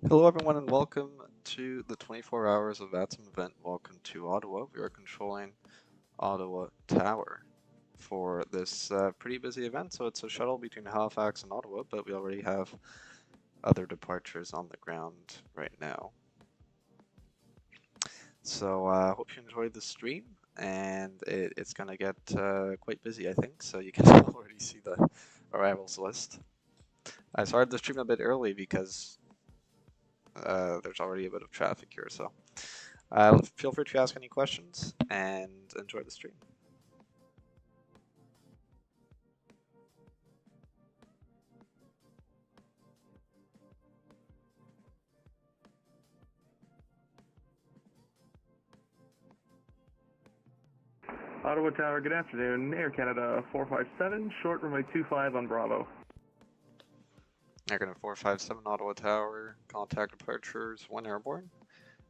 Hello, everyone, and welcome to the 24 Hours of VATSIM event. Welcome to Ottawa. We are controlling Ottawa Tower for this pretty busy event. So it's a shuttle between Halifax and Ottawa, but we already have other departures on the ground right now. So I hope you enjoyed the stream, and it's going to get quite busy, I think. So you can already see the arrivals list. I started the stream a bit early because there's already a bit of traffic here, so feel free to ask any questions and enjoy the stream. Ottawa Tower, good afternoon. Air Canada 457, short runway 25 on Bravo. Air Canada 457, Ottawa Tower, contact departures, 1 airborne.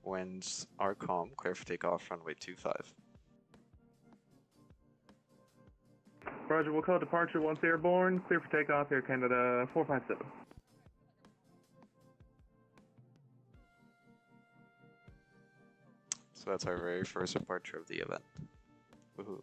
Winds are calm, clear for takeoff, runway 25. Roger, we'll call departure once airborne, clear for takeoff, Air Canada 457. So that's our very first departure of the event. Woohoo.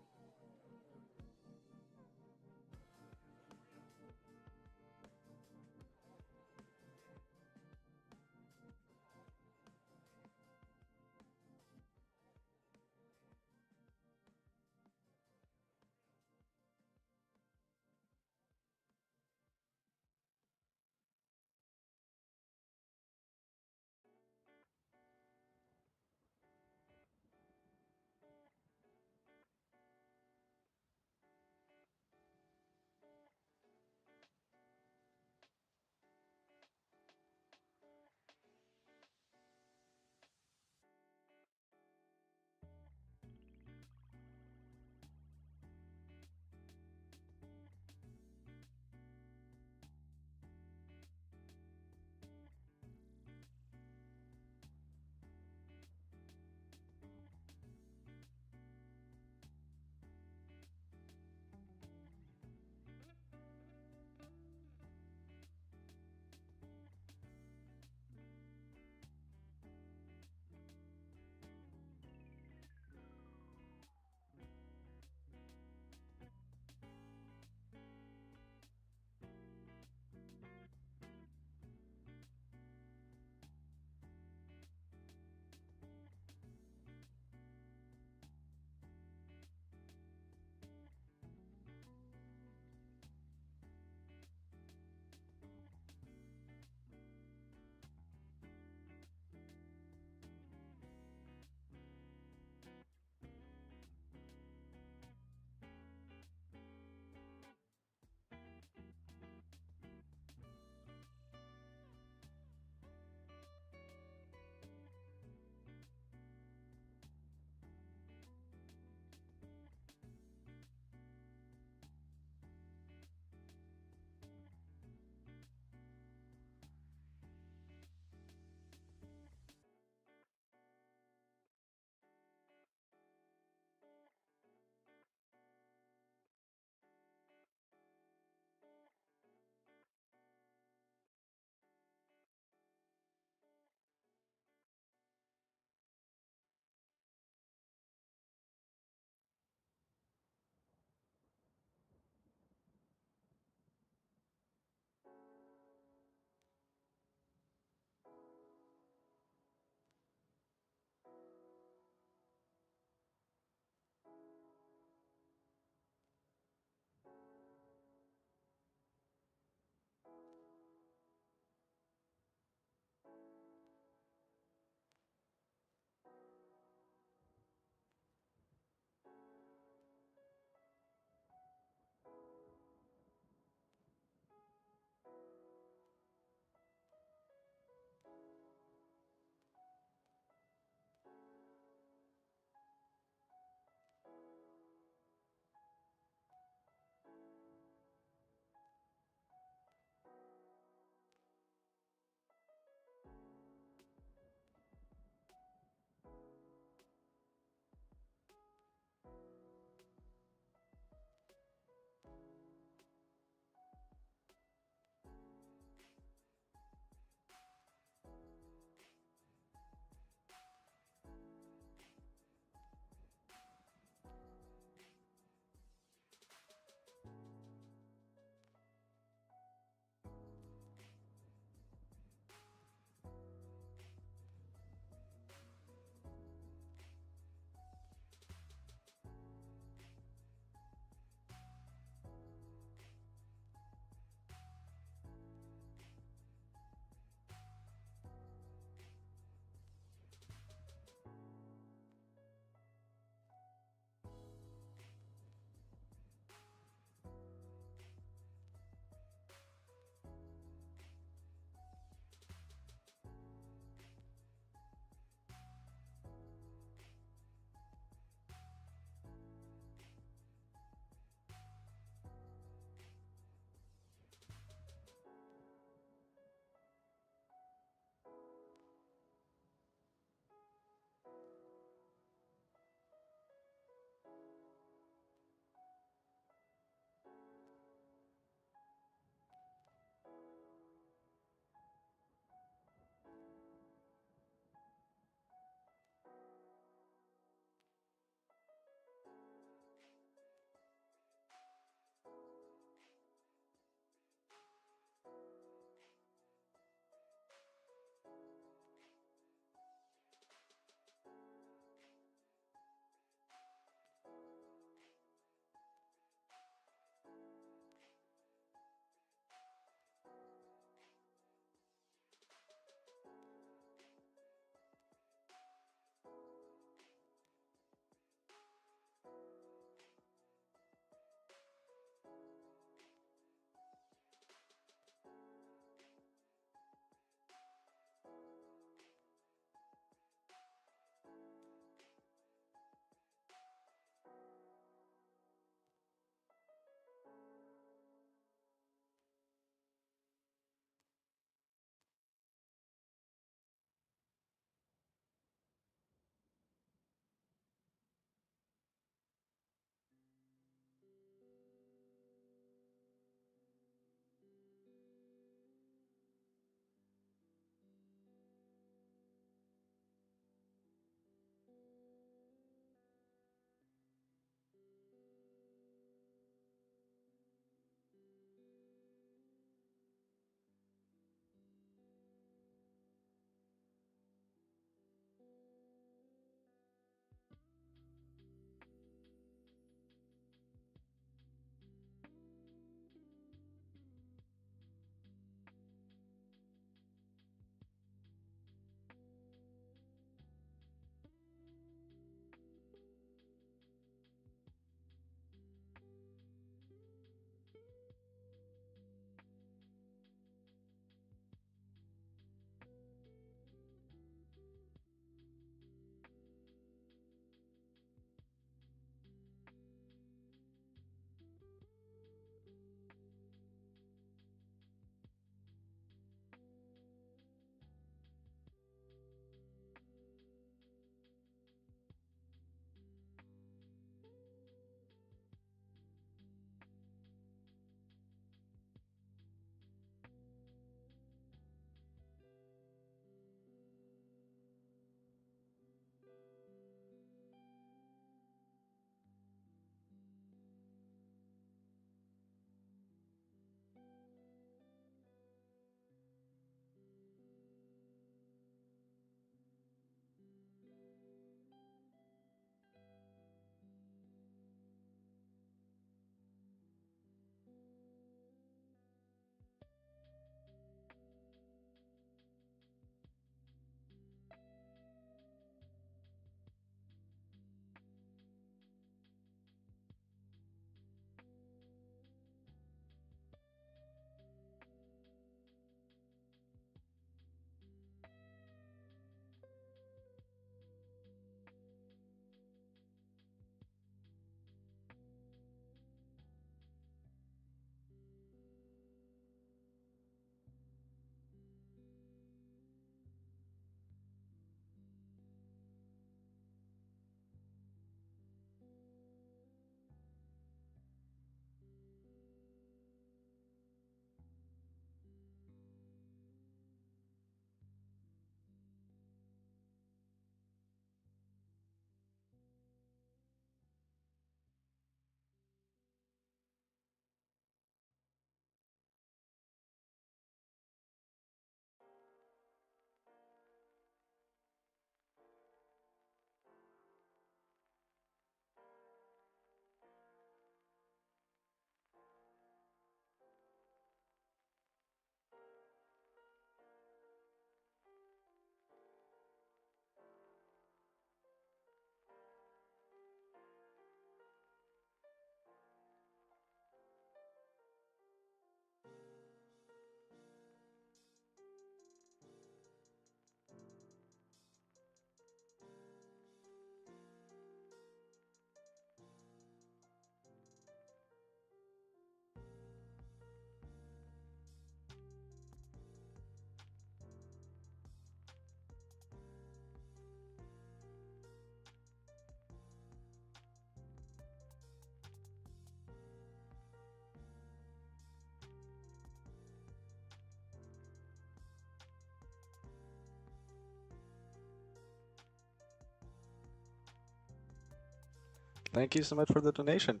Thank you so much for the donation.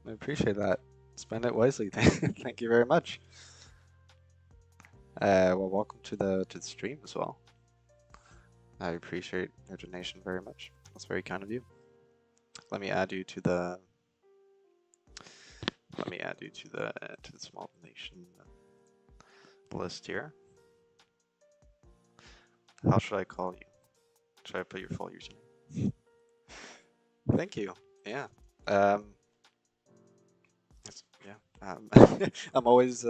I appreciate that. Spend it wisely. Thank you very much. Well, welcome to the stream as well. I appreciate your donation very much. That's very kind of you. Let me add you to the. Let me add you to the small donation list here. How should I call you? Should I put your full username? Thank you. Yeah. Yeah. I'm always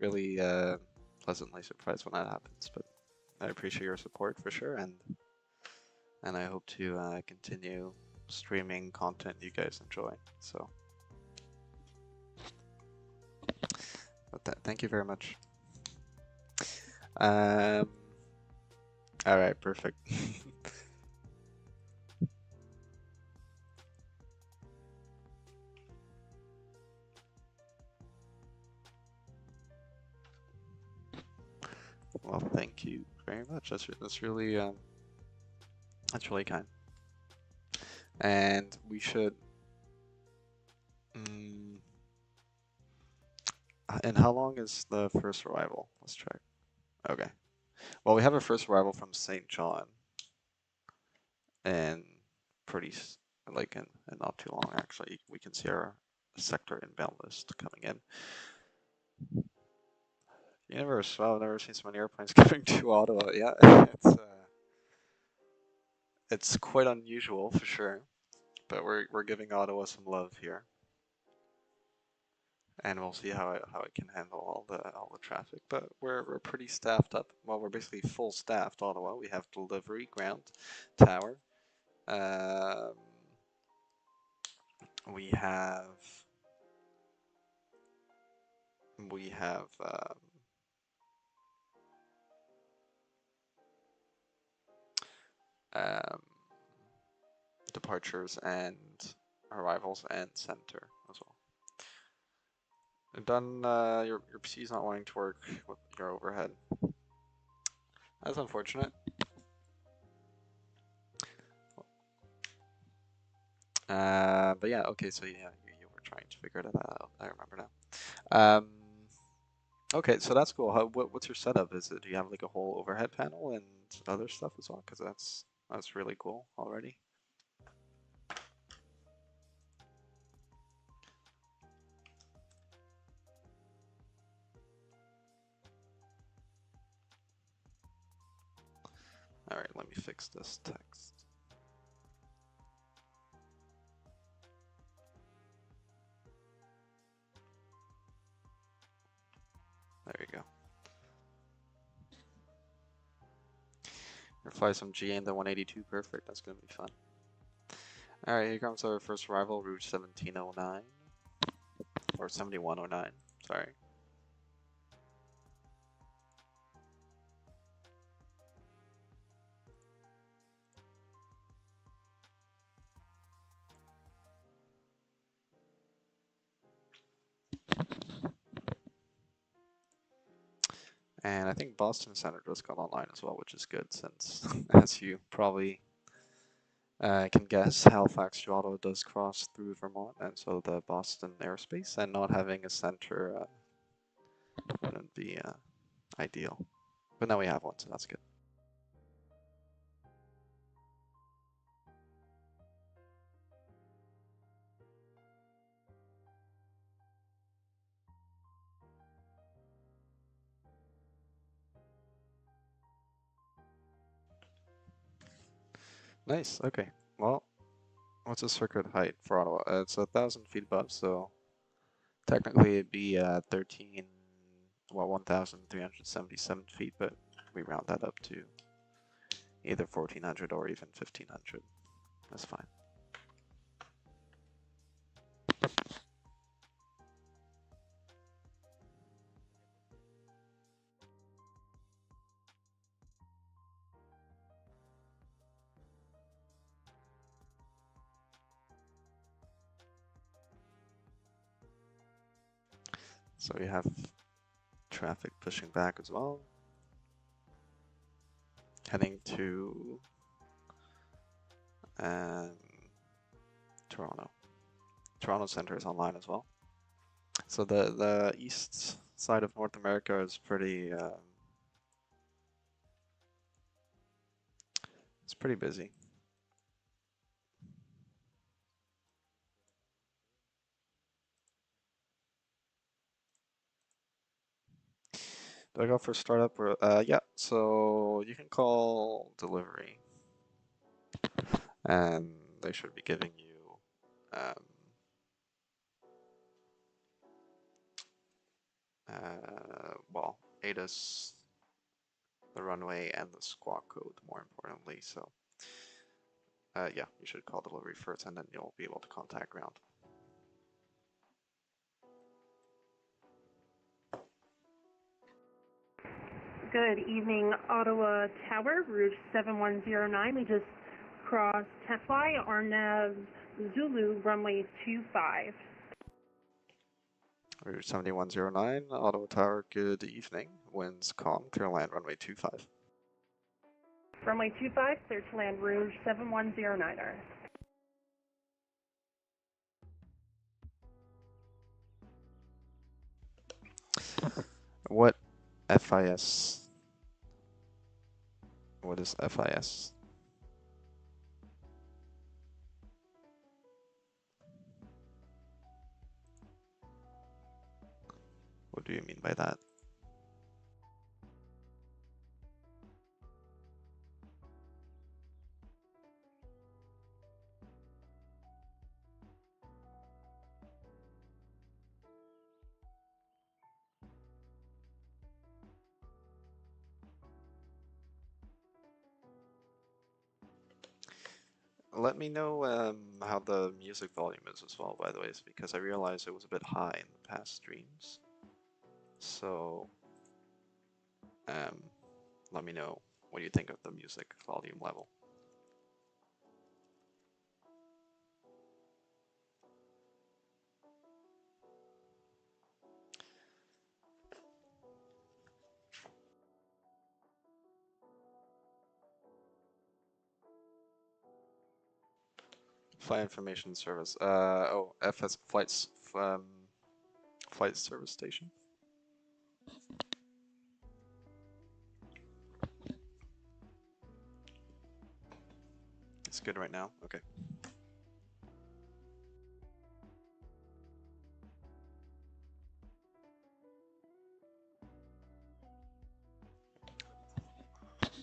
really pleasantly surprised when that happens, but I appreciate your support for sure, and I hope to continue streaming content you guys enjoy. So, but thank you very much. All right, perfect. Well, thank you very much. That's really kind. And we should. And how long is the first arrival? Let's check. Okay. Well, we have a first arrival from St. John, and pretty like in not too long actually. We can see our sector inbound list coming in. Universe. Wow, I've never seen so many airplanes coming to Ottawa. Yeah, it's quite unusual for sure, but we're giving Ottawa some love here, and we'll see how it can handle all the traffic. But we're pretty staffed up. Well, we're basically full staffed. Ottawa. We have delivery, ground, tower. We have um, departures and arrivals and center as well. And done. Your PC's not wanting to work with your overhead. That's unfortunate. But yeah, okay. So yeah, you were trying to figure that out. I remember now. Okay, so that's cool. What's your setup? Do you have like a whole overhead panel and other stuff as well? Because that's really cool already. All right, let me fix this text. There you go. We'll fly some GA in the 182. Perfect. That's gonna be fun. All right, here comes our first arrival, route 1709 or 7109. Sorry. And I think Boston Center just got online as well, which is good since, as you probably can guess, Halifax to Ottawa does cross through Vermont, and so the Boston airspace, and not having a center wouldn't be ideal. But now we have one, so that's good. Nice. Okay. Well, what's the circuit height for Ottawa? It's 1,000 feet above, so technically it'd be 1,377 feet, but we round that up to either 1,400 or even 1,500. That's fine. So we have traffic pushing back as well. Heading to Toronto. Toronto Center is online as well. So the east side of North America is pretty it's pretty busy. Do I go for startup or yeah, so you can call delivery and they should be giving you well, ADIS, the runway, and the squawk code more importantly. So yeah, you should call delivery first and then you'll be able to contact ground. Good evening, Ottawa Tower, Rouge 7109. We just crossed Tefly, Arnav, Zulu, runway 25. Rouge 7109, Ottawa Tower, good evening. Winds calm, clear land, runway 25. Runway 25, clear to land, Rouge 7109er. What FIS? What is FIS? What do you mean by that? Let me know how the music volume is as well, by the way, because I realized it was a bit high in the past streams. So, let me know what you think of the music volume level. Flight information service. Oh, FS flights. Flight service station. It's good right now. Okay.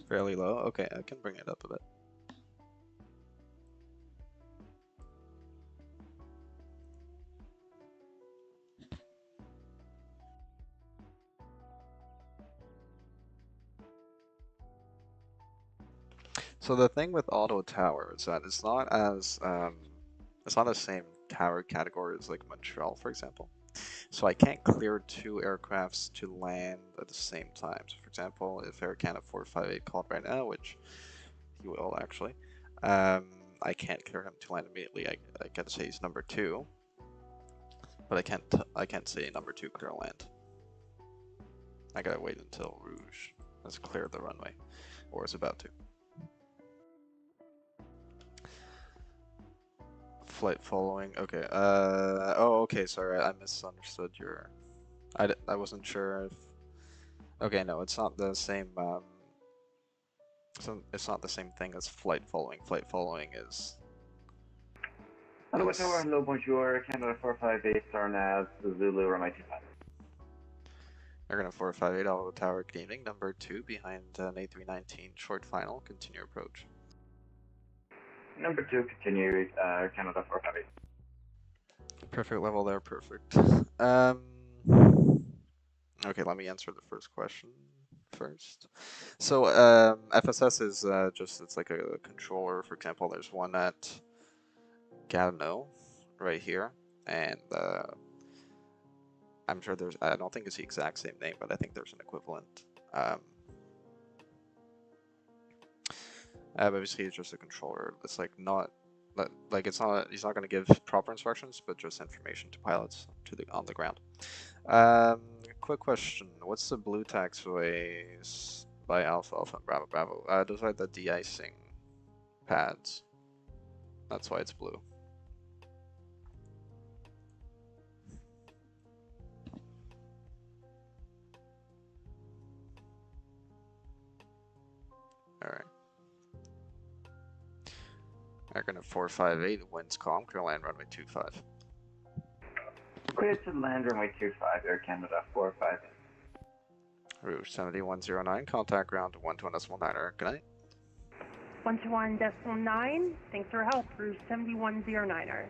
Fairly low. Okay, I can bring it up a bit. So the thing with Ottawa Tower is that it's not the same tower category as like Montreal, for example. So I can't clear two aircrafts to land at the same time. So for example, if Air Canada 458 called right now, which he will actually, I can't clear him to land immediately. I can say he's number 2, but I can't say number 2 clear land. I gotta wait until Rouge has cleared the runway, or is about to. Flight following. Okay. Oh, okay. Sorry, I misunderstood your. I wasn't sure if. Okay, no, it's not the same. It's not the same thing as flight following. Flight following is. Ottawa Tower, hello, bonjour, Canada 458, Arnav, Zulu, runway 25. They're gonna 458 Ottawa Tower, good evening. Number 2 behind an A319, short final, continue approach. Number 2, continue, Canada 458. Perfect level there, perfect. Okay, let me answer the first question first. So FSS is it's like a controller. For example, there's one at Gatineau right here, and I'm sure there's, I don't think it's the exact same name, but I think there's an equivalent. But basically it's just a controller. It's like not, like it's not, he's not going to give proper instructions, but just information to pilots on the ground. Quick question, what's the blue taxiways by Alpha Alpha and Bravo Bravo? Those are the de-icing pads. That's why it's blue. Aircraft 458, winds calm, clear land runway 25. Clear to land runway 25, Air Canada 458. Rouge 7109, contact ground 121.9, good night. 121.9, thanks for your help, Rouge 7109er.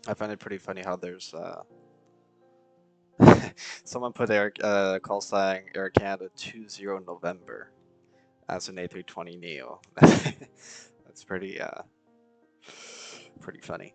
I find it pretty funny how there's someone put call sign Air Canada 20 November as an A320 Neo. That's pretty funny.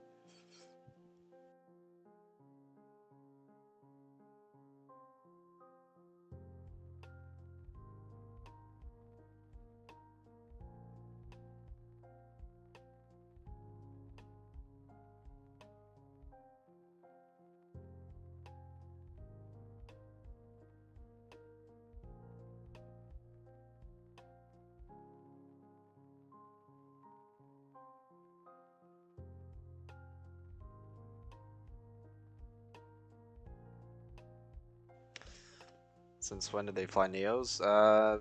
Since when did they fly Neos? I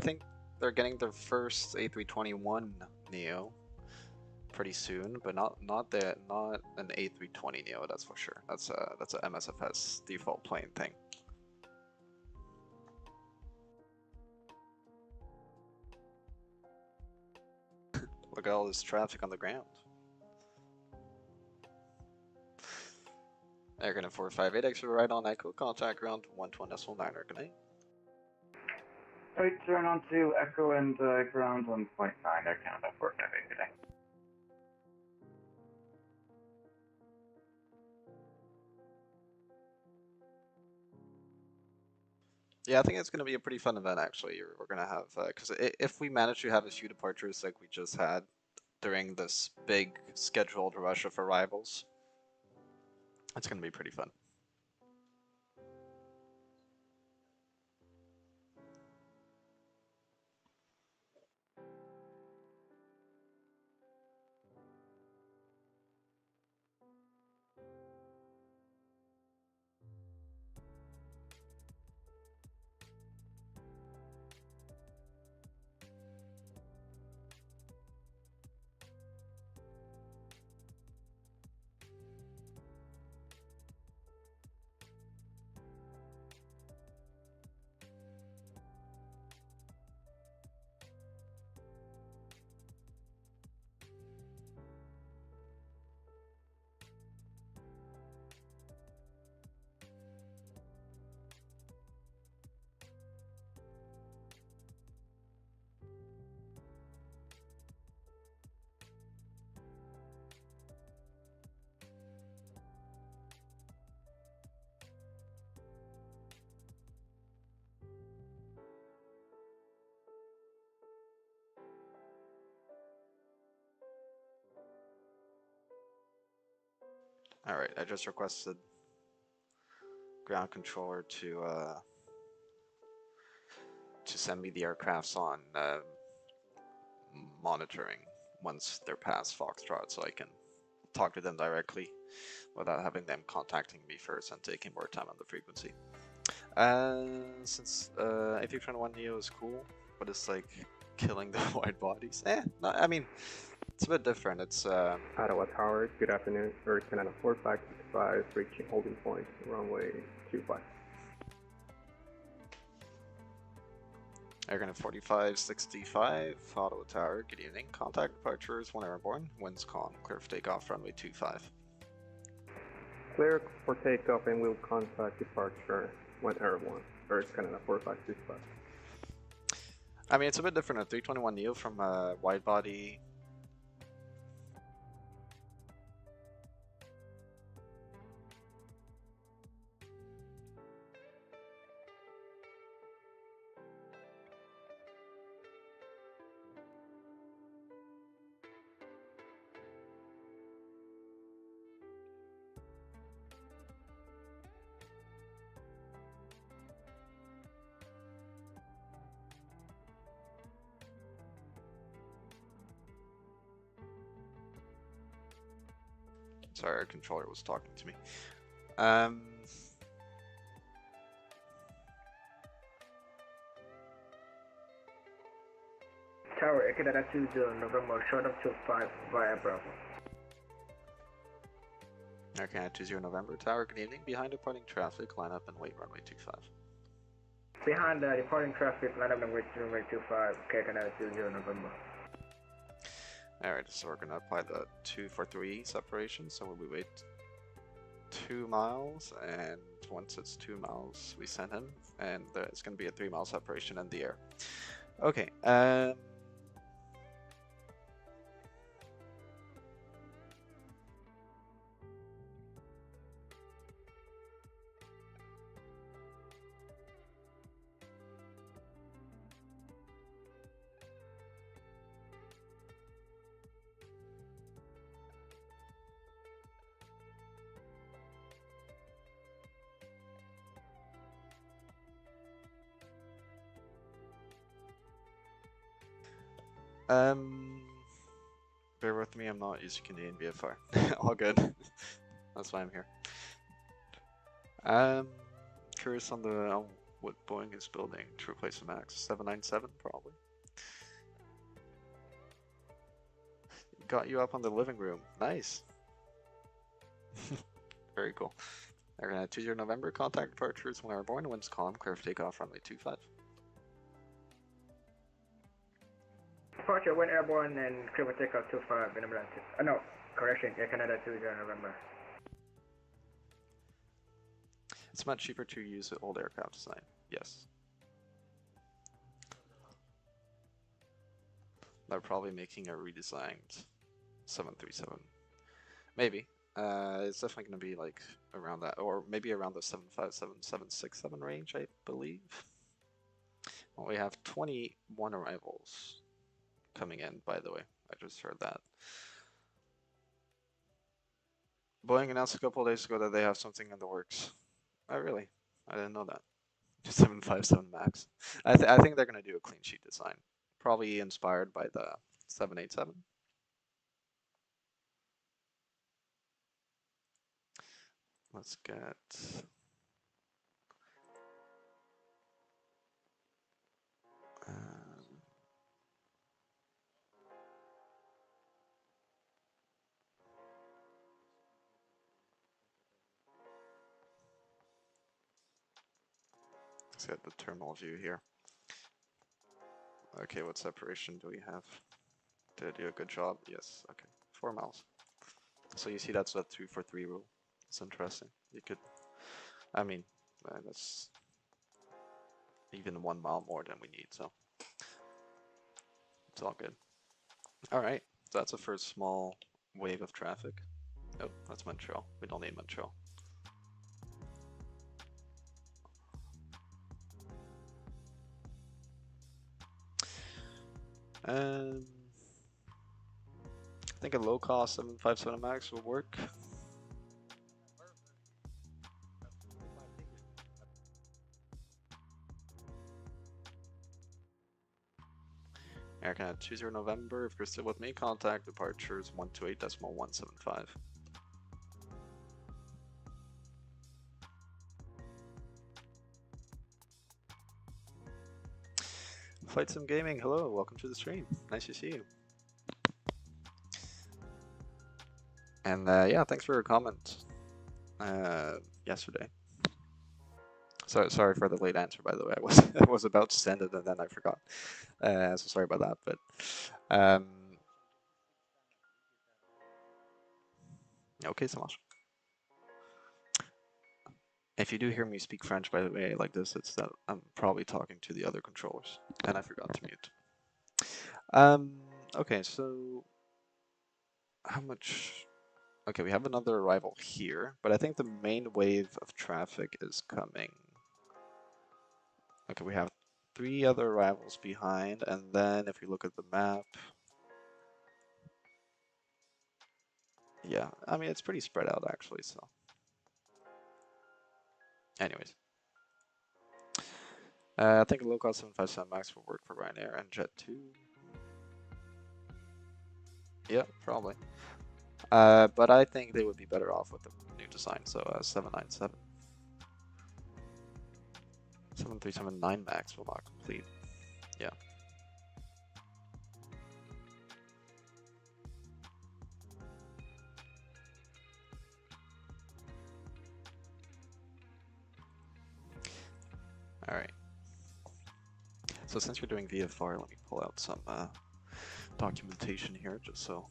think they're getting their first A321 Neo pretty soon, but not an A320 Neo, that's for sure. That's a Msfs default plane thing. Look at all this traffic on the ground. Aircraft 458, extra right on Echo, contact ground 121.9, good night. Right, turn on to Echo and ground 1.9, Air Canada 458 today. Yeah, I think it's going to be a pretty fun event, actually. We're going to have, because if we manage to have a few departures like we just had during this big scheduled rush of arrivals, it's going to be pretty fun. Alright, I just requested ground controller to send me the aircrafts on monitoring once they're past Foxtrot, so I can talk to them directly without having them contacting me first and taking more time on the frequency. Since A321 Neo is cool, but it's like killing the wide bodies. No, I mean, it's a bit different. It's Ottawa Tower, good afternoon. Earth Canada 4565, reaching holding point, runway 25. Aircraft 4565, Ottawa Tower, good evening. Contact departures, 1 airborne, winds calm, clear for takeoff, runway 25. Clear for takeoff and we'll contact departure 1 airborne, Earth Canada 4565. I mean, it's a bit different. A 321 Neo from a wide body. Sorry, our controller was talking to me. Tower, Canada 20, November, short of 25 via Bravo. Okay, 20 November Tower, good evening. Behind departing traffic, line up and wait runway 25. Behind the departing traffic, line up and wait runway 25, Canada 20, November. Alright, so we're gonna apply the 2 for 3 separation, so we wait 2 miles, and once it's 2 miles, we send him, and it's gonna be a 3-mile separation in the air. Okay, bear with me, I'm not using Canadian VFR. All good. That's why I'm here. Curious on what Boeing is building to replace the MAX 797, probably. Got you up on the living room. Nice. Very cool. They're gonna 20 November, contact departures when airborne, winds calm, clear for takeoff, runway 25. Departure, when airborne and clear for takeoff 25, November. No, correction, Air Canada 20, November. It's much cheaper to use the old aircraft design. Yes. They're probably making a redesigned 737. Maybe. It's definitely going to be like around that, or maybe around the 757, 767 range, I believe. Well, we have 21 arrivals coming in, by the way. I just heard that. Boeing announced a couple of days ago that they have something in the works. Oh, really? I didn't know that. 757 MAX. I think they're going to do a clean sheet design. Probably inspired by the 787. Let's get... let's get the terminal view here. Okay, what separation do we have? Did I do a good job? Yes, okay. 4 miles. So you see that's a 2 for 3 rule. It's interesting. You could, I mean, that's even 1 mile more than we need, so it's all good. Alright, so that's the first small wave of traffic. Oh, that's Montreal. We don't need Montreal. I think a low cost 757 MAX will work. Air Canada 20 November, if you're still with me, contact departures 128.175. Flight Sim Gaming, hello, welcome to the stream. Nice to see you. And yeah, thanks for your comment yesterday. Sorry for the late answer, by the way. I was about to send it and then I forgot. So sorry about that. But okay, ça marche. If you do hear me speak French, by the way, like this, it's that I'm probably talking to the other controllers, and I forgot to mute. Okay, so how much? Okay, we have another arrival here, but I think the main wave of traffic is coming. Okay, we have 3 other arrivals behind, and then if we look at the map, yeah, I mean, it's pretty spread out actually, so. Anyways. I think a low-cost 757 MAX will work for Ryanair and Jet2. Yeah, probably. But I think they would be better off with the new design, so 797. 7379 max will not complete. Yeah. Alright. So since you're doing VFR, let me pull out some documentation here just so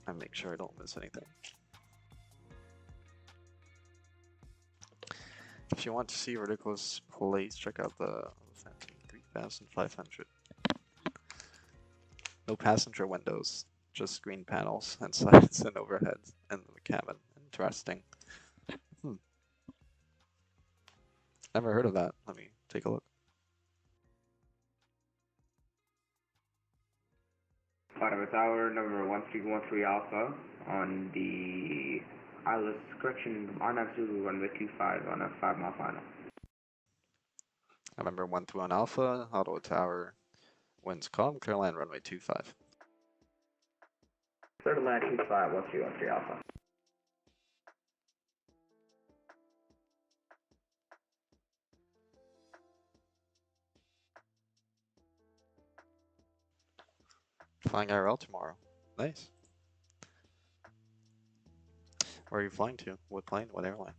I make sure I don't miss anything. If you want to see ridiculous plays, check out the Phantom 3500. No passenger windows, just screen panels and sides and overheads in the cabin. Interesting. Never heard of that. Let me take a look. Ottawa Tower, number 1313 Alpha, on the Aylex correction, RNAV Zulu, runway 25 on a 5-mile final. November 121 Alpha, Ottawa Tower, winds calm, clear land, runway 25. Clear to land 25, 1313 Alpha. Flying IRL tomorrow. Nice. Where are you flying to? What plane? What airline?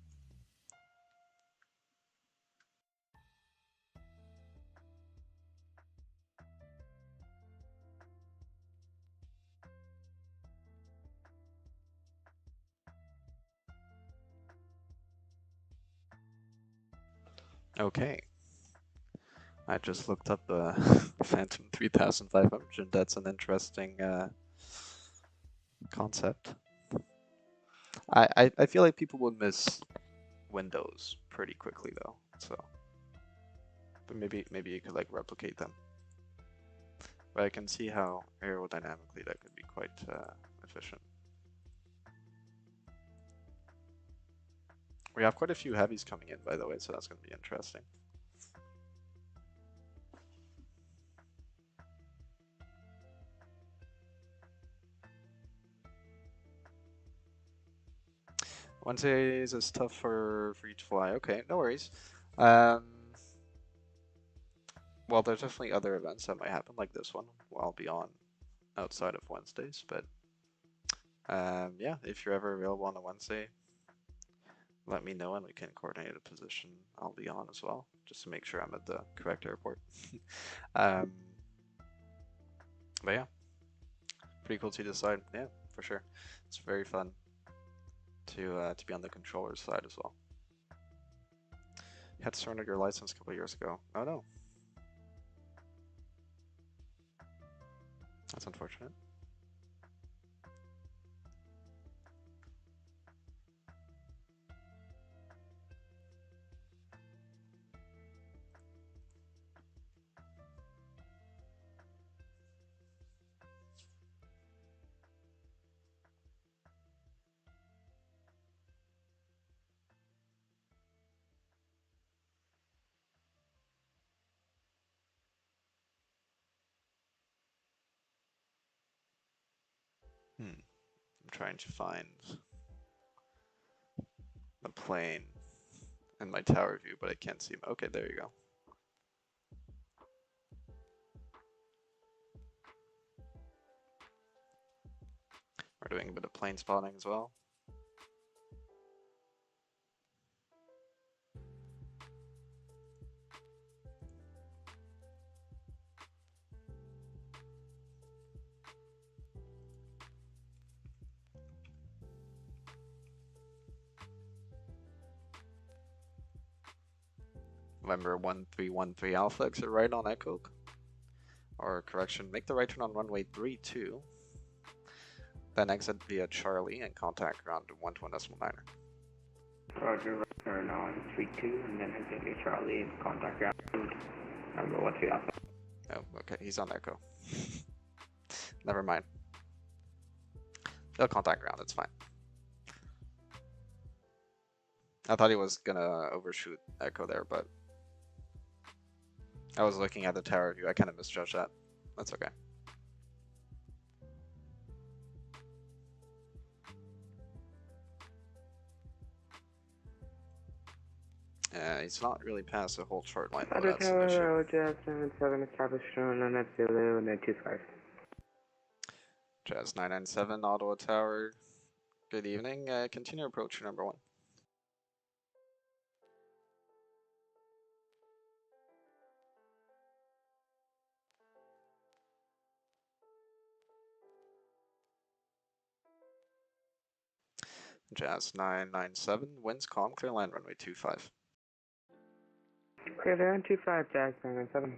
Okay. I just looked up the Phantom 3500. That's an interesting concept. I feel like people would miss windows pretty quickly though, so but maybe you could like replicate them. But I can see how aerodynamically that could be quite efficient. We have quite a few heavies coming in, by the way, so that's going to be interesting. Wednesdays is tough for you to fly. Okay, no worries. Well, there's definitely other events that might happen, like this one, while I'll be on outside of Wednesdays. But yeah, if you're ever available on a Wednesday, let me know and we can coordinate a position I'll be on as well, just to make sure I'm at the correct airport. But yeah, pretty cool to decide. Yeah, for sure. It's very fun to be on the controller's side as well. You had surrendered your license a couple of years ago. Oh no. That's unfortunate. I'm trying to find the plane in my tower view, but I can't see him. Okay, there you go. We're doing a bit of plane spotting as well. November 1313 Alpha, exit right on Echo. Or correction, make the right turn on runway 32. Then exit via Charlie and contact ground 121.9er. Roger, right turn on 32 and then exit via Charlie and contact ground number 13 Alpha. Oh, okay, he's on Echo. Never mind. They'll contact ground, it's fine. I thought he was gonna overshoot Echo there, but I was looking at the tower view. I kind of misjudged that. That's okay. He's not really past the whole short line, though. Ottawa That's an issue. Tower, Jazz 997 established on net Zulu and then 25. Jazz 997, Ottawa Tower. Good evening. Continue approach number 1. Jazz 997, winds calm, clear land runway 25. Clear land 25, Jazz 997.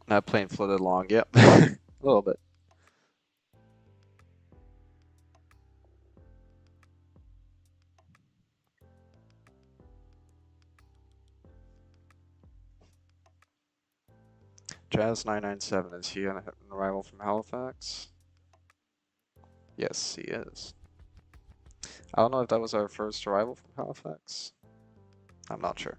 That plane floated along, yep. A little bit. Jazz 997, is he an arrival from Halifax? Yes, he is. I don't know if that was our first arrival from Halifax. I'm not sure.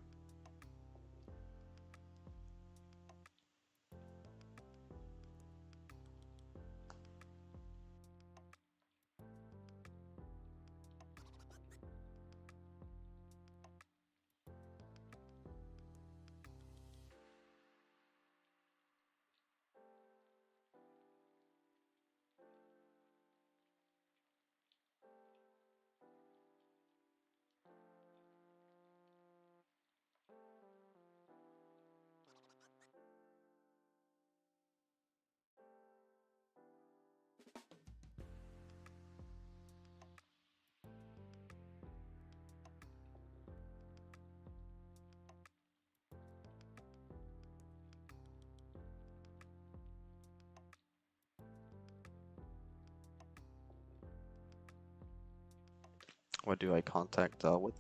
What do I contact with?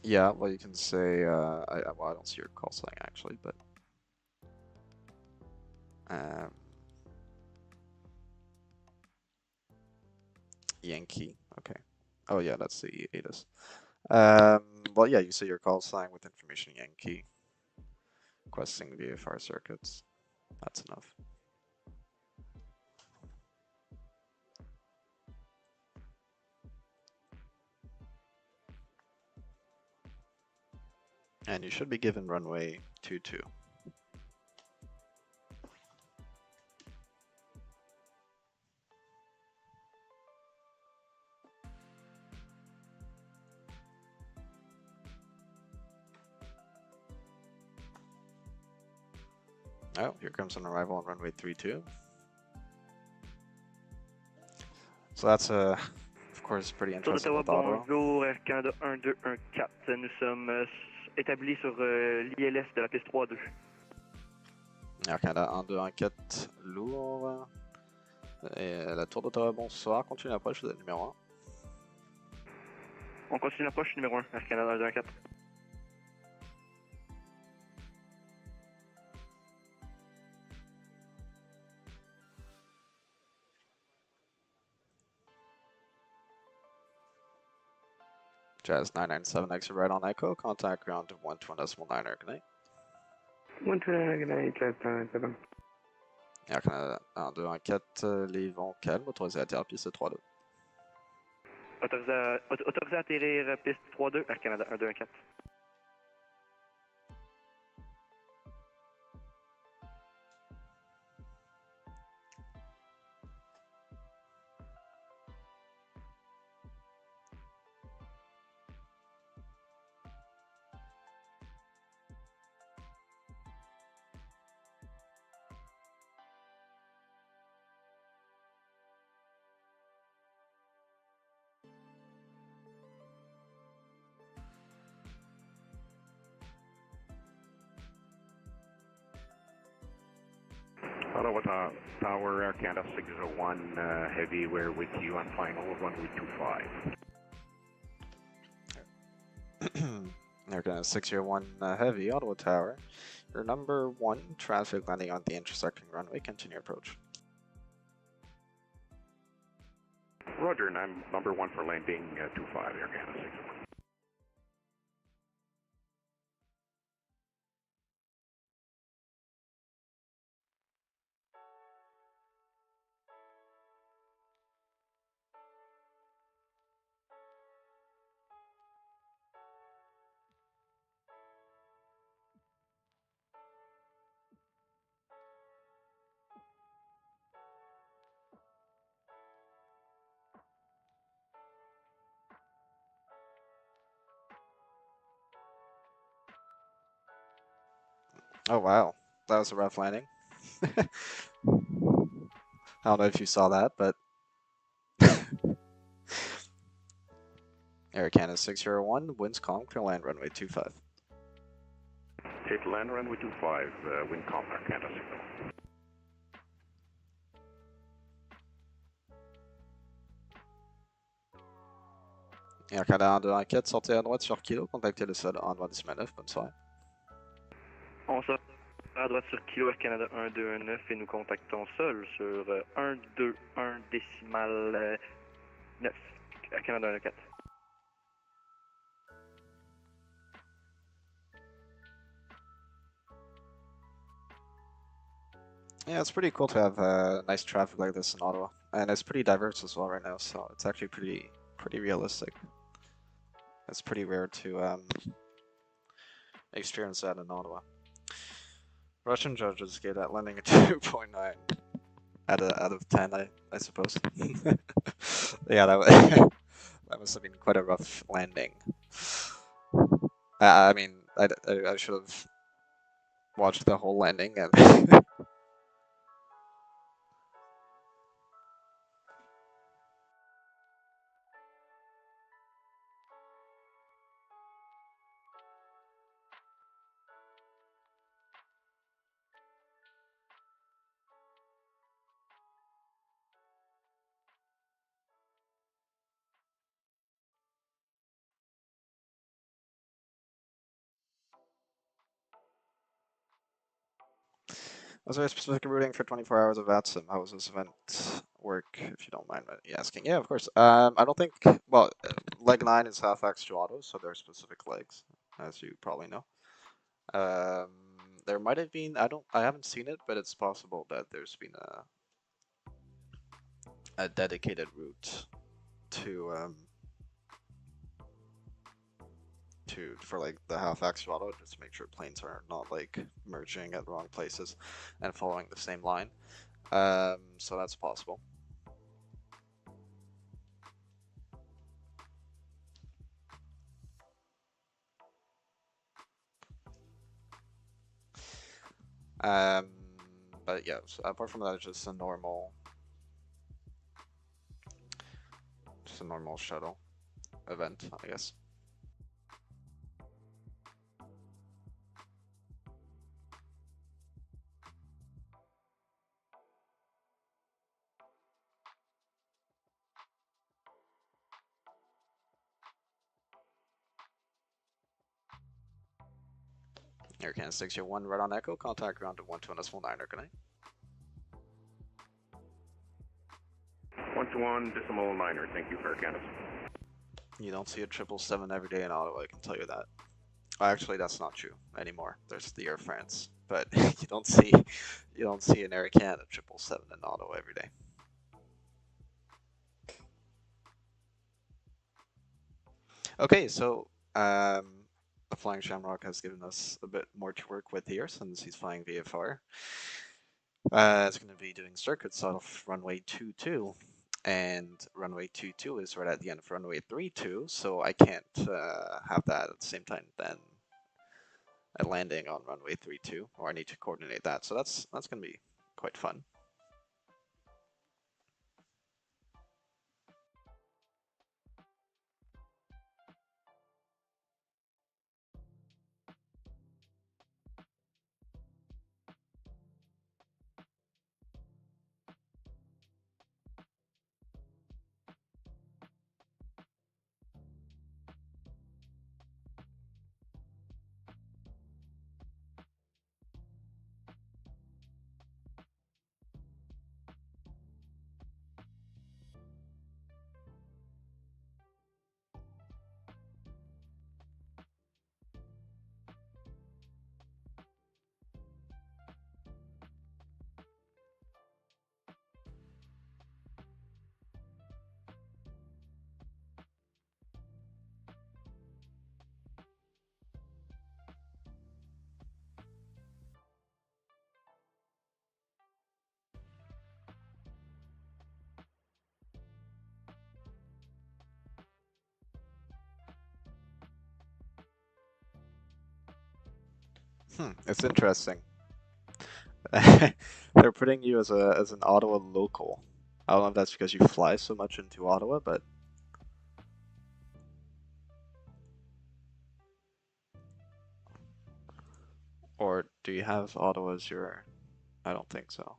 Yeah, well, you can say, well, I don't see your call sign actually, but Yankee, okay. Oh yeah, that's the ATIS. Well, yeah, you say your call sign with information Yankee, requesting VFR circuits. That's enough. And you should be given runway 22. Oh, here comes an arrival on runway 32. So that's of course, pretty interesting with Ottawa. Bonjour, Air Canada 1214. Nous sommes établis sur l'ILS de la piste 32. Air Canada 1214, lourd. Et la tour d'Ottawa, bonsoir. Continue l'approche, vous êtes numéro 1. On continue l'approche numéro 1, Air Canada 1214. Jazz 997, exit right on Echo. Contact ground to 120.9 Good night. 129, good night, Jazz 997. Air Canada 1214, les vents calmes, autorisé à atterrir piste 32. Autorisé à atterrir piste 32, Air Canada 1214. Ottawa Tower, Air Canada 601, heavy, we're with you on final runway 25. Air Canada 601 Heavy, Ottawa Tower. Your number 1 traffic landing on the intersecting runway. Continue approach. Roger, and I'm number 1 for landing 25, Air Canada 601. Oh wow, that was a rough landing. I don't know if you saw that, but Air Canada 601, winds calm, clear land runway 25. Take land runway 25, wind calm, Air Canada 601. Air Canada 124, sortez à droite sur Kilo, contactez le sol en 19, bonne soirée. On sort à droite sur Kilo Air Canada 129 et nous contactons sol sur 121 décimal 9 Air Canada 114. Yeah, it's pretty cool to have nice traffic like this in Ottawa, and it's pretty diverse as well right now, so it's actually pretty realistic. It's pretty rare to experience that in Ottawa. Russian judges gave that landing a 2.9 out of 10, I suppose. Yeah, that must have been quite a rough landing. I mean, I should have watched the whole landing and. Was there a specific routing for 24 hours of VATSIM? How does this event work, if you don't mind me asking? Yeah, of course. I don't think, well, leg 9 is Halifax to Ottawa, so there are specific legs, as you probably know. There might have been, I haven't seen it, but it's possible that there's been a dedicated route to for like the Halifax to Ottawa, just to make sure planes are not like merging at wrong places and following the same line. So that's possible. But yeah, so apart from that, it's just a normal shuttle event, I guess. Air Canada 601, right on Echo, contact ground at 12.9, good night. 121.9, thank you for Air Canada. You don't see a 777 every day in Ottawa, I can tell you that. Actually, that's not true anymore. There's the Air France, but you don't see an Air Canada 777 in Ottawa every day. Okay, so the Flying Shamrock has given us a bit more to work with here since he's flying VFR. It's going to be doing circuits off runway 22, and runway 22 is right at the end of runway 32, so I can't have that at the same time then a landing on runway 32, or I need to coordinate that. So that's going to be quite fun. It's interesting. They're putting you as an Ottawa local. I don't know if that's because you fly so much into Ottawa, but or do you have Ottawa as your? I don't think so.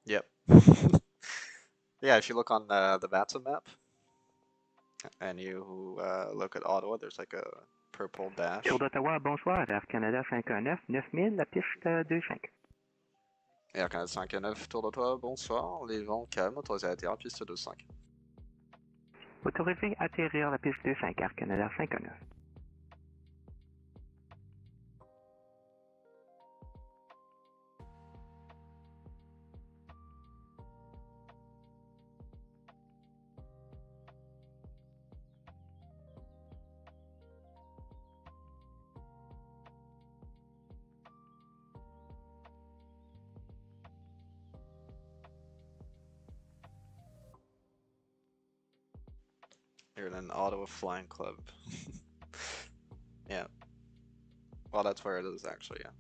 Yep. Yeah, if you look on the VATSIM map and you look at Ottawa, there's like a purple dash. Tour d'Ottawa, bonsoir, Air Canada 519, 9000, la piste 25. Air Canada 519, Tour d'Ottawa, bonsoir, les vents calmes, autorisé à atterrir, piste 25. Autorisé atterrir la piste 25, Air Canada 519. You're in an Ottawa Flying Club. Yeah. Well, that's where it is actually, yeah.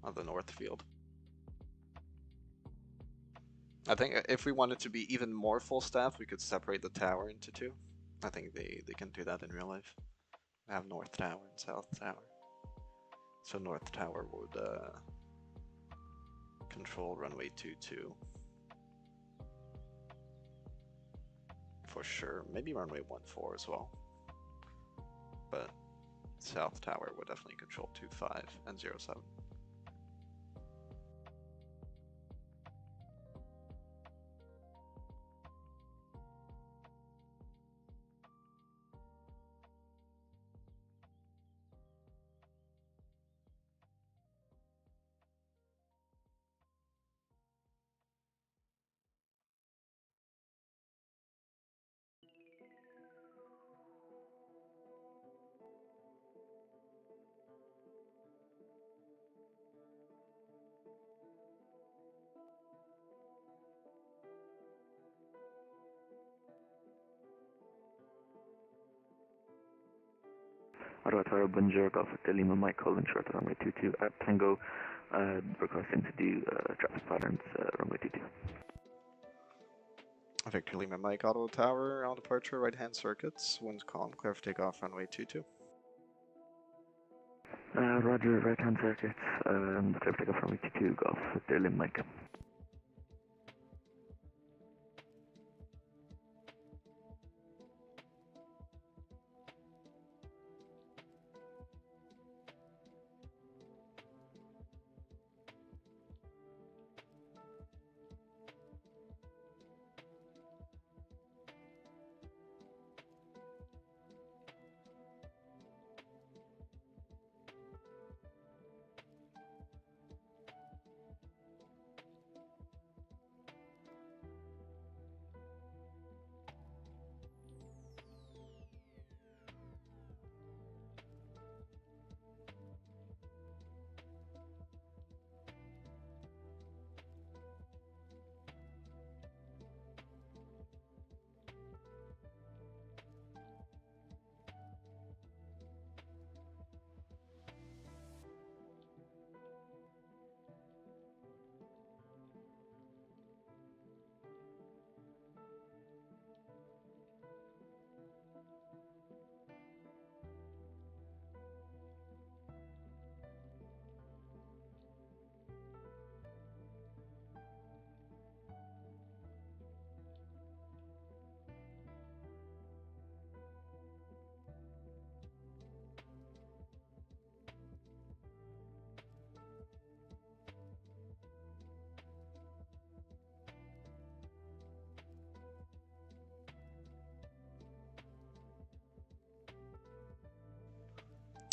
On the North Field. I think if we wanted to be even more full staff, we could separate the tower into two. I think they can do that in real life. We have North Tower and South Tower. So North Tower would control runway 22. For sure. Maybe runway 14 as well. But South Tower would definitely control 25 and 07. Ottawa Tower, bonjour, Golf Hotel Lima, Mike Holland, short runway 22 at Tango, requesting to do traffic patterns, runway 22. Victor Lima Mike, Ottawa Tower, on departure, right hand circuits, wind calm, clear for takeoff, runway 22. Roger, right hand circuits, clear for takeoff, runway 22, Golf Hotel Lima, Mike.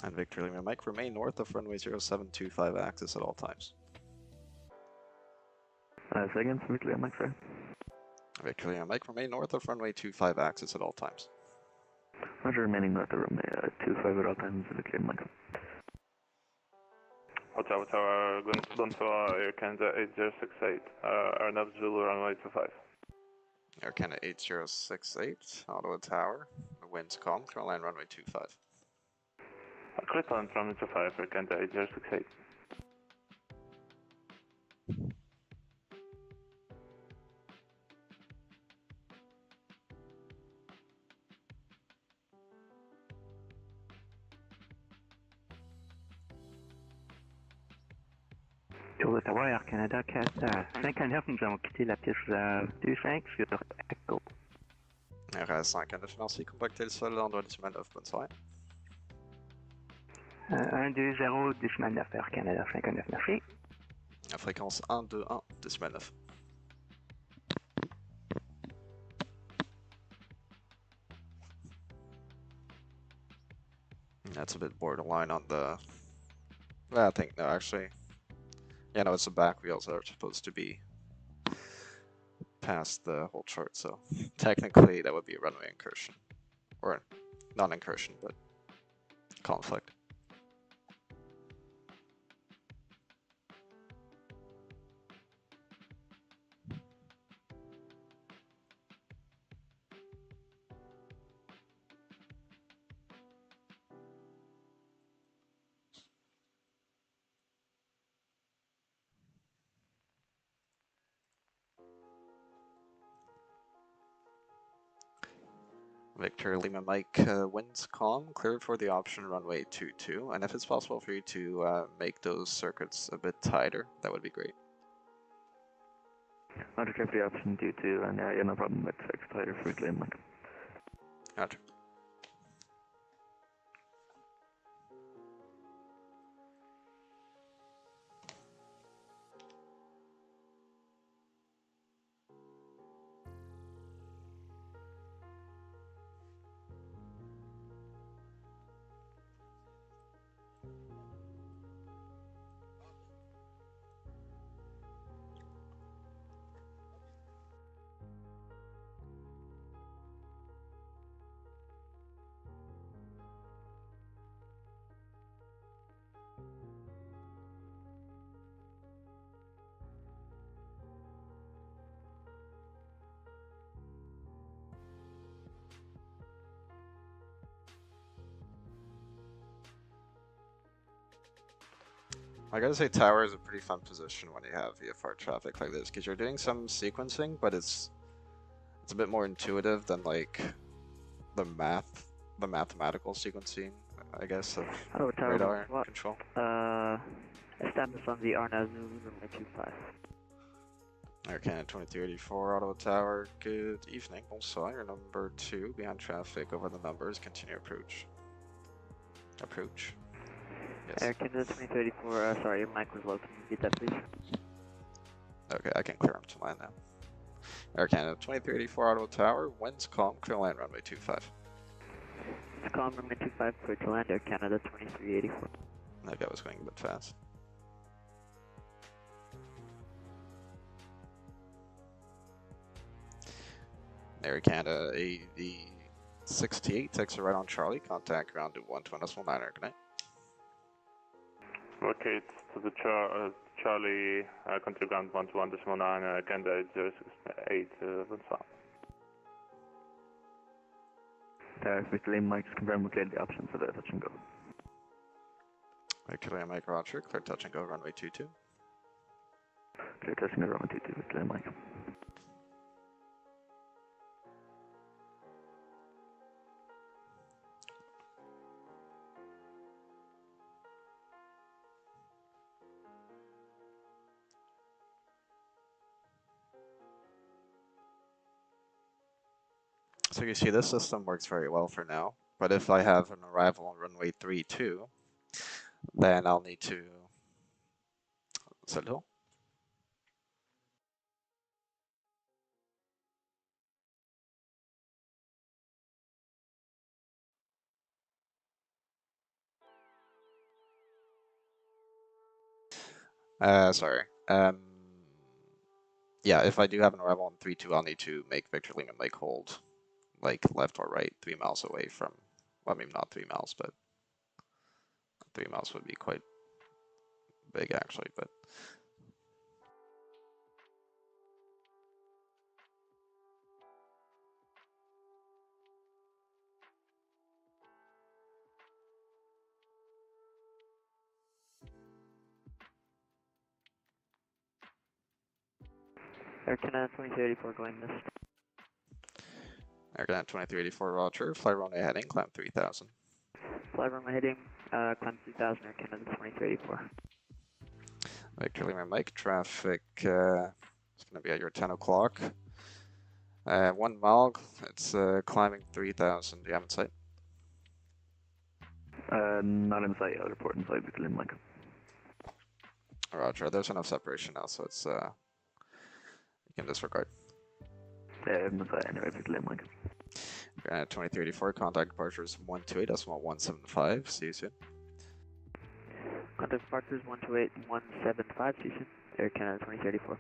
And Victor Lima Mike, remain north of runway 0725 axis at all times. Say again, for Victory on Mike, sorry. Victory on Mike, remain north of runway 25 axis at all times. Roger, remaining north of runway 25 at all times, Victory on Mike. Ottawa Tower, going for Air Canada 8068, Arnav Zulu runway 25. Air Canada 8068, Ottawa Tower, the wind's calm, clear land runway 25. Click on from 25, Air Canada 8068. Ottawa, Air Canada 459, nous avons quitté la piste 25 sur Echo. RS5 merci, contactez le sol, endroit décimal 9, bonne soirée. 120 décimal 9, Air Canada 59, merci. La fréquence 121 décimal 9. That's a bit borderline on the... Well, I think, no, actually... Yeah, no, it's the back wheels that are supposed to be past the whole chart, so technically that would be a runway incursion. Or not incursion, but conflict. Victor Lima Mike, winds calm, cleared for the option runway 22, and if it's possible for you to make those circuits a bit tighter, that would be great. I'll check the option 22, and yeah, no problem, it's tighter for Victory on Mike. Gotcha. I gotta say, tower is a pretty fun position when you have VFR traffic like this, because you're doing some sequencing, but it's a bit more intuitive than like the mathematical sequencing, I guess, of radar control. Establish on the Arnav Zulu runway 25. Air Canada 2384, Ottawa Tower, good evening. Bonsoir, you're number 2, behind traffic over the numbers, continue approach. Approach. Yes. Air Canada 2034, sorry, your mic was low, can you repeat that please? Okay, I can clear him to land now. Air Canada 2384, Ottawa Tower, winds calm, clear land runway 25. It's calm, runway 25, clear to land, Air Canada 2384. That guy was going a bit fast. Air Canada AV68, takes a right on Charlie, contact ground to 120.9, good night. Okay, to the Charlie, country ground 121.9, Canada 8068, bonsoir. Victory Mike, confirm we cleared the option for the touch and go. Victory Mike, roger, clear touch and go, runway 22. Clear touch and go, runway 22, Victory Mike. So you see, this system works very well for now, but if I have an arrival on runway 32, then I'll need to... Salut. Sorry. Yeah, if I do have an arrival on 3-2, I'll need to make Victor Lima Mike hold, like left or right, 3 miles away from, well, maybe not 3 miles, but 3 miles would be quite big actually, but. Air Canada 2384 going missed. Air Canada 2384, roger. Fly runway heading, climb 3000. Fly runway heading, climb 3000, Air Canada 2384. Victor Lima Mike, traffic is going to be at your 10 o'clock. 1 mile, it's climbing 3000. Do you have in sight? Not in sight, I'll report in sight, Victor Lima Mike. Roger, there's enough separation now, so it's, you can disregard. Yeah, I'm in sight anyway, Victor Lima Mike. 2384, contact departures 128, decimal 175. See you soon. Contact departures 128, 175, see you soon. Air Canada 2384.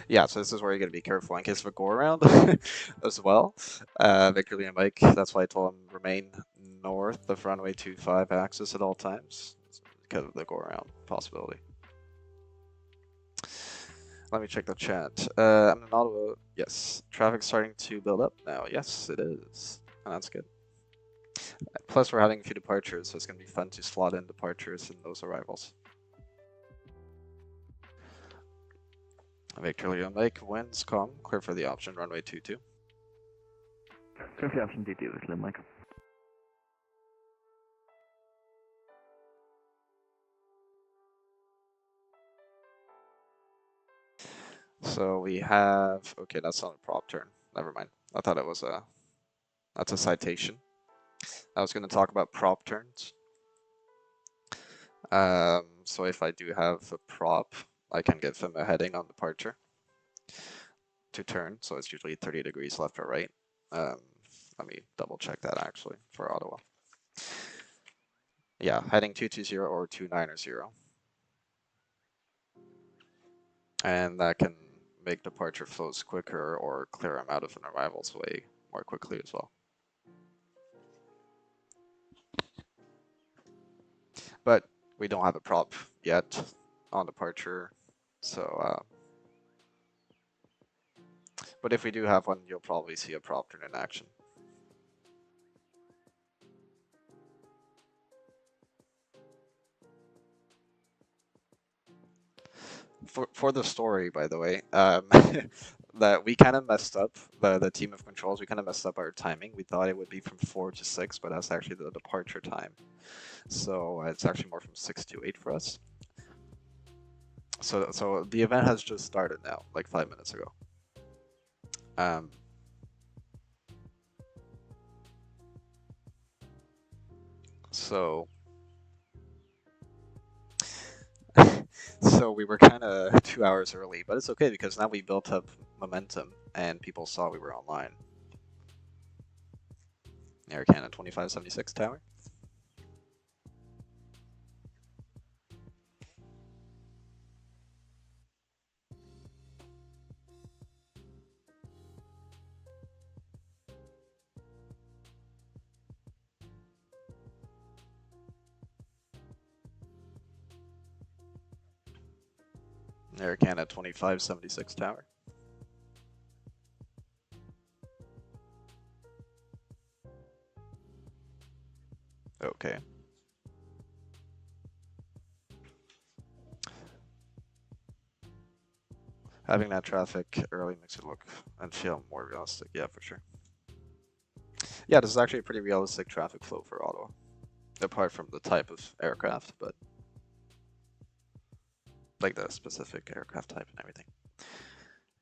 Yeah, so this is where you gotta be careful in case of a go around as well. Victor Lima Mike, that's why I told him remain north of runway 25 axis at all times because of the go around possibility. Let me check the chat. I'm in Ottawa. Yes, traffic's starting to build up now. Yes, it is, and that's good. Plus, we're having a few departures, so it's gonna be fun to slot in departures in those arrivals. Victor Lima Mike, winds calm, clear for the option, runway 22. Clear for the option 22, Victor Lima Mike. So we have, okay, that's not a prop turn. Never mind. I thought it was that's a citation. I was going to talk about prop turns. So if I do have a prop, I can give him a heading on departure to turn. So it's usually 30 degrees left or right. Let me double check that actually for Ottawa. Yeah, heading 220 or 290. And that can make departure flows quicker or clear them out of an arrival's way more quickly as well. But we don't have a prop yet on departure, so but if we do have one, you'll probably see a prop turn in action. For the story, by the way, that we kind of messed up, the team of controls, we kind of messed up our timing. We thought it would be from 4 to 6, but that's actually the departure time. So it's actually more from 6 to 8 for us. So the event has just started now, like 5 minutes ago. So we were kind of 2 hours early, but it's okay because now we built up momentum and people saw we were online. Air Canada 2576 Tower. Air Canada 2576 Tower. Okay. Having that traffic early makes it look and feel more realistic. Yeah, for sure. Yeah, this is actually a pretty realistic traffic flow for Ottawa, apart from the type of aircraft, but like the specific aircraft type and everything.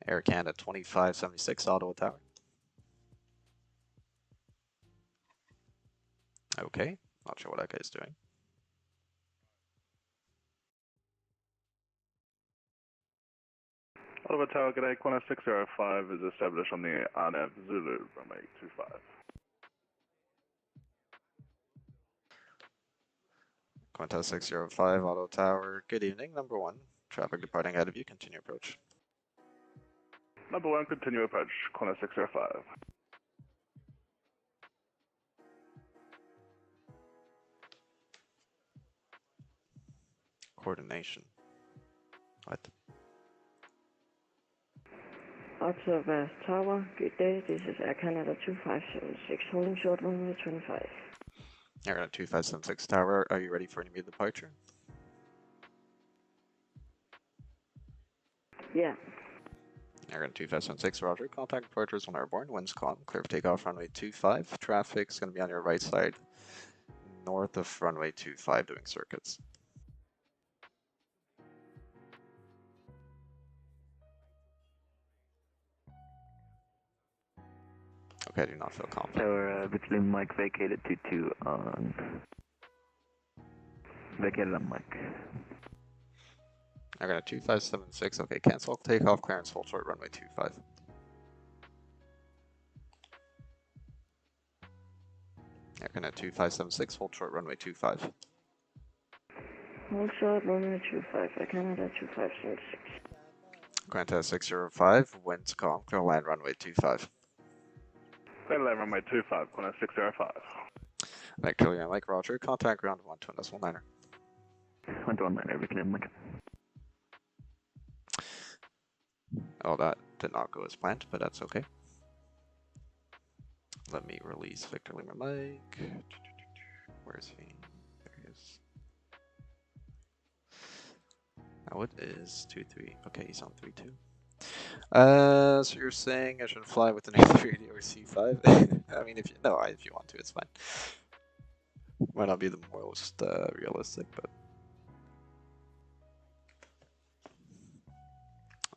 Air Canada 2576 Ottawa Tower. Okay, not sure what that guy's doing. Ottawa Tower, good day. Qantas 605 is established on the RNAV Zulu, runway 25. Qantas 605, Ottawa Tower, good evening. Number 1, traffic departing ahead of you, continue approach. Number 1, continue approach, Qantas 605. Coordination. What? Ottawa Tower, good day. This is Air Canada 2576, holding short runway 25. Air Canada 2576 Tower, are you ready for immediate departure? Yeah. Air Canada 2576, roger. Contact departures when airborne, winds calm, clear for takeoff, runway 25. Traffic's going to be on your right side, north of runway 25, doing circuits. Okay, I do not feel confident. Tower, between Mike vacated 22 on... Vacated on Mike. I got a 2576, okay, cancel takeoff, clearance, full short, runway 25. Air Canada 2576, hold short, runway 25. Hold short, runway 25, Air Canada 2576. Qantas 605, winds calm, clear land, runway 25. Clear land, runway 25, Qantas 605. Victoria and Lake, roger, contact ground 121 19er. 119er, we can end Mike. Oh, that did not go as planned, but that's okay. Let me release Victor Lima Mike. Where is he? There he is. Now it is 2-3. Okay, he's on 3-2. So you're saying I should fly with an A380 or C5? I mean, if you want to, it's fine. Might not be the most realistic, but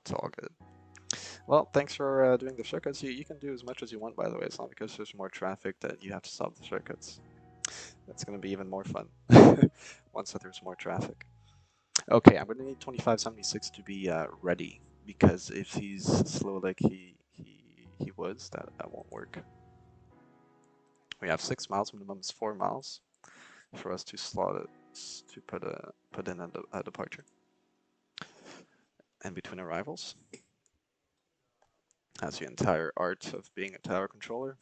it's all good. Well, thanks for doing the circuits. You can do as much as you want, by the way. It's not because there's more traffic that you have to stop the circuits. That's going to be even more fun once that there's more traffic. Okay, I'm going to need 2576 to be ready, because if he's slow like he was, that won't work. We have 6 miles, minimum is 4 miles for us to slot it, to put in a departure. And between arrivals. That's the entire art of being a tower controller.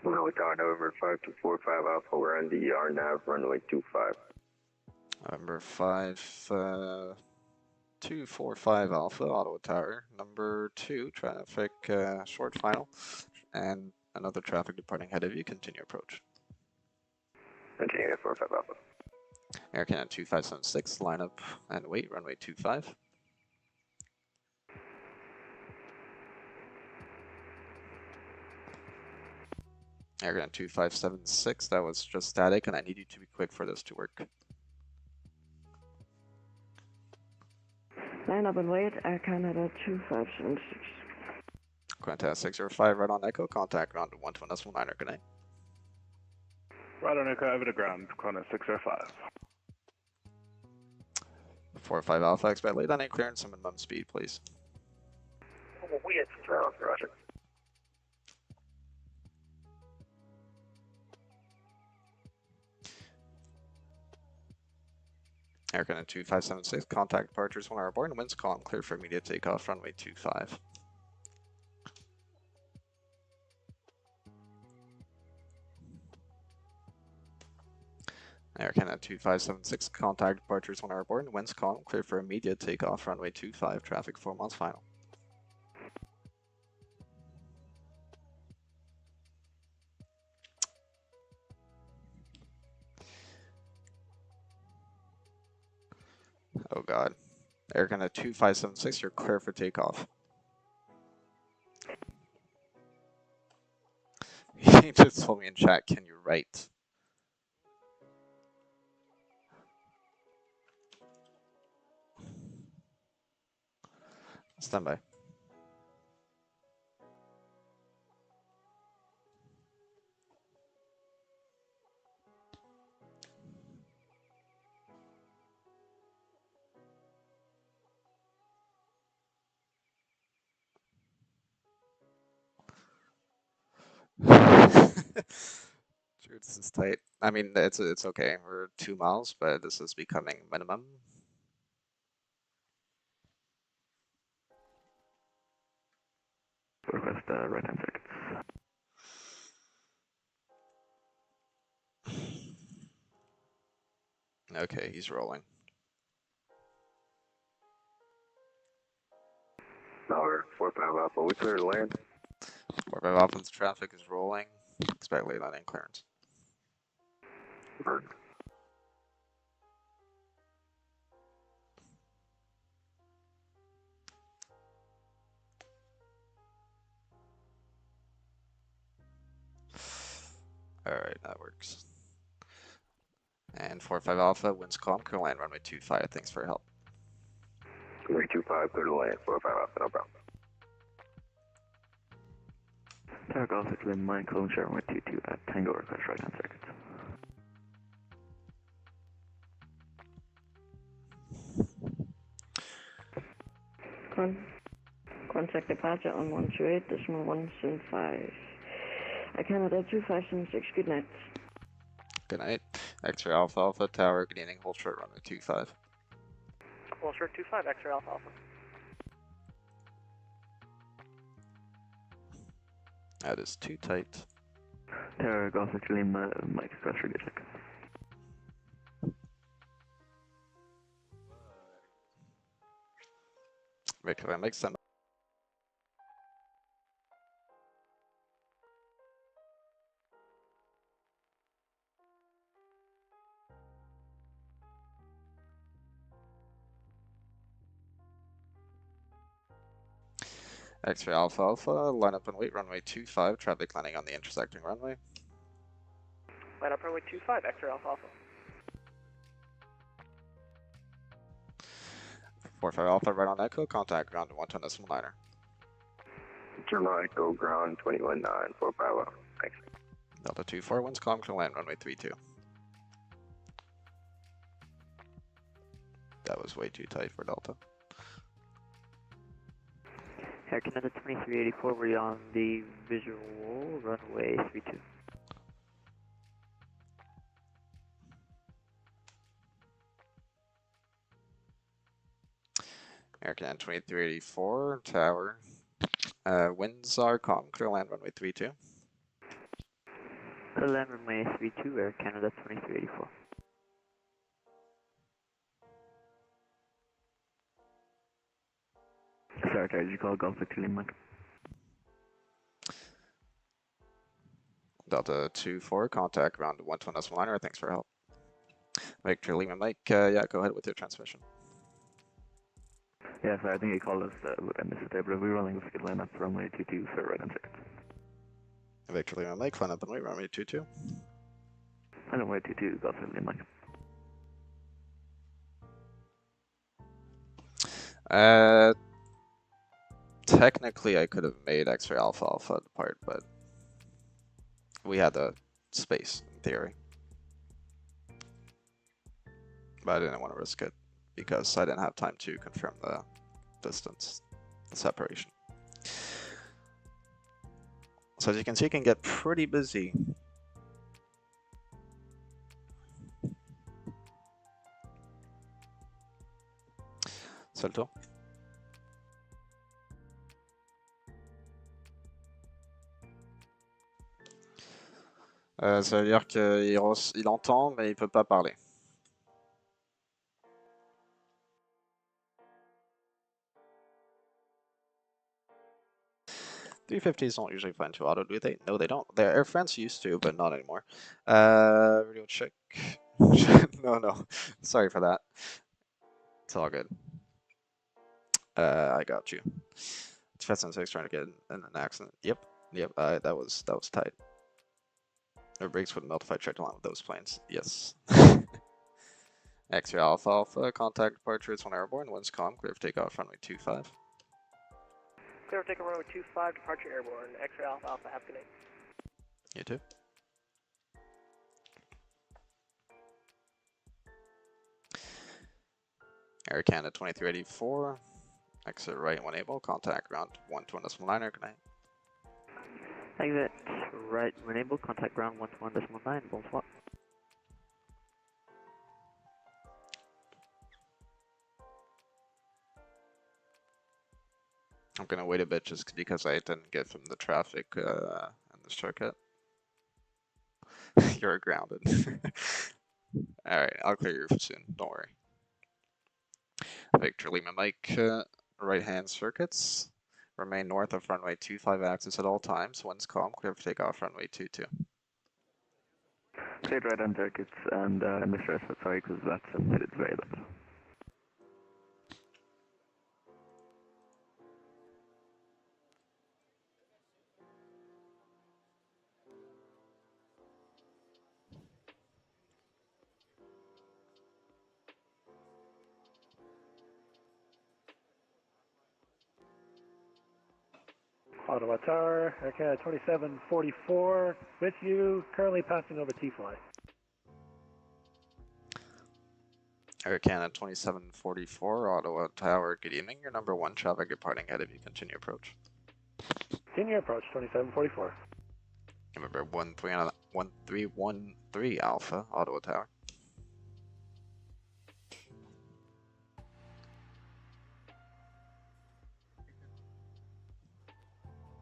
Ottawa Tower, November 5245 Alpha, we're on the RNAV runway 25. Number 5245 Alpha, Ottawa Tower. Number 2, traffic short final, and another traffic departing ahead of you. Continue approach. Continue at 45 Alpha. Air Canada 2576, line up and wait, runway 25. Air Canada 2576, that was just static, and I need you to be quick for this to work. Line up and wait, Air Canada 2576. Qantas 605, right on Echo, contact ground 121 good night. Right on Echo, over to ground, Qantas 605. 45 Alpha, expect late landing clearance and minimum speed, please. We had some ground, roger. Air Canada 2576, contact departures when airborne, winds calm, clear for immediate takeoff, runway 25. Air Canada 2576, contact departures when airborne, winds calm, clear for immediate takeoff, runway 25, traffic 4 miles final. Oh god. Air Canada 2576, you're clear for takeoff. He just told me in chat, can you write? Stand by. Sure, this is tight. I mean, it's okay. We're 2 miles, but this is becoming minimum. Request right-hand circuits. Okay, he's rolling. Tower, 45 Alpha, we clear to land. 45 Alpha, the traffic is rolling. Expect late landing clearance. Bird. Alright, that works. And 45 Alpha, winds calm, clear land, runway 25. Thanks for your help. Runway 25, clear to land, 45 Alpha, no problem. Tower Golf at Lynn Mine, Colin Share, runway 22 at Tango, request right-hand circuits. Contact departure on 128.175. Canada 2576, good night. Good night. X-ray Alpha Alpha, Tower, good evening, hold short, runway 25. Hold short 25, X-ray Alpha Alpha. That is too tight. Tower Golf at Lynn Mike, request radio check. Victor, that makes sense. X-ray Alpha Alpha, line up and wait, runway 25, traffic landing on the intersecting runway. Line up runway 25, X-ray Alpha Alpha. 45 Alpha, right on Echo, contact ground to 110.9er. German Echo, ground 21.9, 45 Alpha, thanks. Delta 24, winds calm, clear land, runway 32. That was way too tight for Delta. Air Canada 2384, we're on the visual runway 32. Air Canada 2384, Tower. Winds are calm, clear land, runway 32. Clear land runway 32, Air Canada 2384. Sorry, did you call Golf Victor Lima Mike? Delta 24, contact ground to 110.9er, thanks for your help. Victor Lima Mike, yeah, go ahead with your transmission. Yeah, sorry, I think he called us, I missed it there, but we're running with good line up runway 22, so right-hand circuits. Victor Lima Mike, line up and wait, runway 22. Runway 22, Golf Victor Lima Mike. Technically, I could have made X-ray Alpha Alpha depart, but we had the space in theory. But I didn't want to risk it because I didn't have time to confirm the distance, the separation. So as you can see, it can get pretty busy. C'est le tour. Ça veut dire qu'il entend, mais il peut pas parler. $350s don't usually fly into auto, do they? No, they don't. Their Air France used to, but not anymore. Radio check. No. Sorry for that. It's all good. I got you. 2006 trying to get in an accident. Yep. That was tight. Their brakes would melt if I tried to land with those planes. Yes. X-ray Alpha Alpha, contact departure, it's on airborne, winds calm, clear for takeoff, runway 25. Clear for takeoff runway 25, departure airborne. X-ray Alpha Alpha, have a good night. You too. Air Canada 2384. Exit right when able. Contact ground 121.9. Good night. Exit right when able. Contact ground 121.9. Bonsoir. I'm gonna wait a bit just because I didn't get from the traffic in the circuit. You're grounded. Alright, I'll clear you soon, don't worry. Victor Lima Mike, right hand circuits. Remain north of runway 25 axis at all times. Winds calm, clear for takeoff runway 22. Cleared right on circuits and Msfs, sorry, because that's it's very low. Ottawa Tower, Air Canada 2744, with you, currently passing over T-Fly. Air Canada 2744, Ottawa Tower, good evening. Your number 1 traffic departing ahead of you. Continue approach. Continue approach, 2744. November 1313 Alpha, Ottawa Tower.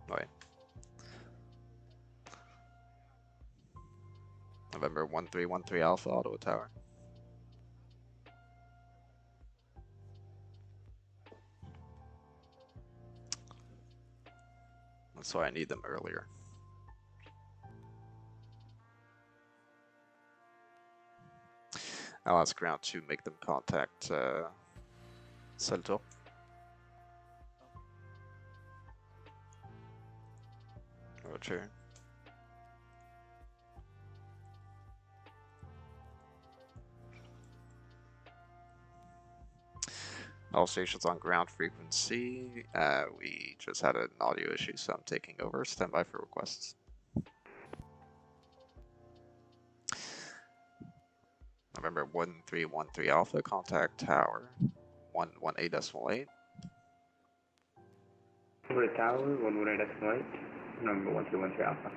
Right. November 1313 Alpha, Ottawa Tower. That's why I need them earlier. I'll ask ground to make them contact Celto. Roger. All stations on ground frequency. We just had an audio issue, so I'm taking over. Stand by for requests. November 1313 Alpha, contact Tower 118.8. Over to Tower 118.8, number 1313 Alpha.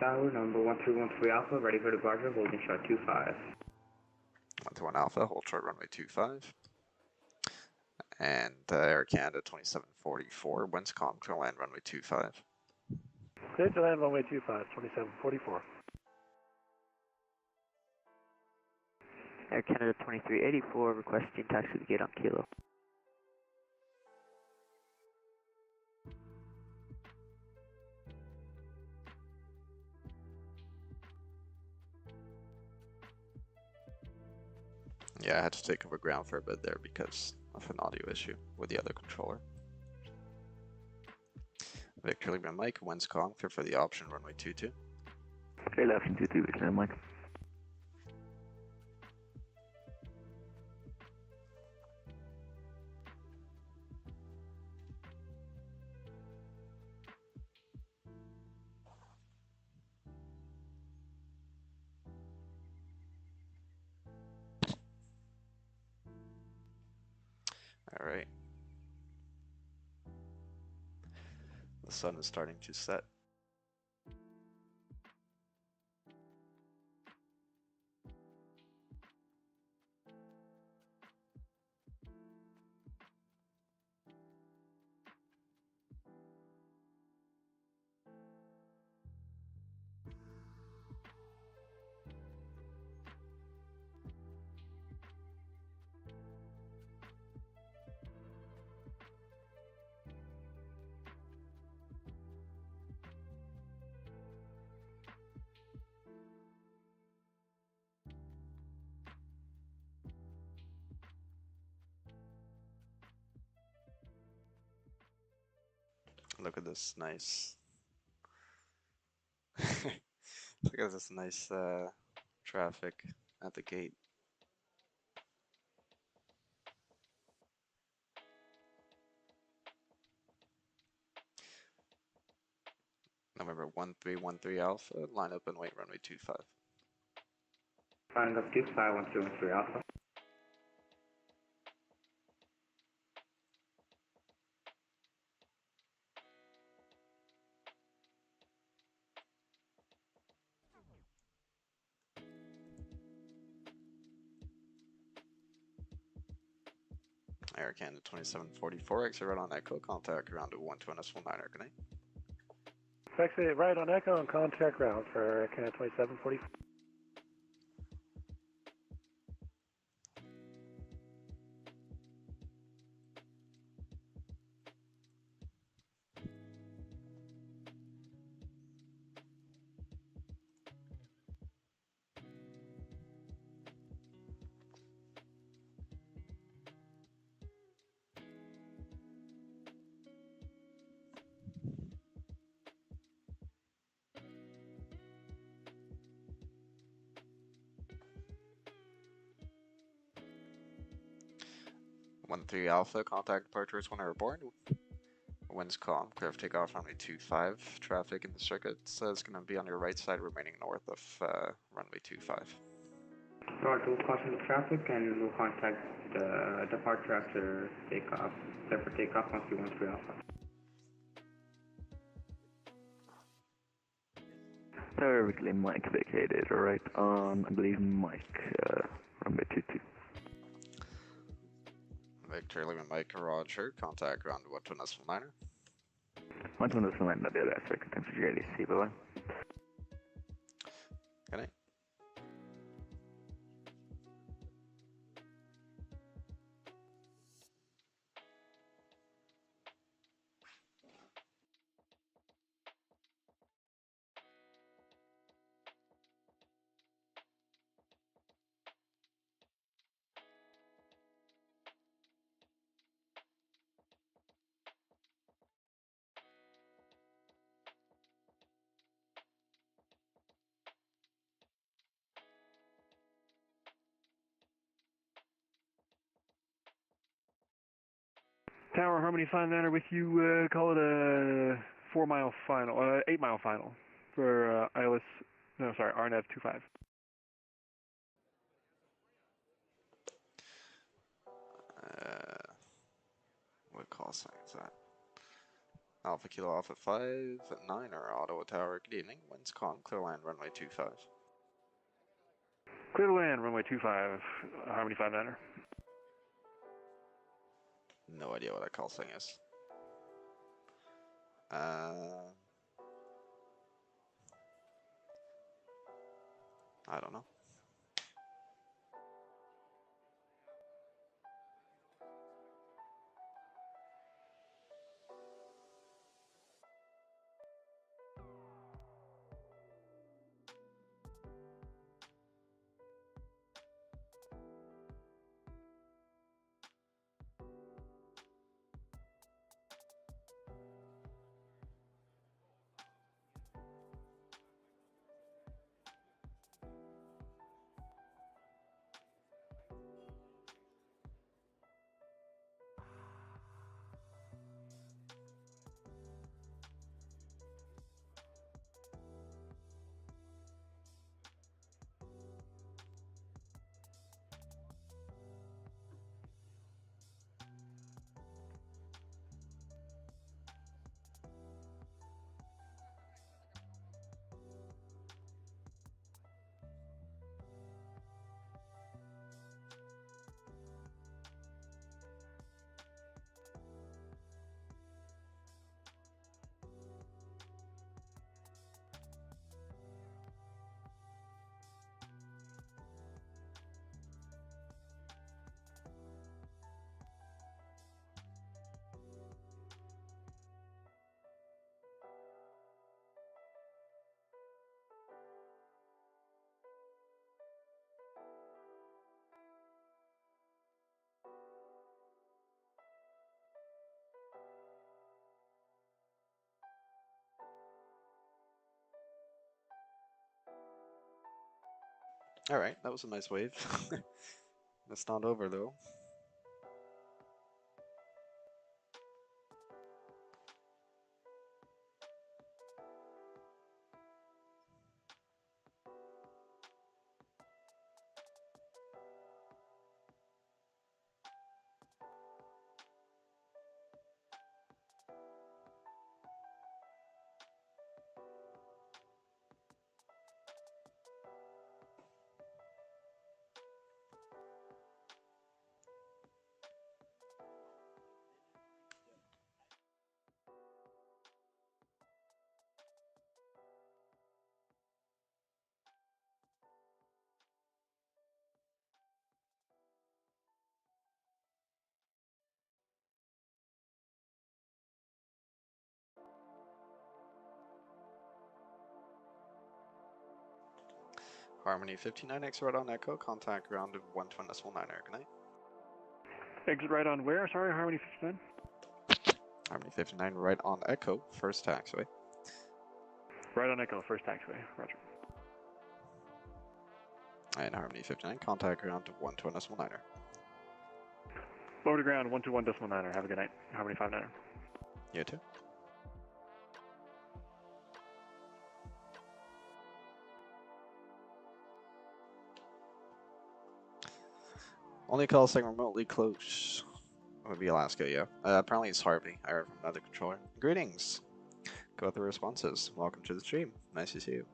Tower number 1313 Alpha, ready for departure, holding short 25. 121 Alpha, hold short runway 25. And Air Canada 2744, winds calm, to land runway 25. Clear to land runway 25, 2744. Air Canada 2384, requesting taxi to gate on Kilo. Yeah, I had to take over ground for a bit there because of an audio issue with the other controller. Victor Lima Mike, winds calm, clear for the option, runway 22. Clear left and 22, Victor Mike. All right. The sun is starting to set. Look at this nice. Look at this nice traffic at the gate. November 1313 Alpha, line up and wait runway 25. Lining up 25, 1313 Alpha. Air Canada 2744, exit right on Echo, contact ground to 120.9er, good night. Exit right on Echo and contact ground for Canada 2744. One three Alpha, contact departure is 1 airborne. Winds calm, clear of takeoff runway 25. Traffic in the circuit is going to be on your right side, remaining north of runway 25. Alright, we'll caution the traffic and we'll contact the departure after takeoff. Clear for takeoff 1313 Alpha. Tower weekly Mike vacated, alright, I believe Mike, runway 22. Victor Lima Mike Roger, contact ground to 120.9er. 120.9, that'll be the last record, thanks for your LEC, bye bye. Good night. Tower, Harmony 59er with you, call it a 4-mile final, 8-mile final for Aylex, no sorry, RNAV 25. What call sign is that? Alpha Kilo Alpha 5 at 9er, Ottawa Tower, good evening. Winds calm, clear land runway 25. Clear to land, runway 25, Harmony 59er. No idea what that call sign is. I don't know. Alright, that was a nice wave. That's not over though. Harmony 59, exit right on Echo, contact ground 120.9, good night. Exit right on where? Sorry, Harmony 59? Harmony 59, right on Echo, first taxiway. Right on Echo, first taxiway, roger. And Harmony 59, contact ground 120.9. Lower to ground, 121.9. Have a good night. Harmony 59. You too. Only call saying remotely close. Would be Alaska, yeah. Apparently it's Harvey. I heard from another controller. Greetings. Go with the responses. Welcome to the stream. Nice to see you.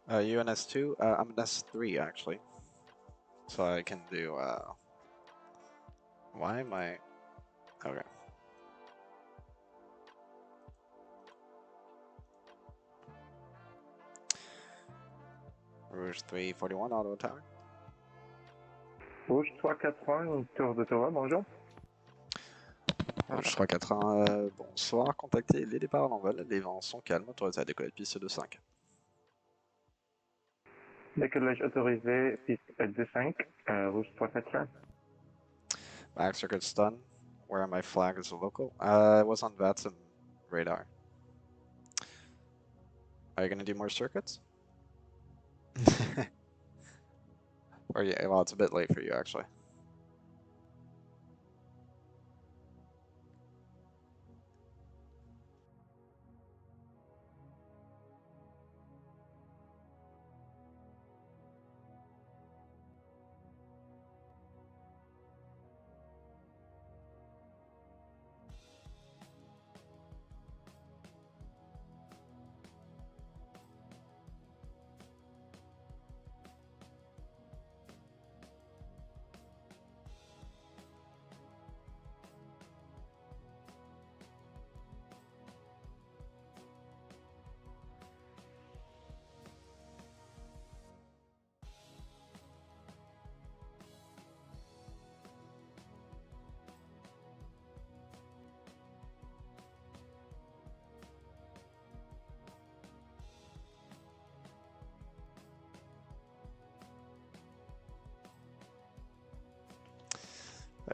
You in S2? I'm in S3 actually. So I can do, why am I, okay. Rouge 341, Ottawa Tower. Rouge 341, tour d'Ottawa, bonjour. Rouge 341, bonsoir, contactez les départs en vol, les vents sont calmes, autorisé à décoller de piste 25. Décollage autorisé, piste L25, Rouge 341. Back circuit's done. Where my flag is a local? It was on VATSIM radar. Are you gonna do more circuits? Or yeah, well, it's a bit late for you actually.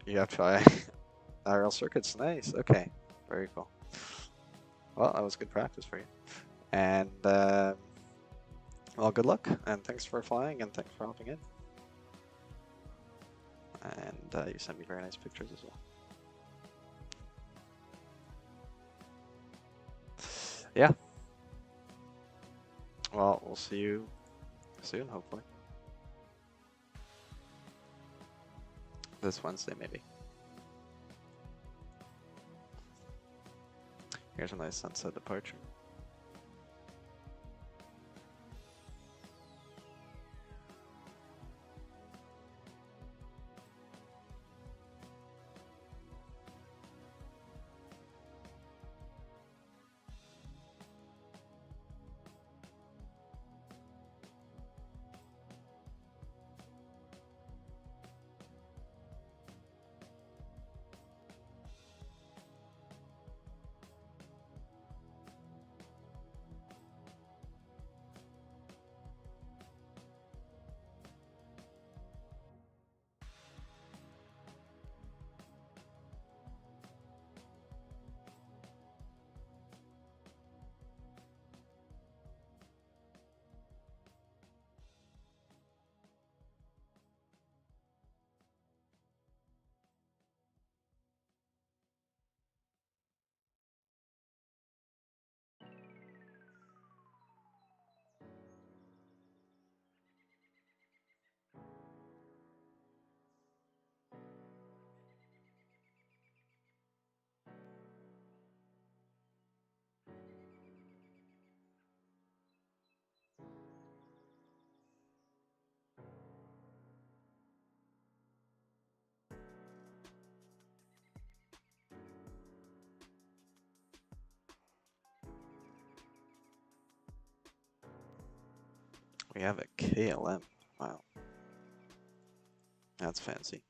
You have to try IRL circuits. Nice. Okay. Very cool. Well, that was good practice for you. And, well, good luck. And thanks for flying and thanks for hopping in. And you sent me very nice pictures as well. Yeah. Well, we'll see you soon, hopefully. This Wednesday, maybe. Here's a nice sunset departure. We have a KLM. Wow. That's fancy.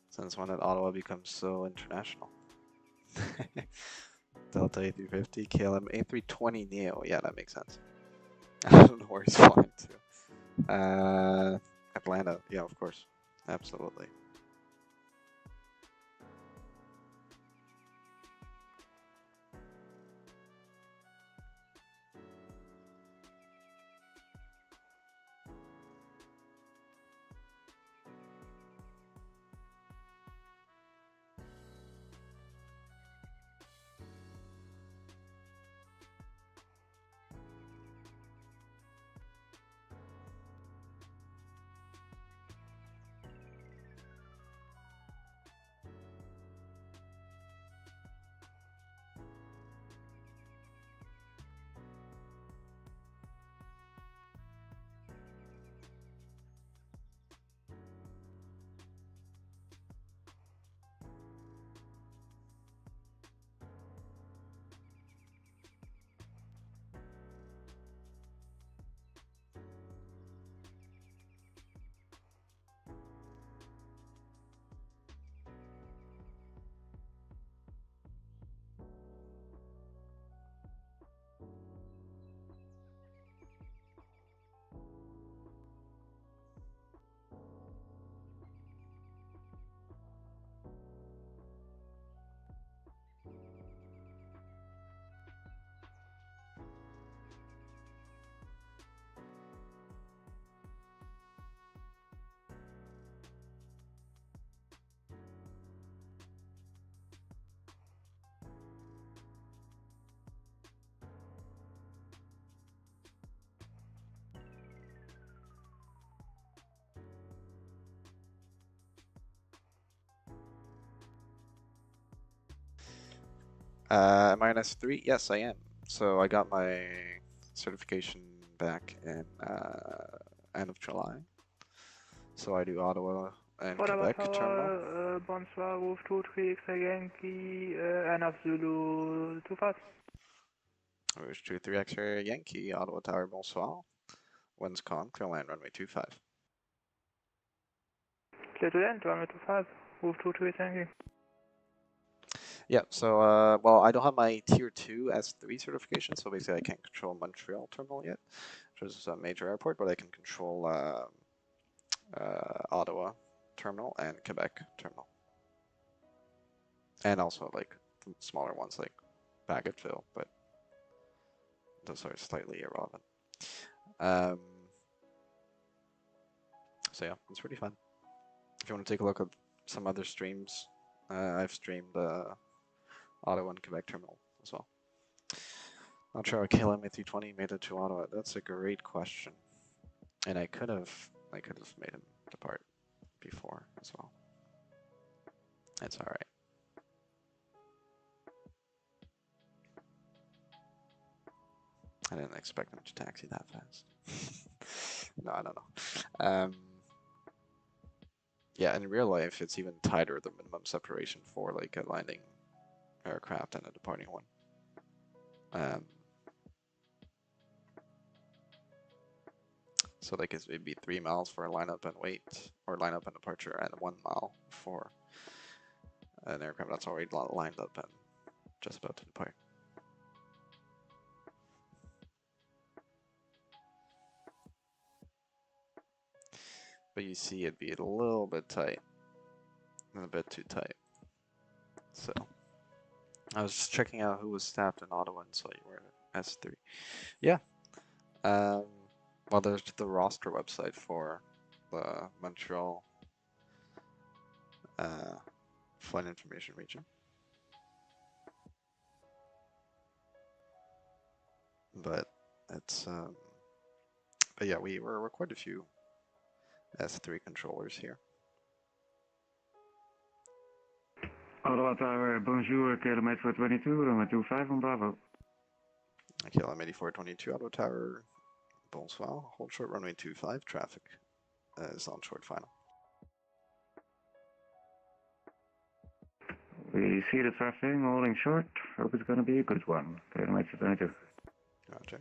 Since when did Ottawa become so international? Delta A350, KLM A320 Neo. Yeah, that makes sense. I don't know where he's flying to. Atlanta. Yeah, of course. Absolutely. -3? Yes, I am. So I got my certification back in end of July. So I do Ottawa and Ottawa Quebec terminal. Tower, bonsoir, Wolf 23 X Yankee, NF Zulu 25. Rouge 23 X-ray Yankee, Ottawa Tower, bonsoir. Winds calm, clear land runway 25. Clear to land, runway 25, Wolf 23 X Yankee. Yeah, so, well, I don't have my Tier 2 S3 certification, so basically I can't control Montreal terminal yet, which is a major airport, but I can control Ottawa terminal and Quebec terminal. And also, like, smaller ones like Bagotville, but those are slightly irrelevant. So yeah, it's pretty fun. If you want to take a look at some other streams, I've streamed Ottawa and Quebec terminal as well. Not sure how KLM A320 made it to Ottawa. That's a great question, and I could have made him depart before as well. It's all right. I didn't expect them to taxi that fast. No, I don't know. Yeah, in real life, it's even tighter, the minimum separation for like a landing aircraft and a departing one. So like it'd be 3 miles for a lineup and wait, or lineup and departure, and 1 mile for an aircraft that's already lined up and just about to depart. But you see it'd be a little bit tight, and a bit too tight. So I was just checking out who was staffed in Ottawa and saw you were at S3. Yeah. Well, there's the roster website for the Montreal flight information region. But it's but yeah, we're quite a few S3 controllers here. Ottawa Tower, bonjour, kilometer 422, runway 25 on Bravo. KLM 8422, Ottawa Tower, bonsoir, hold short runway 25, traffic is on short final. We see the traffic holding short, hope it's gonna be a good one, kilometer 22. Roger.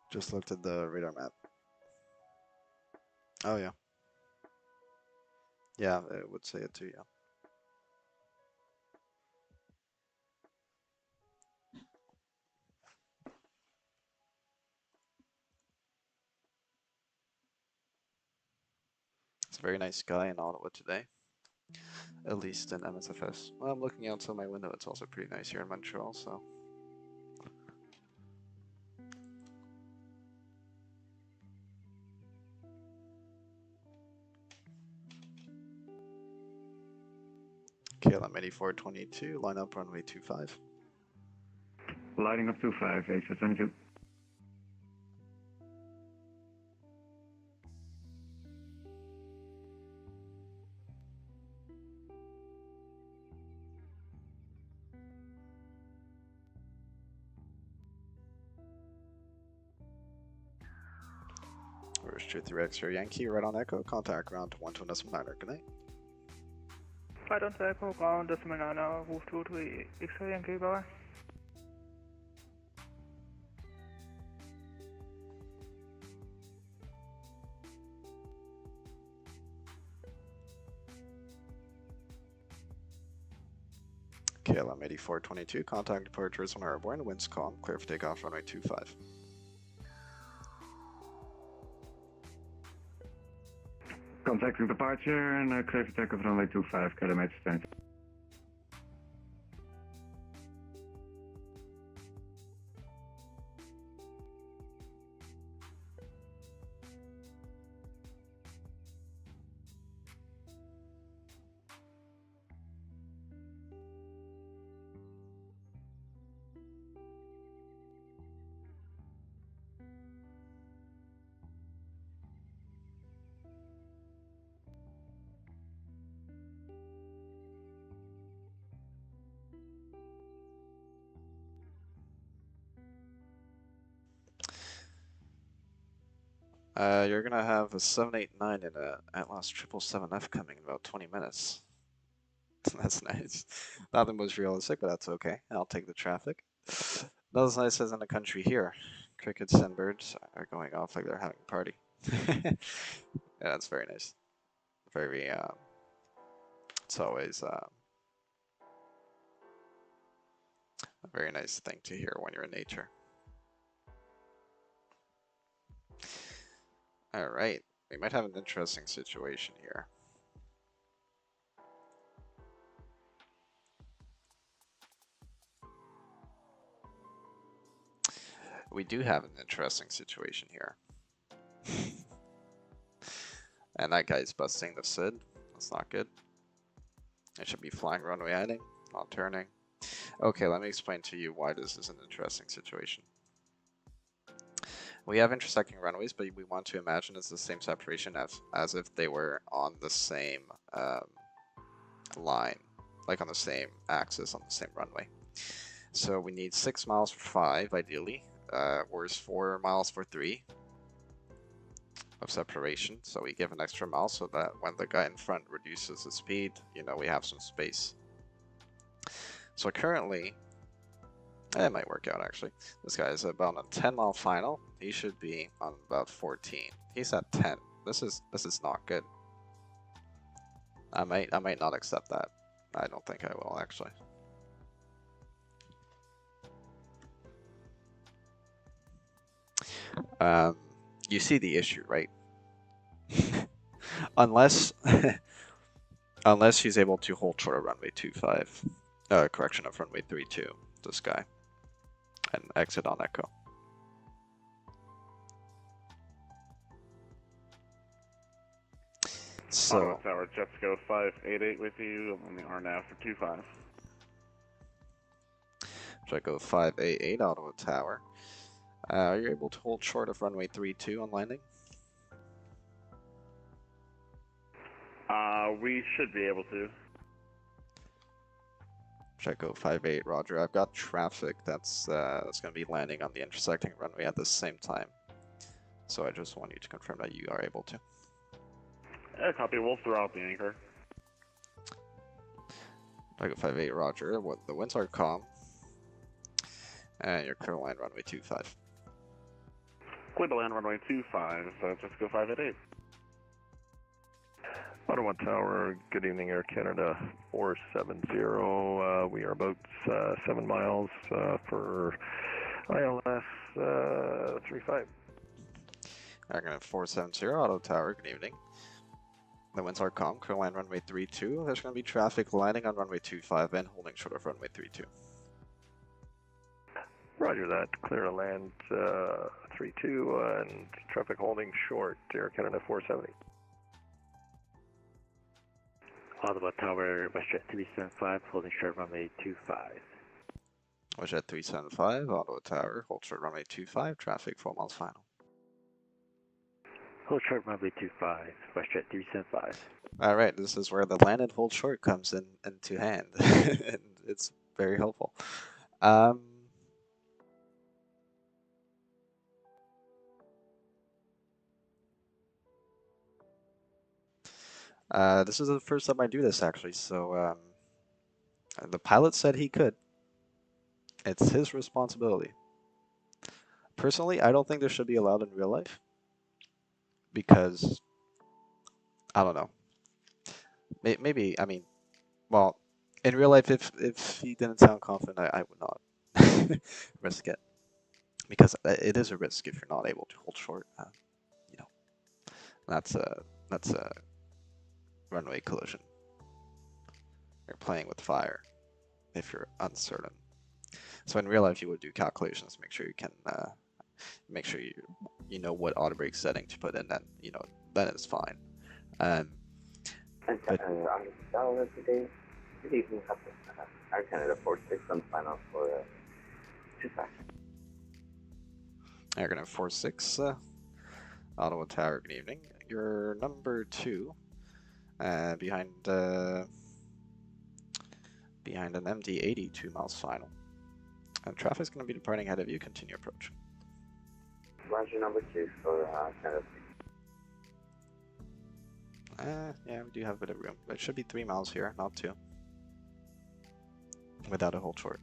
Just looked at the radar map. Oh yeah. Yeah, it would say it too, yeah. It's a very nice sky in Ottawa today. At least in Msfs. Well, I'm looking outside my window, it's also pretty nice here in Montreal, so. KLM 8422, line up runway 25. Lighting up 25, H22. We're 23 X-ray Yankee, right on Echo, contact ground to 12.9, good night. Right on to Echo, ground decimal 9, roof 23 X-ray Yankee, bye. KLM 8422, contact departures on airborne, winds calm, clear for takeoff runway 25. Contacting departure and clear for takeoff runway 25, kilometer 20. You're gonna have a 789 and a Atlas 777F coming in about 20 minutes. That's nice. Nothing was realistic, but that's okay. I'll take the traffic. Not as nice as in the country here. Crickets and birds are going off like they're having a party. Yeah, that's very nice. Very, it's always a very nice thing to hear when you're in nature. All right, we might have an interesting situation here. We do have an interesting situation here. And that guy's busting the SID. That's not good. It should be flying runway heading, not turning. Okay, let me explain to you why this is an interesting situation. We have intersecting runways, but we want to imagine it's the same separation as if they were on the same line, like on the same axis on the same runway. So we need 6 miles for 5, ideally, whereas 4 miles for 3 of separation. So we give an extra mile so that when the guy in front reduces the speed, you know, we have some space. So currently, it might work out actually. This guy is about on a 10-mile final. He should be on about 14. He's at 10. This is not good. I might not accept that. I don't think I will actually. You see the issue, right? unless she's able to hold short of runway 25, correction of runway 32, this guy, and exit on echo. So Ottawa Tower, Jets go 588 with you on the RNAV for 25. Should I go 588 Ottawa Tower? Are you able to hold short of runway 32 on landing? We should be able to. Should I go 58 Roger? I've got traffic that's going to be landing on the intersecting runway at the same time. So I just want you to confirm that you are able to. Yeah, copy. We'll throw out the anchor. I go 58 Roger. The winds are calm. And your clear line runway 25. Clear to land runway 25. Just go 588. Ottawa Tower, good evening, Air Canada 470. We are about 7 miles for ILS 35. Air Canada 470, Ottawa Tower, good evening. The winds are calm, clear line runway 32. There's going to be traffic landing on runway 25 and holding short of runway 32. Roger that, clear to land 32 and traffic holding short, Air Canada 470. Ottawa Tower, WestJet 375, holding short runway 25. WestJet 375, Ottawa Tower, hold short runway 25, traffic 4 miles final. Hold short runway 25, WestJet 375. Alright, this is where the land and hold short comes into hand. And it's very helpful. This is the first time I do this actually, so the pilot said he could. It's his responsibility. Personally, I don't think this should be allowed in real life because I don't know. Maybe I mean, well, in real life, if he didn't sound confident, I would not risk it because it is a risk if you're not able to hold short. You know, that's a runway collision. You're playing with fire if you're uncertain. So in real life, you would do calculations, make sure you can, make sure you know what auto brake setting to put in. Then then it's fine. But today, good evening, Air Canada 46 on final for 25. Air Canada 46, Ottawa Tower. Good evening. You're number 2. Behind an MD-80, 2 miles final. And traffic's going to be departing ahead of you. Continue approach. Roger, number 2 for Canada. Yeah, we do have a bit of room. It should be 3 miles here, not 2. Without a hold short.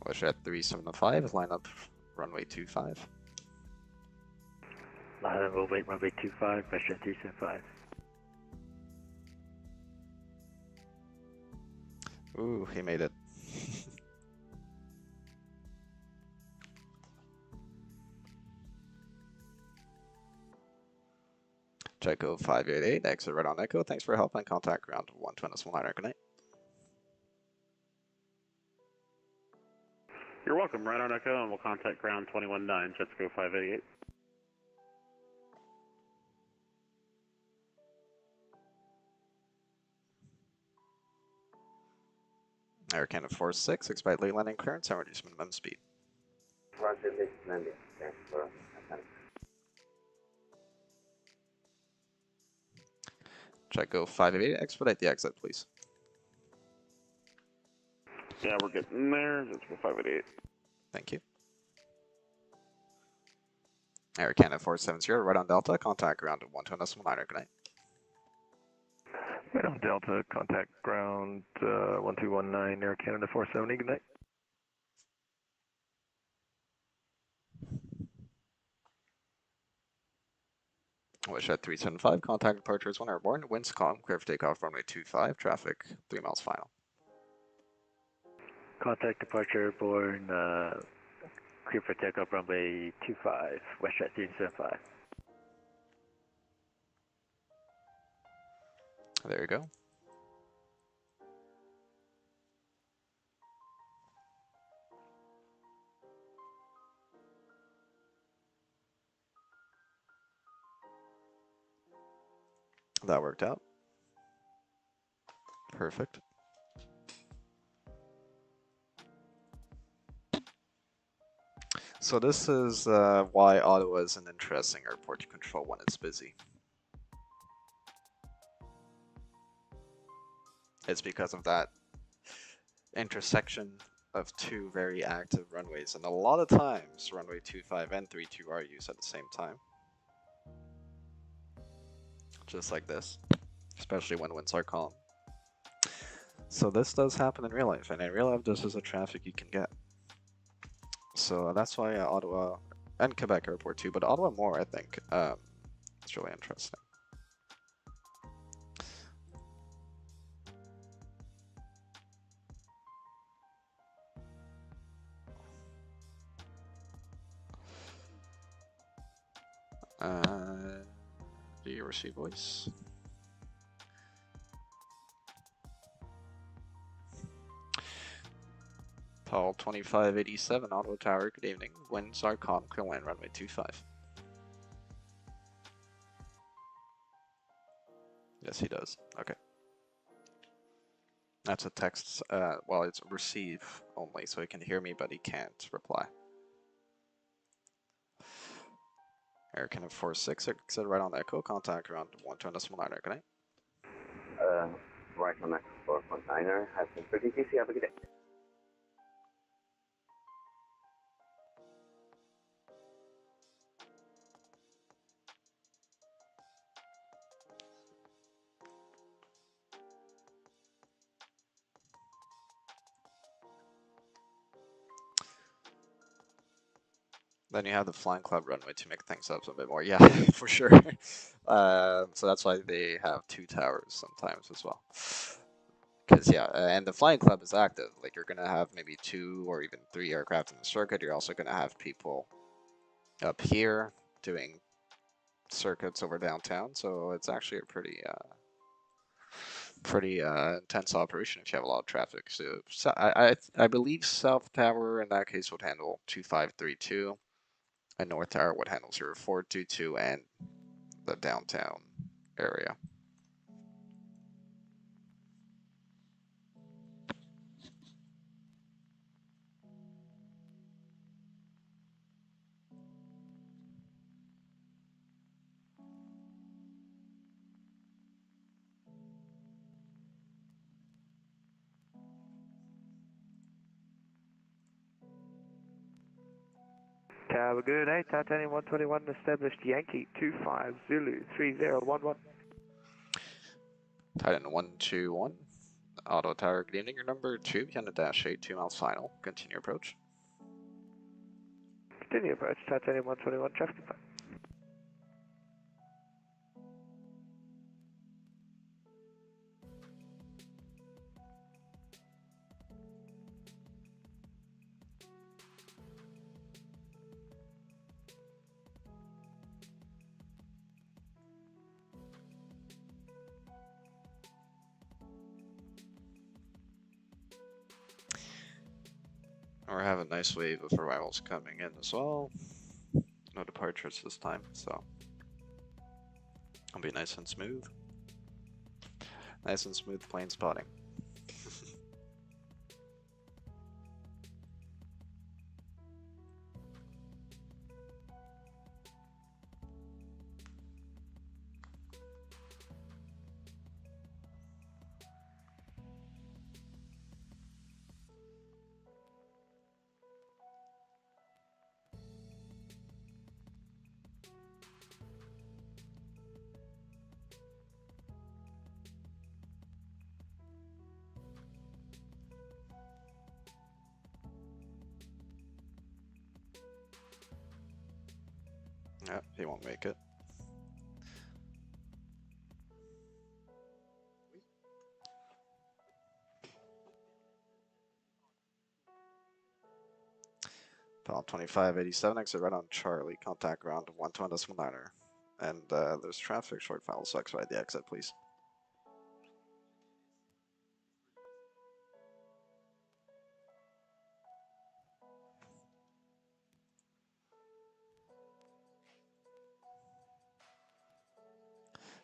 WestJet 375, line up runway 25. Line up runway 25, WestJet 375. Ooh, he made it. Echo 588, exit right on Echo. Thanks for help and contact ground 120 small liner. Good night. You're welcome. Right on Echo, and we'll contact ground 219, Jets go 588. Air Canada 46, expect late landing clearance and reduce minimum speed. Roger, this is landing. Thanks for Check go 588, expedite the exit, please. Yeah, we're getting there. That's for 588. Thank you. Air Canada 470, right on Delta, contact ground at 12.9, good night. Right on Delta, contact ground 1219, Air Canada 470, good night. Wish at 375, contact departures 1 airborne, winds calm, clear for takeoff, runway 25, traffic 3 miles final. Contact departure airborne, clear for takeoff, runway 25, west at 375. There you go. That worked out. Perfect. So this is why Ottawa is an interesting airport to control when it's busy. It's because of that intersection of two very active runways, and a lot of times runway 25 and 32 are used at the same time. Just like this, especially when winds are calm. So this does happen in real life, and in real life this is a traffic you can get. So that's why Ottawa and Quebec Airport too, but Ottawa more, I think. It's really interesting. Do you receive voice? Tall 2587, Ottawa Tower, good evening. Winds are calm, clear land, runway 25. Yes, he does. Okay. That's a text, well, it's receive only, so he can hear me, but he can't reply. Air Canada 46, exit right on Echo, contact around 120.9, good night. Right on Echo 4.9er, has been pretty easy, have a good day. Then you have the Flying Club runway to make things up a bit more. Yeah, for sure. So that's why they have 2 towers sometimes as well. Because, yeah, and the Flying Club is active. Like, you're going to have maybe 2 or even 3 aircraft in the circuit. You're also going to have people up here doing circuits over downtown. So it's actually a pretty intense operation if you have a lot of traffic. So I believe South Tower in that case would handle 2532. And North Tower would handle 0422 and the downtown area. Tower, good day. Titanium 121, established Yankee 25 Zulu 3011. Titan 121, Ottawa Tower, good evening. Your number 2, behind the dash 8, 2 miles final. Continue approach. Continue approach, Titanium 121, traffic confirmed. We're having a nice wave of arrivals coming in as well. No departures this time, so it'll be nice and smooth. Nice and smooth plane spotting. Yep, he won't make it. Pendant 2587, exit right on Charlie, contact ground 121.9. And there's traffic, short file, so exit the exit, please.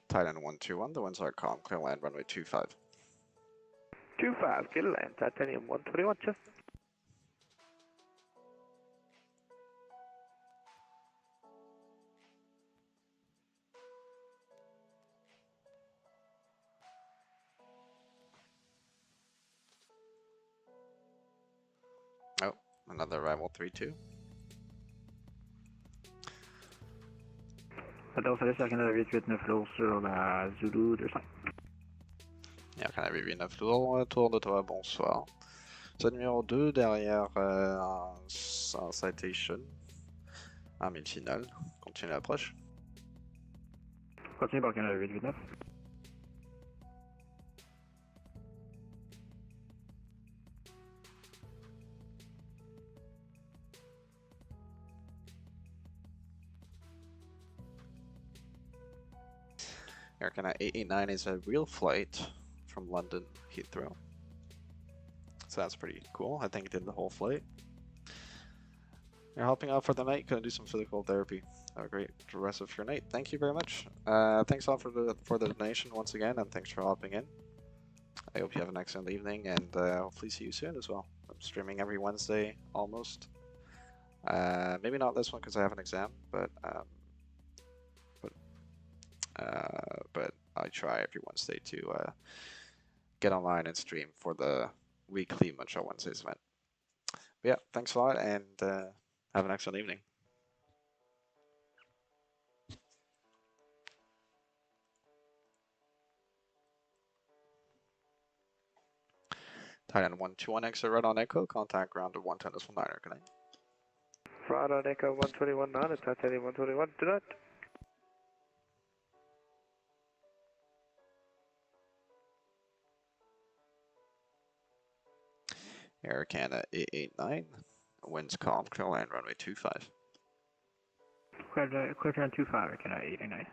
Thailand 121, the winds are calm, clear land, runway 25. 25, clear land, titanium 121, just. Oh, another arrival 32. Delta 6, Canada 889 low sur la Zulu 25. Yeah, Canada 889 low, tour d'Ottawa, bonsoir. C'est numéro 2 derrière un citation, un mille final. Continue l'approche. Continue par Canada 889. Air Canada 889 is a real flight from London Heathrow. So that's pretty cool. I think it did the whole flight. You're helping out for the night. Gonna do some physical therapy. Have a great rest of your night. Thank you very much. Thanks all for the donation once again, and thanks for hopping in. I hope you have an excellent evening, and hopefully see you soon as well. I'm streaming every Wednesday almost. Maybe not this one because I have an exam, but I try every Wednesday to get online and stream for the weekly Munch on Wednesdays event. But yeah, thanks a lot, and have an excellent evening. Thailand 121 exit right on Echo, contact ground to 110.9. Good night. Right on Echo 121.9, it's Titanium 121, do not. Air Canada 889, winds calm, clear land, runway 25. Clear turn 25, Canada 889.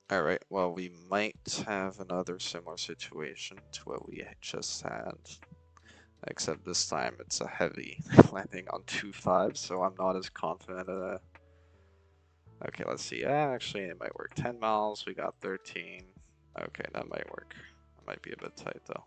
Alright, well, we might have another similar situation to what we just had, except this time it's a heavy landing on 2.5, so I'm not as confident of that. Okay, let's see. Actually, it might work. 10 miles, we got 13. Okay, that might work. It might be a bit tight though.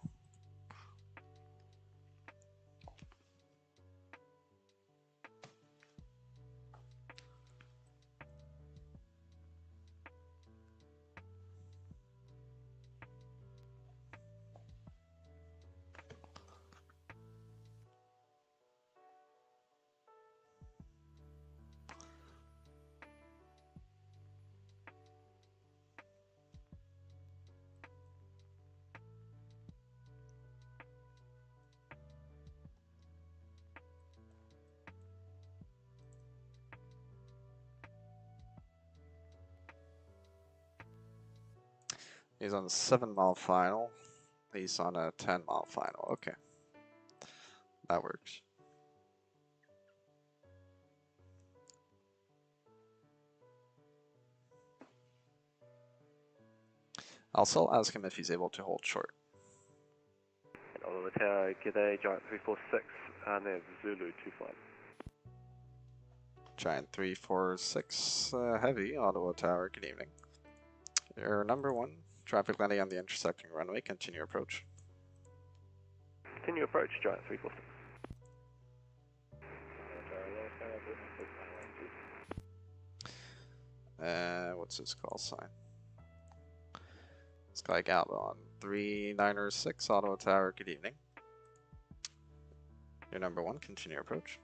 He's on a 7-mile final. He's on a 10-mile final. Okay. That works. I'll still ask him if he's able to hold short. Ottawa Tower, g'day, Giant 346, and then Zulu 25. Giant 346, heavy, Ottawa Tower, good evening. Your number 1, traffic landing on the intersecting runway, continue approach. Continue approach, Giant 346. What's his call sign? Sky Galba on 396, Ottawa Tower, good evening. Your number 1, continue approach.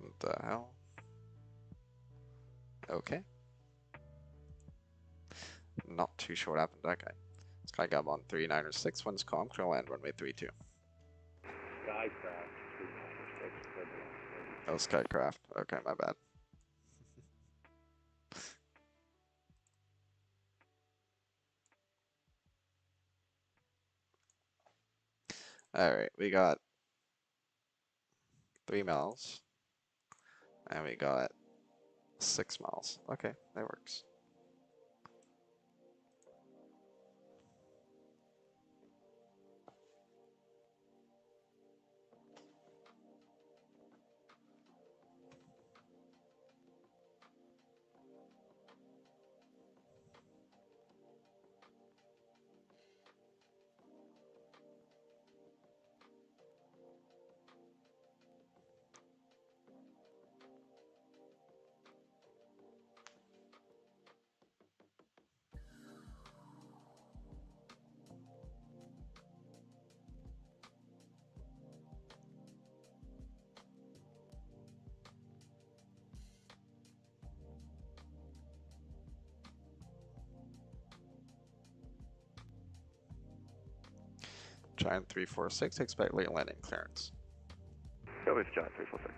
What the hell? Okay. Not too sure what happened to that guy. Skycab on 396, winds calm, clear land runway 32. Skycraft 396. Oh, Skycraft. Okay, my bad. Alright, we got 3 miles. And we got 6 miles. Okay, that works. Giant 346, expect late landing clearance. Go with Giant 346.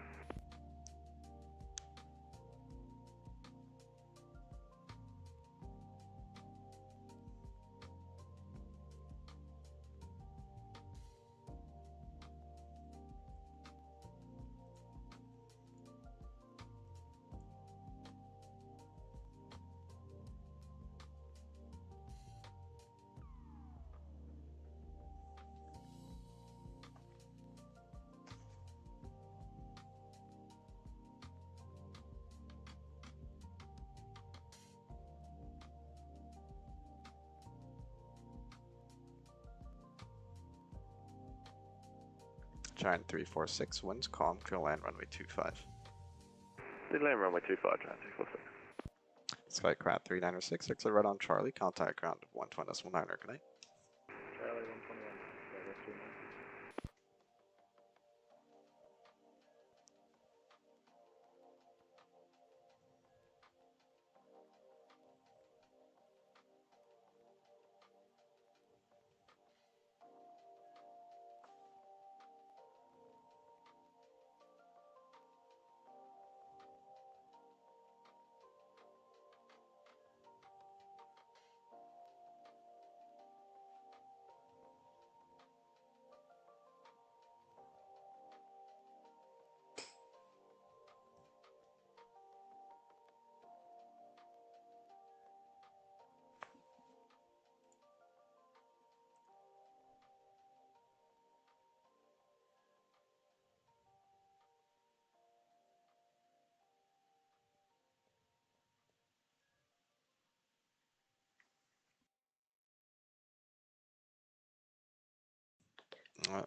Giant 346, winds calm, clear land runway 25. Did land runway 25, Giant 346. Skycraft 396, exit right on Charlie, contact ground 120.9, good night. Charlie 121. That's 29.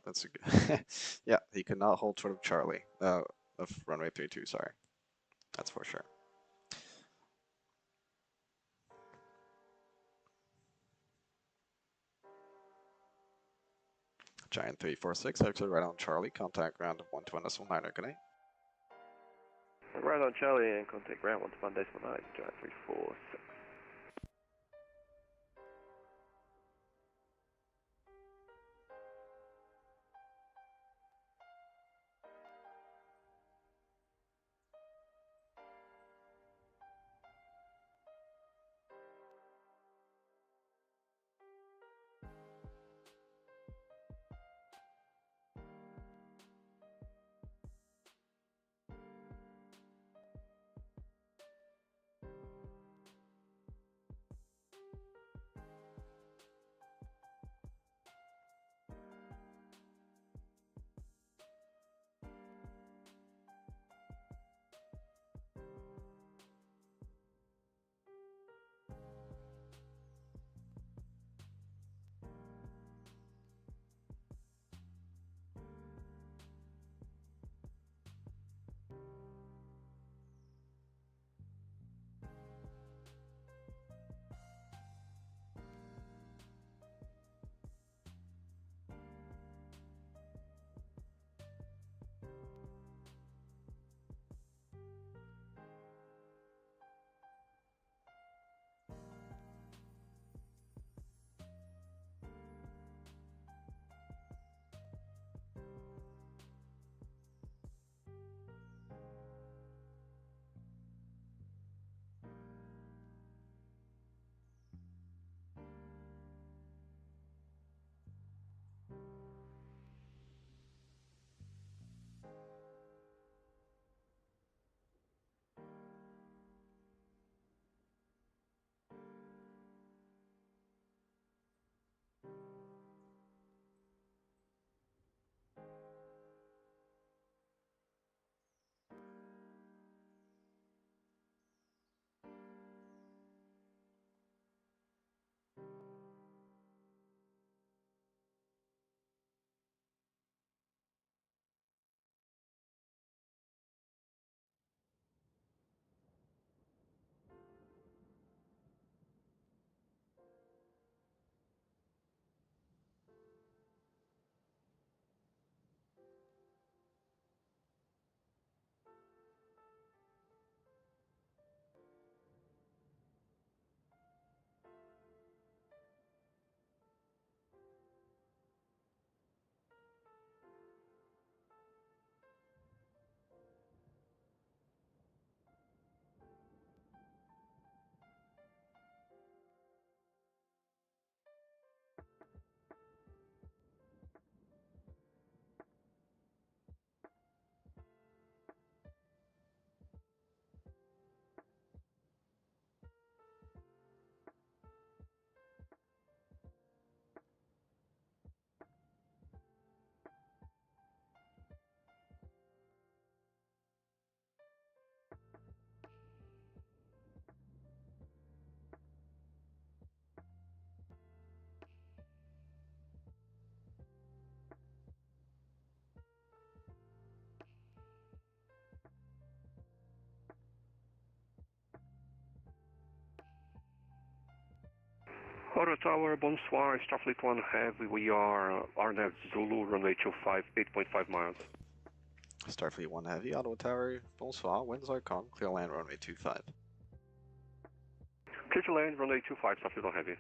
That's a good. Yeah, he could not hold short of Charlie. Of runway 32, sorry. That's for sure. Giant 346, exit right on Charlie, contact ground 120.9, good night. Right on Charlie and contact ground 121.9, Giant 346. Ottawa Tower, bonsoir, Starfleet 1 Heavy. We are RNAV Zulu, runway 25, 8.5 miles. Starfleet 1 Heavy, Ottawa Tower, bonsoir, winds are calm, clear land runway 25. Clear to land, runway 25, Starfleet 1 Heavy.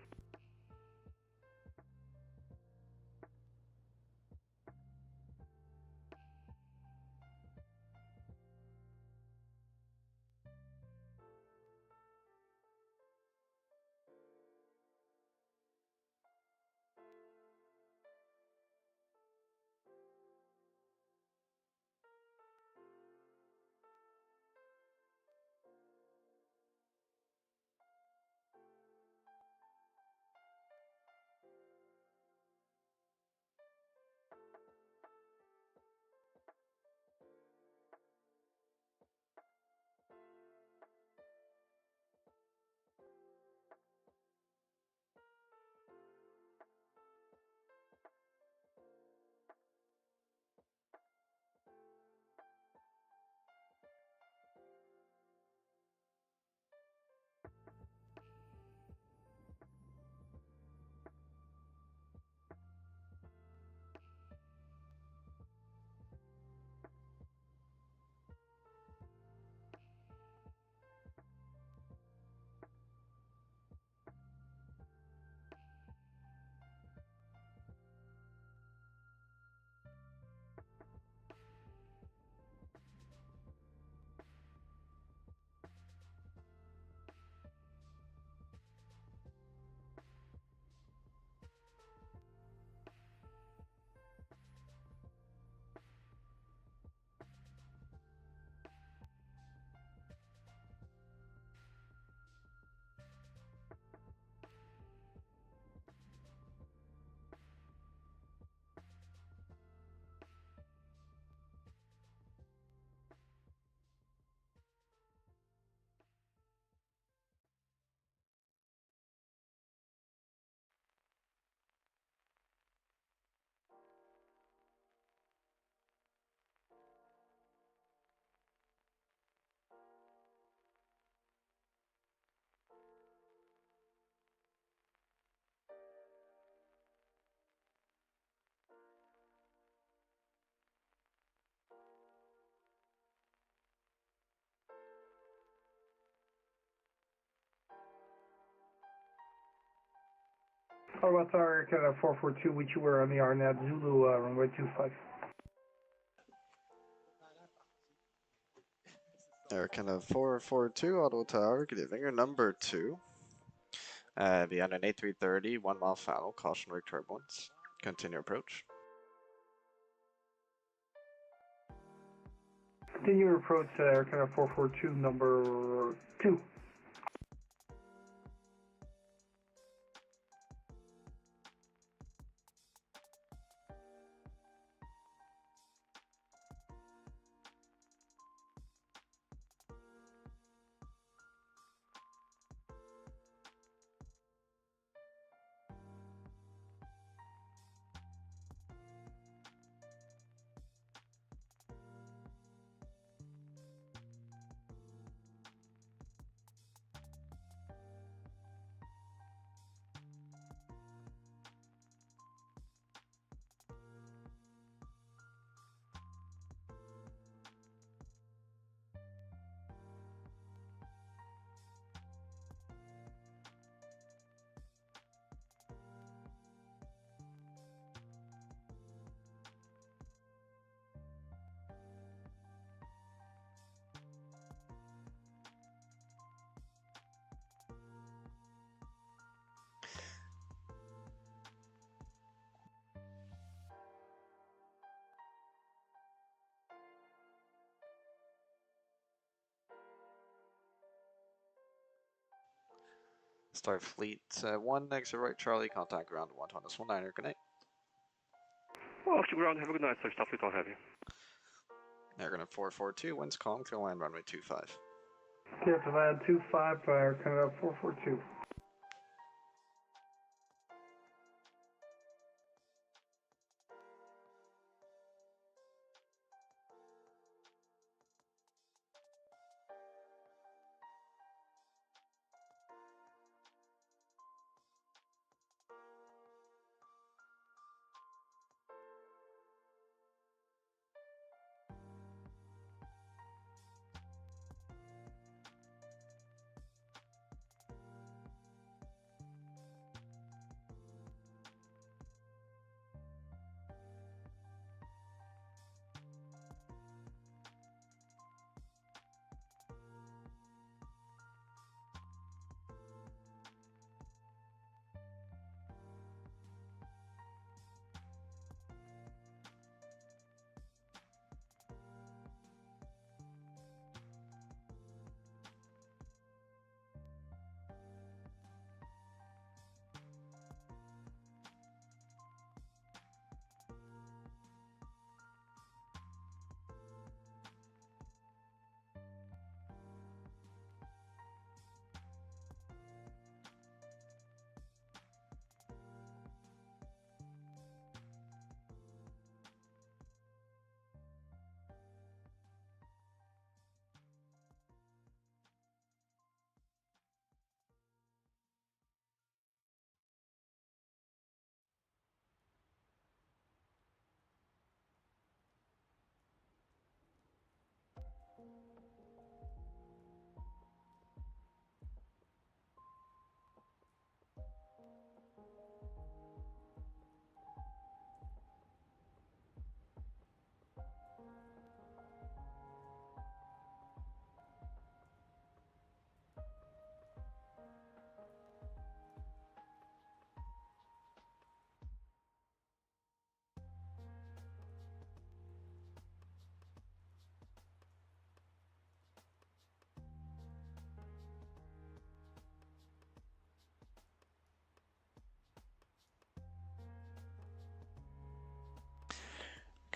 Ottawa Tower, Canada 442, which you were on the RNAV Zulu, runway 25. Air Canada 442, Ottawa Tower, good evening, your number 2. Beyond an 8330, 1 mile final, caution rig turbulence. Continue approach. Continue approach, Air Canada 442, number 2. Starfleet 1, exit right, Charlie, contact ground 119er, good night. Well, off to ground, have a good night, sir. Starfleet 1 Heavy. Air Canada 442, winds calm, clear land runway 25. Clear to land 25, Air Canada 442.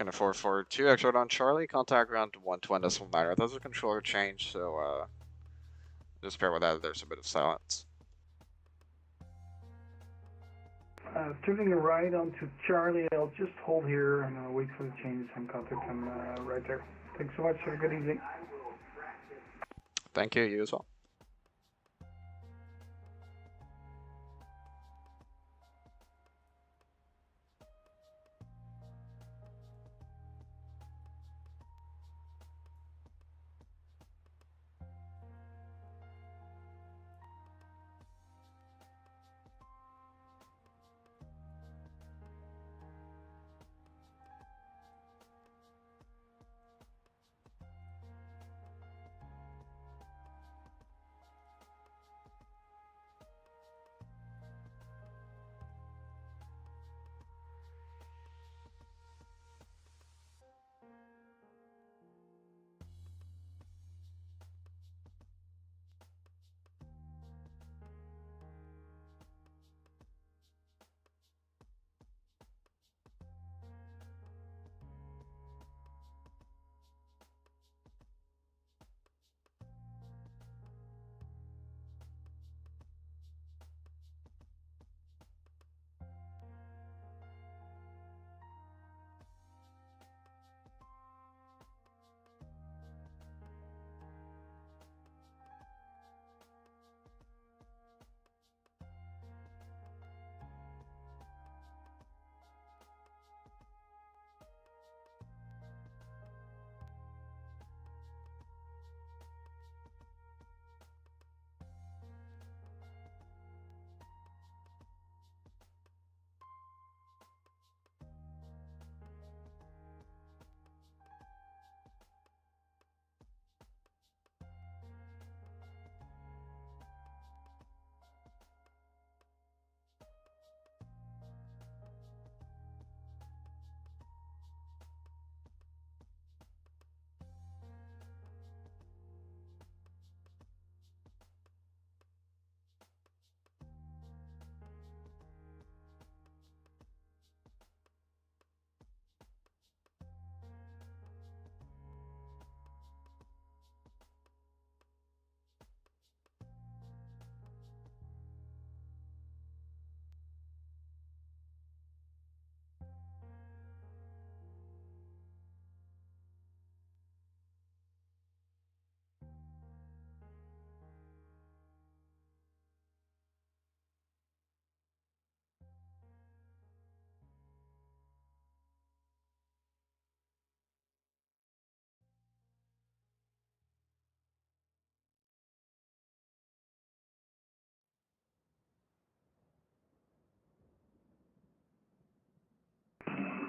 Kind of 442, exit on Charlie, contact ground 121.9. Those are controller change, so just bear with that, there's a bit of silence. Turning right onto Charlie, I'll just hold here and wait for the changes and contact him right there. Thanks so much, have a good evening. Thank you, you as well.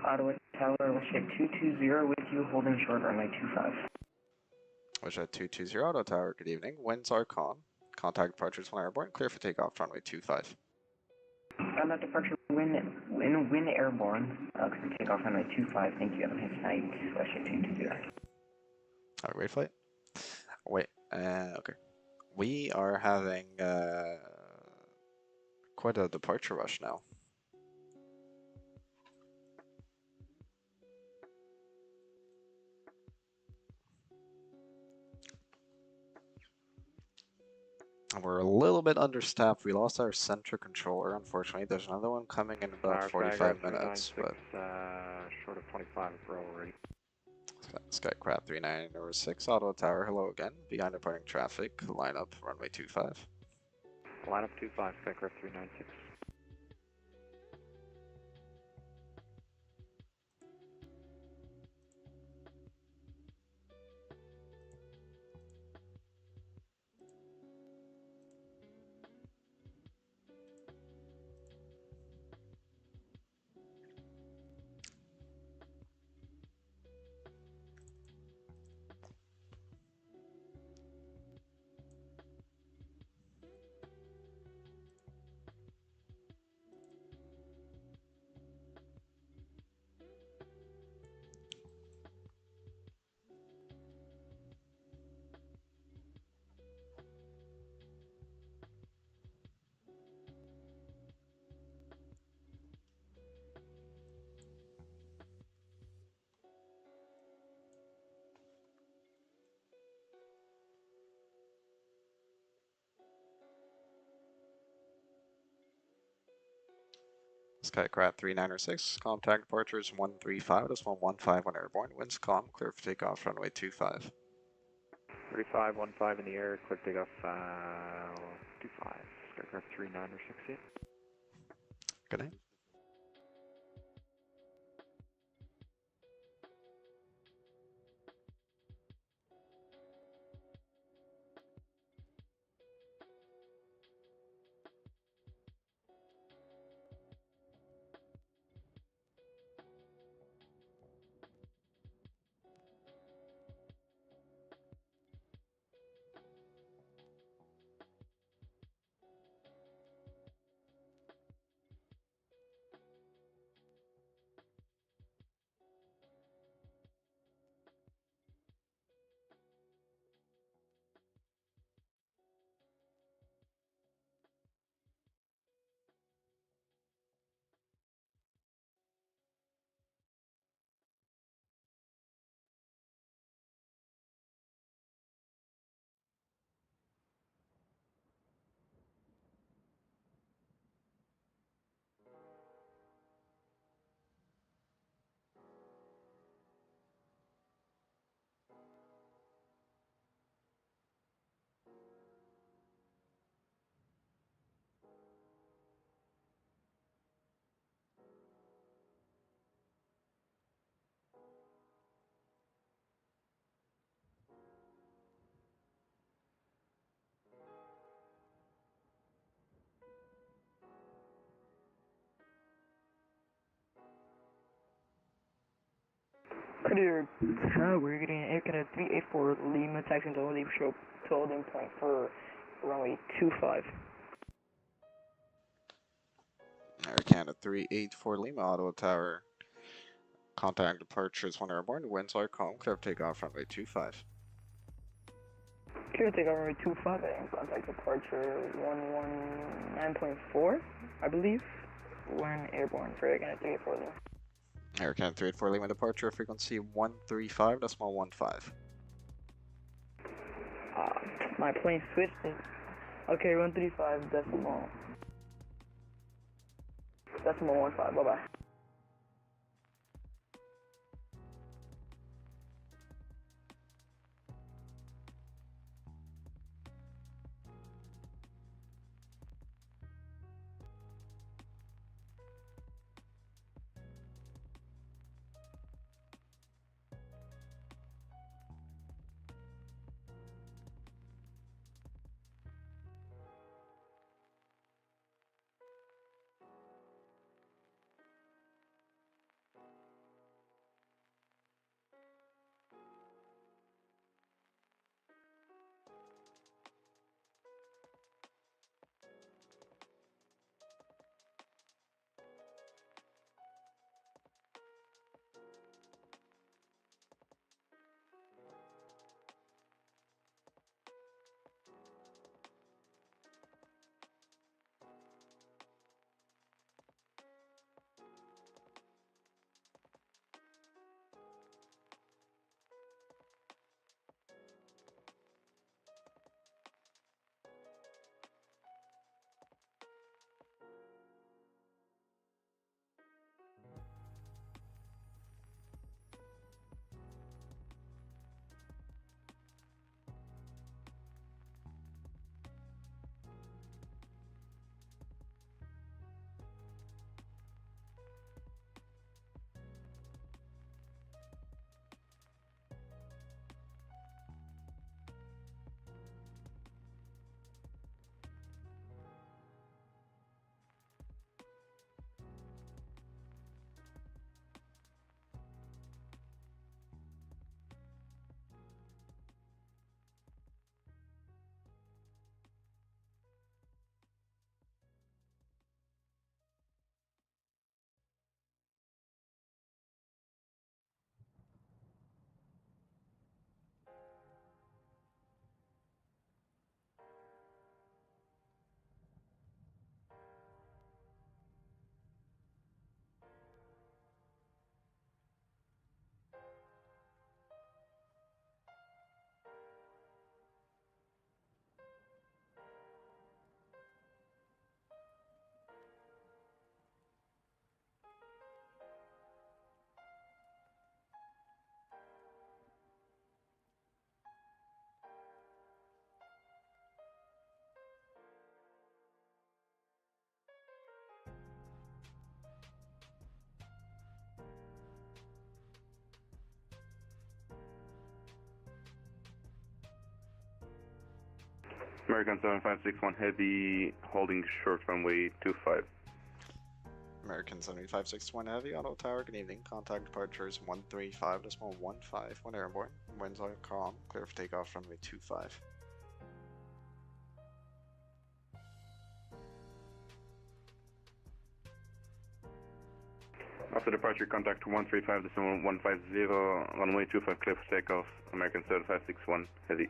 Ottawa Tower, Wishhead 220 with you, holding short runway 25. Wishhead 220, Ottawa Tower, good evening. Winds are calm. Contact departures when airborne, clear for takeoff, runway 25. Ground departure, wind airborne, clear for takeoff, runway 25. Thank you, have a nice night. Wishhead 220. Have a great flight. Wait, okay. We are having quite a departure rush now. We're a little bit understaffed. We lost our center controller, unfortunately. There's another one coming in about 45 minutes, but short of 25 for already. Skycraft 3906, Ottawa Tower, hello again. Behind departing traffic, line up, runway 25. Line up 25, Skycraft 396. Skycraft 3906, contact departures 135, decimal 15 on airborne, winds calm, clear for takeoff, runway 25. 3515 in the air, clear takeoff, 25, Skycraft 3968. Good night. Clear Tower, getting Air Canada 384 Lima, taxiing to leave show to holding point for runway 25. Air Canada 384 Lima, Ottawa Tower, contact departures 1 airborne, winds are calm, clear for takeoff, runway 25. Clear takeoff runway 25 and contact departure 119.4, I believe, when airborne for Air Canada 384 Lima. Air Canada 384 Lima, departure frequency 135, decimal 15. My plane switched it. Okay, 135 decimal 15, bye-bye. American 7561 Heavy, holding short runway 25. American 7561 Heavy, Ottawa Tower, good evening. Contact departures 135.15 when airborne. Winds are calm, clear for takeoff runway 25. After departure, contact 135.150, runway 25, clear for takeoff, American 7561 Heavy.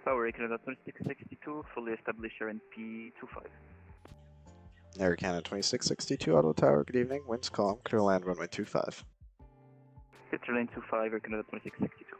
Tower, Canada 2662, fully established RNP 25. Air Canada 2662, Ottawa Tower, good evening. Winds calm, clear land runway 25. Clear lane 25, Air Canada 2662.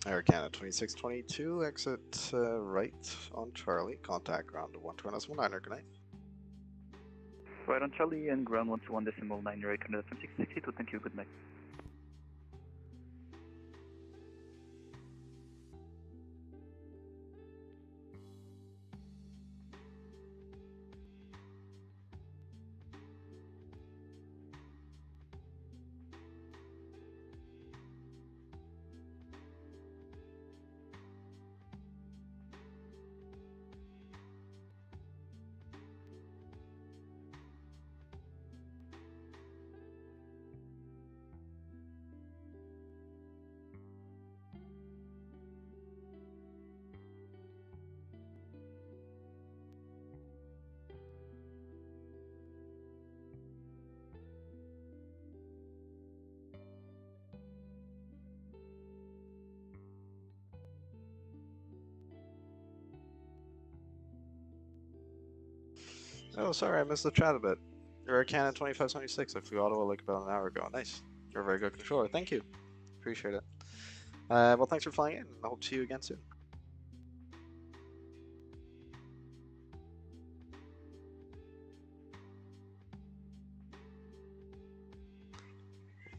Air Canada 2622, exit right on Charlie, contact ground to 121.9, good night. Right on Charlie and ground 121.9, Air Canada 2662, thank you, good night. Oh, sorry, I missed the chat a bit. Air Canada 2576, I flew Ottawa like about an hour ago. Nice. You're a very good controller. Thank you. Appreciate it. Well, thanks for flying in. I hope to see you again soon.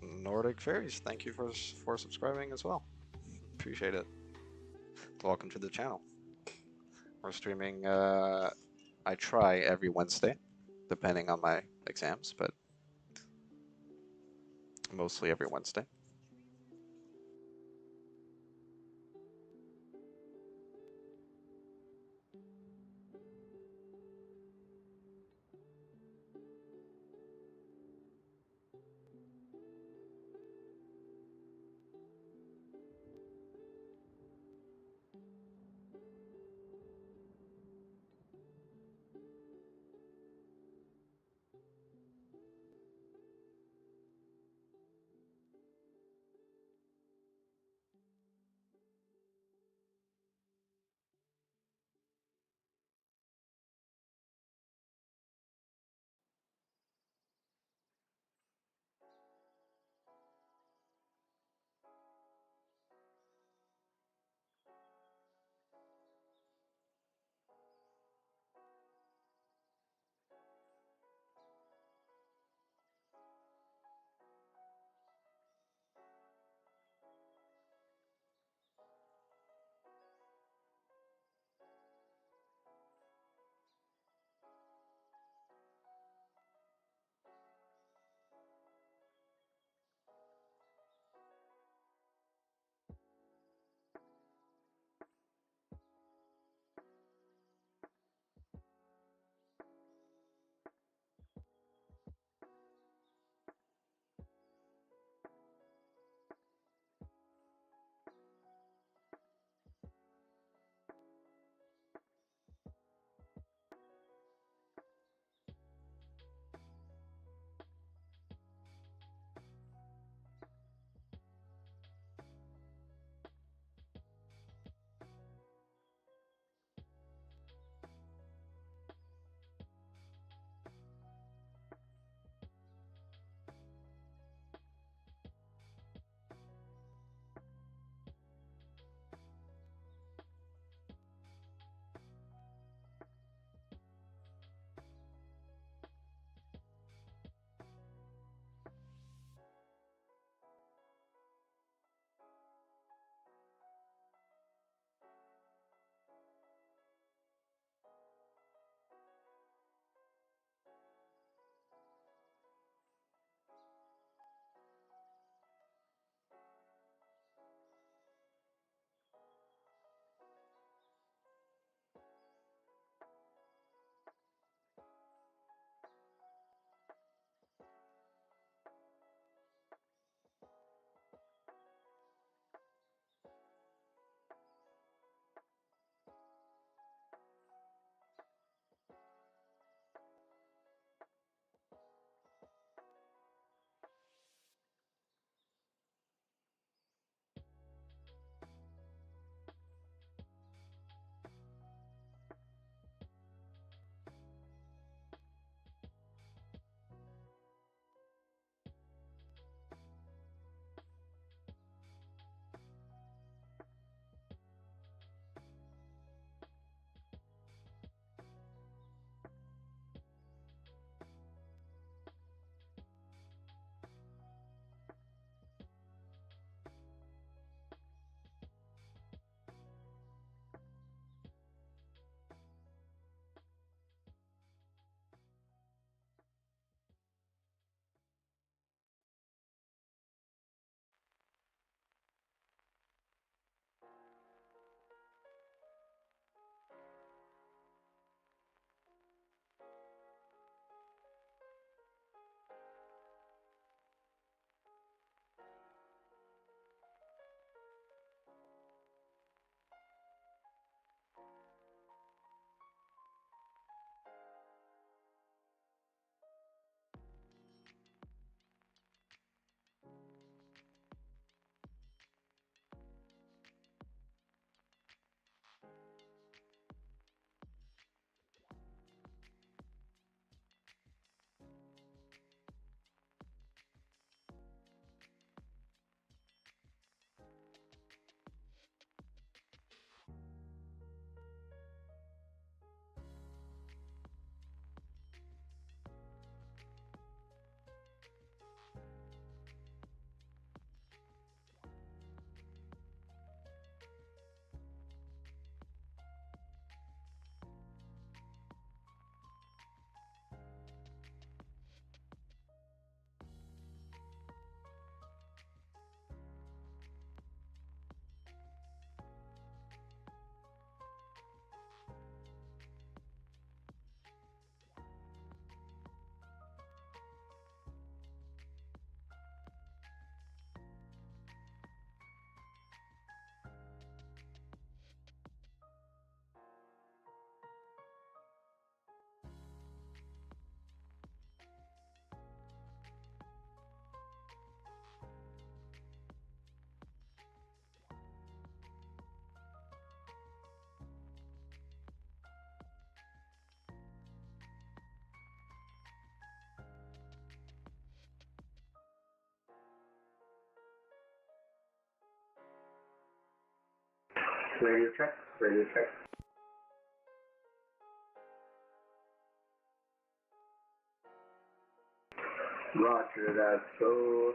Nordic Fairies, thank you for subscribing as well. Appreciate it. Welcome to the channel. We're streaming, I try every Wednesday, depending on my exams, but mostly every Wednesday. Radio check, radio check. Roger that. So,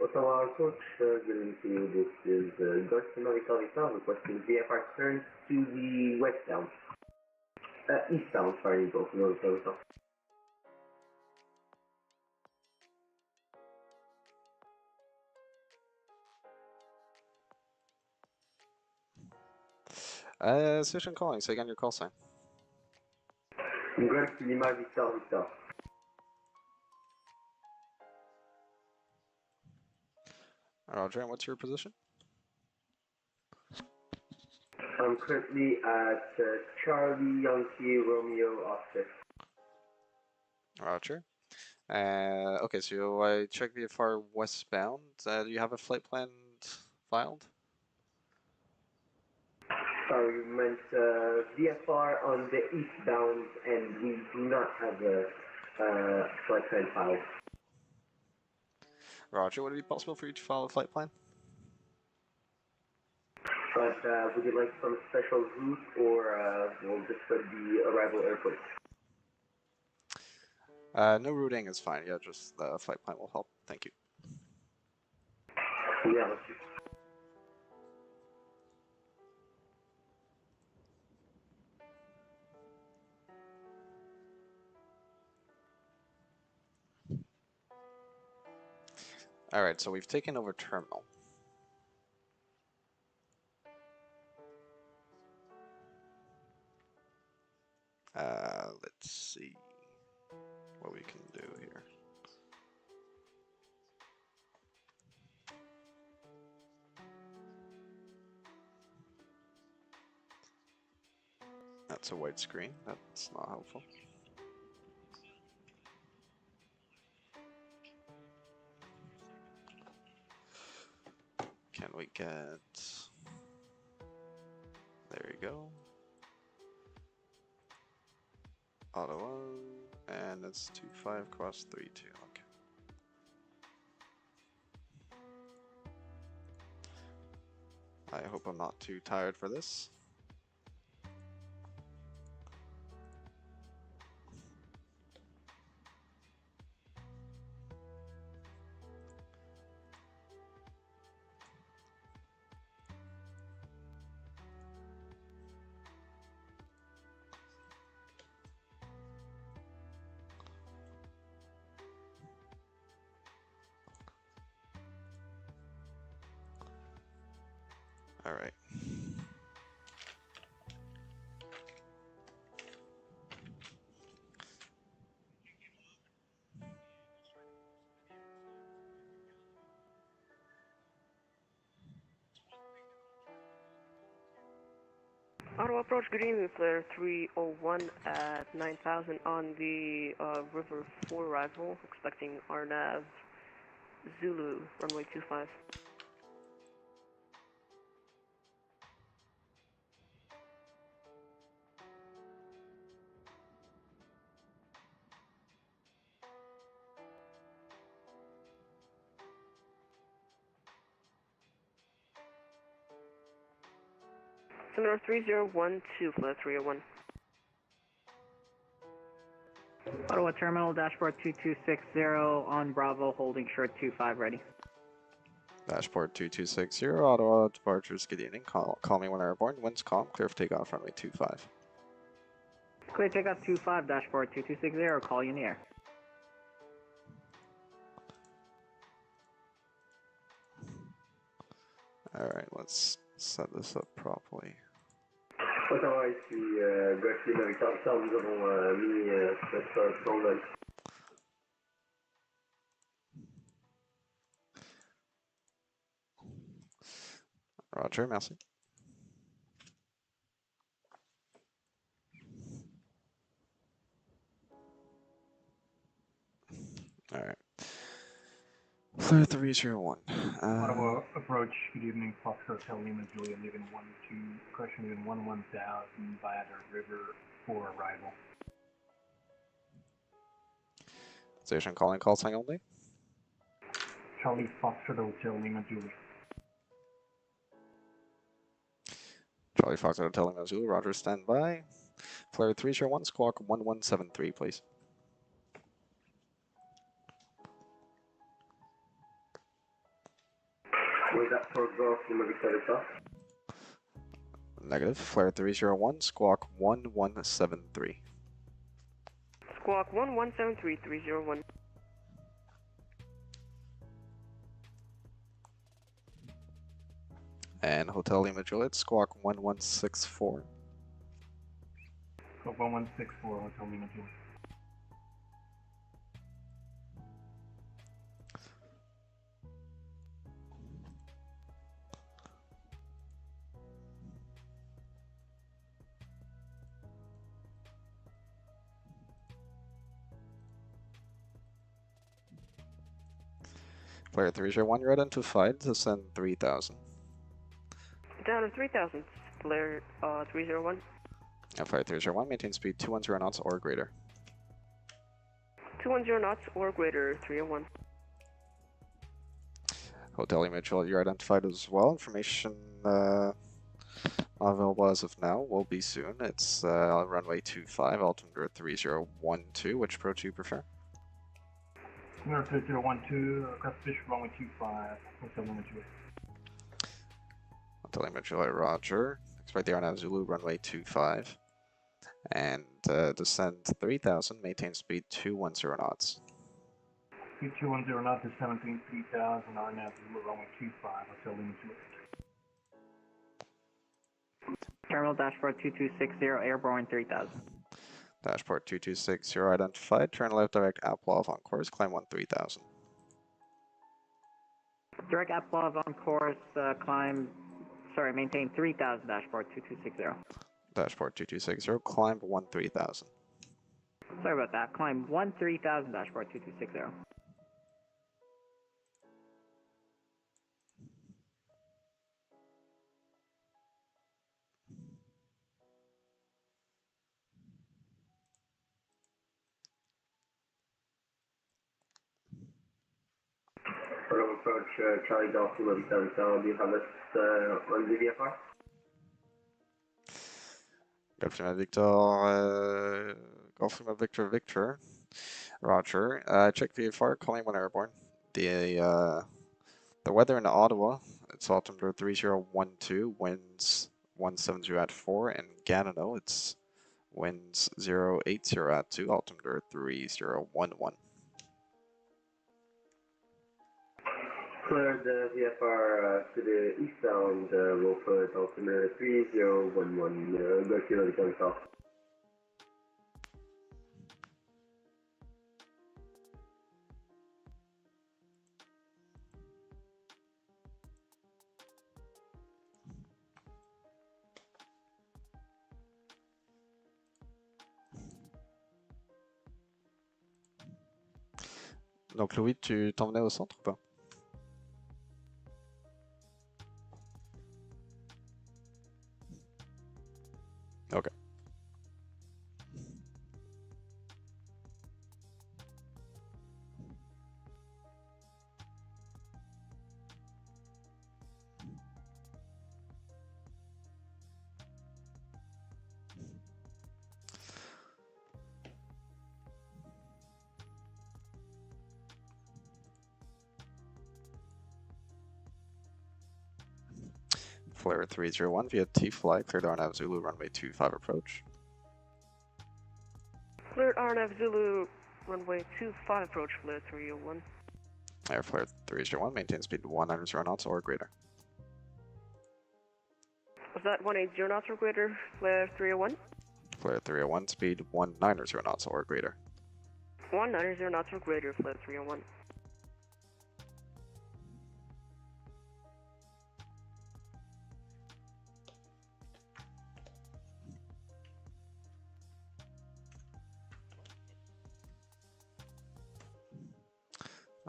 Ottawa approach, good evening to you. This is Garcia Victor requesting VFR turn to the westbound. Eastbound, sorry, both Victor. Station calling, say again your call sign. Garcia Lima Victor Victor. Roger, and what's your position? I'm currently at Charlie Yankee Romeo Oscar. Roger. Okay, so I checked VFR westbound. Do you have a flight plan filed? Sorry, you meant VFR on the eastbound, and we do not have a flight plan filed. Roger, would it be possible for you to file a flight plan? But would you like some special route, or we'll just put the arrival airport? No routing is fine. Yeah, just the flight plan will help. Thank you. Yeah, let's see. All right, so we've taken over terminal. Let's see what we can do here. That's a white screen. That's not helpful. Can we get... There you go. Ottawa, and it's 25 cross 32. Okay. I hope I'm not too tired for this. All right. Ottawa approach, good evening, flare 301 at 9,000 on the River 4 arrival, expecting RNAV Zulu, runway 25. Center 3012, flare 301. Ottawa Terminal, dashboard 2260 on Bravo, holding short 25 ready. Dashboard 2260, Ottawa departures, good evening. Call me when airborne. Winds calm, clear for takeoff, runway 25. Clear takeoff 25, dashboard 2260, call you in the air. Alright, let's set this up properly. Ottawa ici, Garcia Victor, nous avons mis notre plan. Roger, merci. Alright. Flare 301. Ottawa approach, good evening, Fox Hotel Lima Julia, leaving 12, correction, leaving 11,000 via the River 4 arrival. Station calling, call sign only. Charlie Fox Hotel Lima Julia. Charlie Fox Hotel Lima Zulu, Roger, stand by. Flare 301, squawk 1173, please. Was that for Golf Lima Victoria South? Negative. Flare 301, squawk 1173. Squawk 1173, 301. And Hotel Lima Juliet, squawk 1164. Squawk 1164, Hotel Lima Juliet. Flare 301, you're identified to send 3000. Down to 3000, Flare 301. And Flare 301, maintain speed 210 knots or greater. 210 knots or greater, 301. Hotel Lima Juliet, you're identified as well. Information not available as of now, will be soon. It's runway 25, altimeter 3012. Which approach do you prefer? Number 3012, cross fish runway 25, Hotel Lima Juliet. Hotel Lima Juliet, Roger. Expect the RNAV Zulu, runway 25. And descend 3000, maintain speed 210 knots. Speed 210 knots is 17,3000, RNAV Zulu, runway 25, Hotel Lima Juliet. Terminal dashboard 2260, airborne 3000. Dashboard 2260 identified. Turn left direct Applov on course. Climb 3000. Direct Applov on course, maintain 3000, dashboard 2260. Dashboard 2260, climb 3000. Sorry about that, climb 3000, dashboard 2260. Hello, approach Charlie Golf Lima Victoria South. Do you have us on the VFR? Golf Lima Victor, Golf Lima Victor Victor. Roger. Check VFR, calling when airborne. The weather in Ottawa, it's altimeter 3012, winds 170 at 4, and Gatineau, it's winds 080 at 2, altimeter 3011. Clear the VFR to the eastbound, we'll put altimeter 3011, go to the Victoria South. Donc Louis, tu t'en venais au centre ou pas? Ok. Flare 301 via T-Fly, cleared RNAV Zulu, runway 25 approach. Cleared RNAV Zulu, runway 25 approach, Flare 301. Air Flare 301, maintain speed 190 knots or greater. Was that 180 knots or greater, Flare 301? Flare 301, speed 190 knots or greater. 190 knots or greater, Flare 301.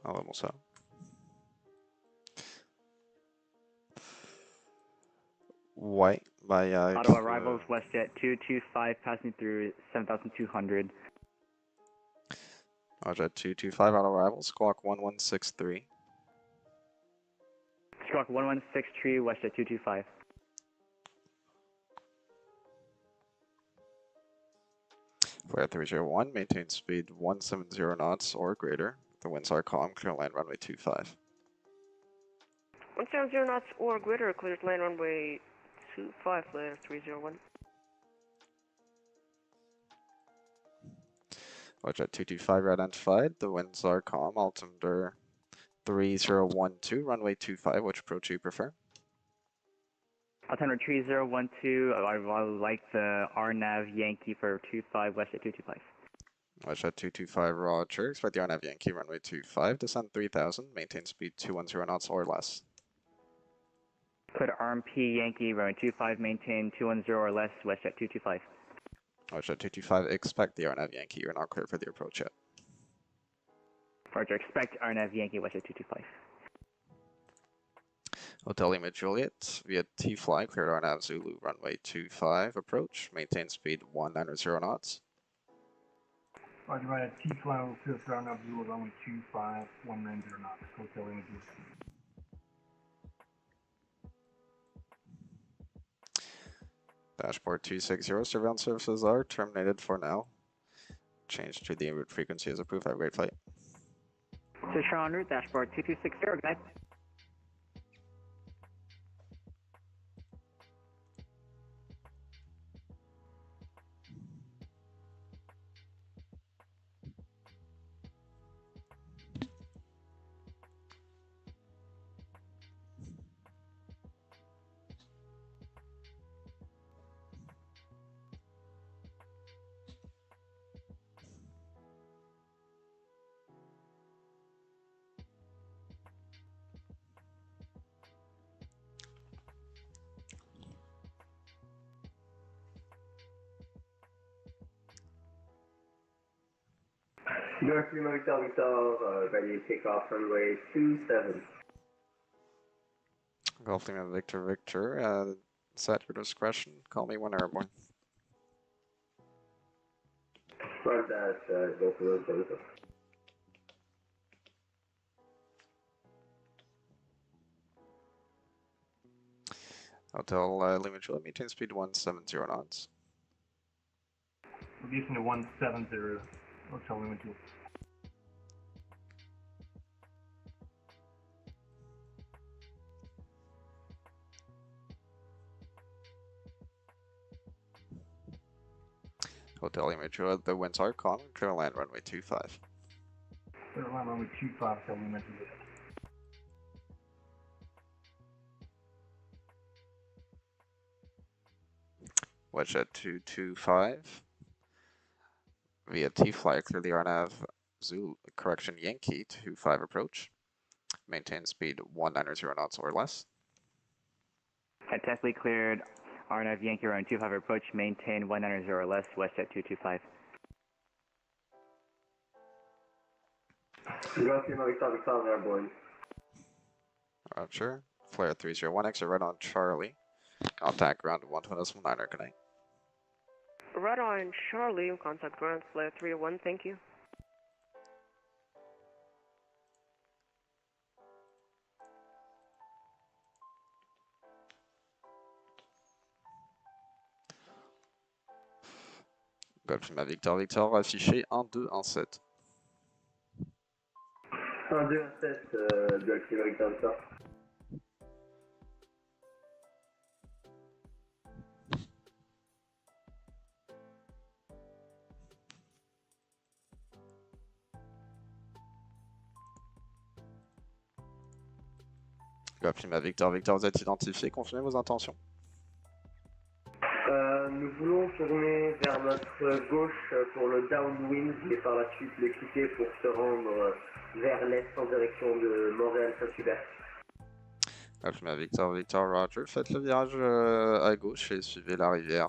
Vamos ça. Ouais, bah Ottawa arrivals, WestJet 225, passing through 7,200. WestJet 225 on arrival, squawk 1163. Squawk 1163, WestJet 225. Flare 301, maintain speed 170 knots or greater. The winds are calm, clear land runway 25. 170 knots or greater, clears land runway 25, flare 301. Watch at 225 identified. The winds are calm, altimeter 3012, runway 25. Which approach do you prefer? Altimeter 3012, I like the RNAV Yankee for 25, west at 225. Watch at 225, roger. Expect the RNAV Yankee, runway 25. Descend 3000, maintain speed 210 knots or less. Clear RMP Yankee, runway 25, maintain 210 or less, west at 225. Watch at 225, expect the RNAV Yankee. You're not clear for the approach yet. Roger, expect RNAV Yankee, west at 225. Hotel Lima Juliet, via T-Fly, cleared RNAV Zulu, runway 25, approach, maintain speed 190 knots. Roger, right at T-Fly, will clear for RNAV Zulu, runway 25, 190 knots. Hotel Lima Juliet. Dashboard 260, surveillance services are terminated for now. Change to the en route frequency as approved. Have a great flight. So, Sean route, dashboard 2260, good night. North Lima Victor Victor, ready to take off runway 27. Golf Lima Victor Victor, set your discretion. Call me when airborne. Front that, Golf Lima Victor Victor. Hotel Lima Juliet, maintain speed 170 knots. Reducing to 170, Hotel Lima Juliet. Hotel Lima Juliet, the winds are calm, clear land runway 25. Clear land runway 25, Hotel Lima Juliet. Wedge at 225. Via T-Fly, clear the RNAV Zulu, correction Yankee 25 approach. Maintain speed 190 knots or less. Had technically cleared RNAV Yankee around 25 approach, maintain 190 or less, west at 225. North Lima Victor Victor, airborne. Roger. Flare 301, exit right on Charlie. Contact ground 120.9, good night. Right on Charlie, contact ground, flare 301, thank you. Golf Lima Victor Victor, affiché 1-2 en 7. 1-2 en 7, Golf Lima Victor Victor. Golf Lima Victor Victor, vous êtes identifié, confirmez vos intentions. Nous voulons tourner vers notre gauche pour le downwind et par la suite le quitter pour se rendre vers l'est en direction de Montréal-Saint-Hubert. Golf Lima Victor Victor Roger, faites le virage à gauche et suivez la rivière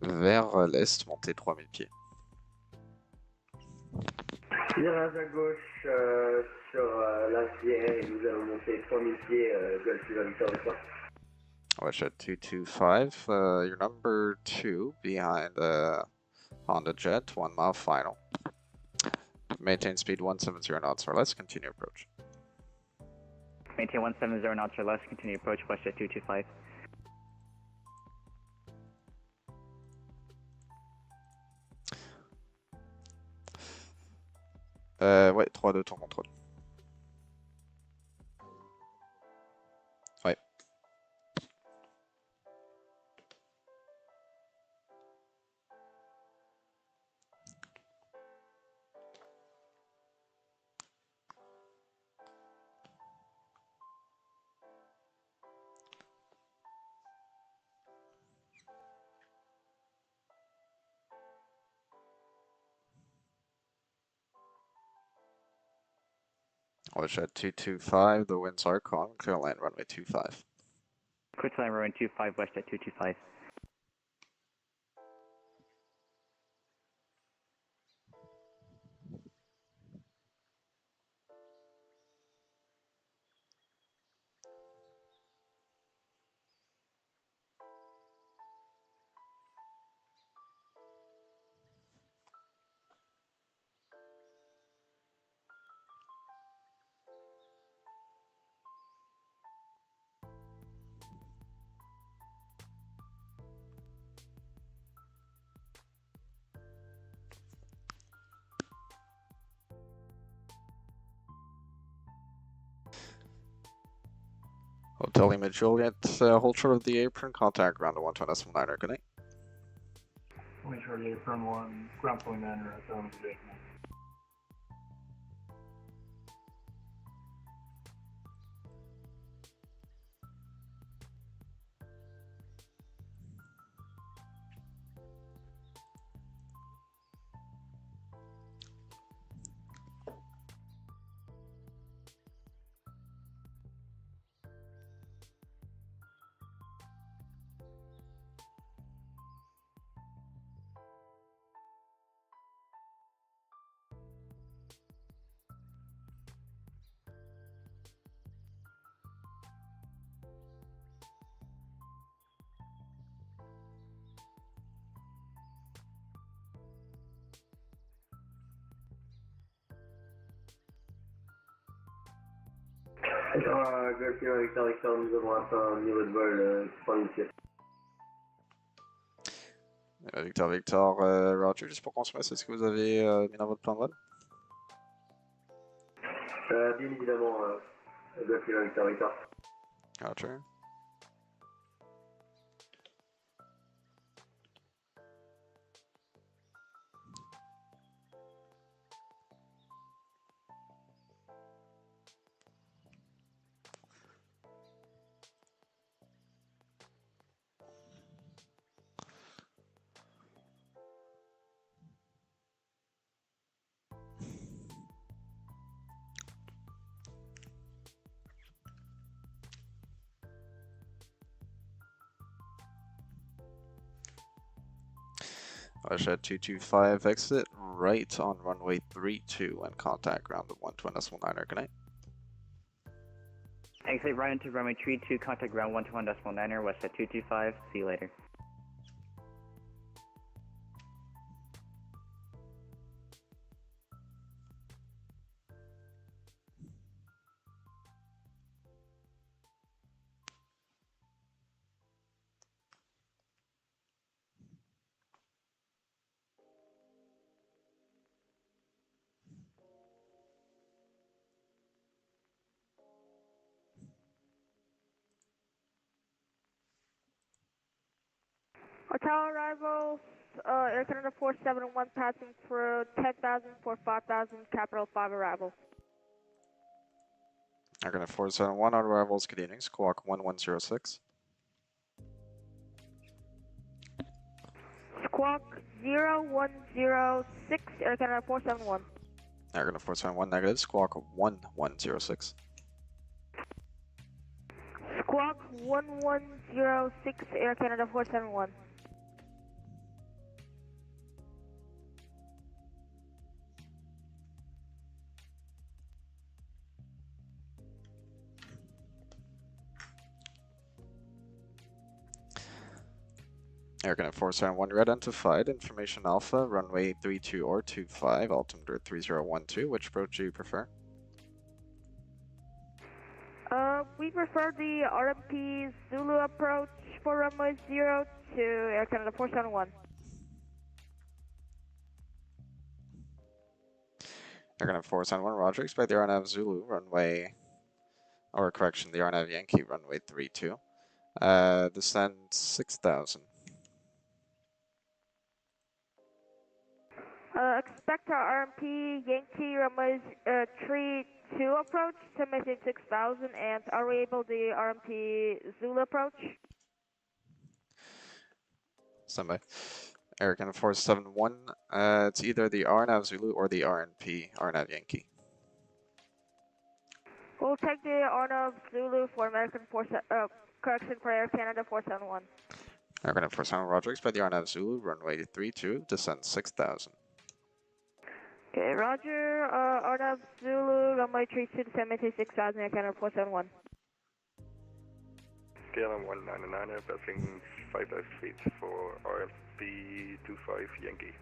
vers l'est, montez 3000 pieds. Virage à gauche sur la rivière et nous allons monter 3000 pieds, Golf Lima Victor Victor. Watch at 225, your number 2 behind Honda Jet, 1 mile final. Maintain speed 170 knots or less, continue approach. Maintain 170 knots or less, continue approach, west at 225. Ouais, 3-2 ton contrôle. Ouais. Watch at 225, the winds are calm, clear land runway 25. Quick line runway 25 west at 225. Hotel Lima Juliet, hold short of the apron, contact ground to 120.9er, good night. Make sure the apron 1, ground point manor at home today. Victor, Victor, Victor, nous avons atteint un niveau de vol exponentiel. Victor, Victor, Roger, juste pour consommer, c'est ce que vous avez mis dans votre plan de vol? Bien évidemment, Victor, Victor, Victor. Roger. Rush at 225, exit right on runway 32 and contact ground to 120.9er, good night. Exit right into runway 32, contact ground 121.9er west at 225. See you later. Hotel arrivals, Air Canada 471 passing through 10,000 for 5,000, Capital 5 arrival. Air Canada 471 on arrivals, good evening, squawk 1106. Squawk 0106, Air Canada 471. Air Canada 471 negative, squawk 1106. Squawk 1106, Air Canada 471. Air Canada 471 re-identified, information alpha, runway 32 or 25, altimeter 3012, which approach do you prefer? We prefer the RMP Zulu approach for runway 02, Air Canada 471. They're going to force on 1, Roger. Expect the RNAV Zulu, runway, or correction, the RNAV Yankee, runway 32. Descend 6,000. Expect our RMP Yankee runway 32 approach to mission 6000, and are we able the RMP Zulu approach? Standby. Eric and 471. It's either the RNAV Zulu or the RNAV Yankee. We'll take the RNAV Zulu for American correction for Air Canada 471. Eric and 471, Roger. Expect the RNAV Zulu, runway 32, descend 6,000. Okay, Roger, RNAV Zulu, runway 32, descend mission 6000, Air Canada 471. KLM 199, passing 5,000 feet for RFP 25 Yankee.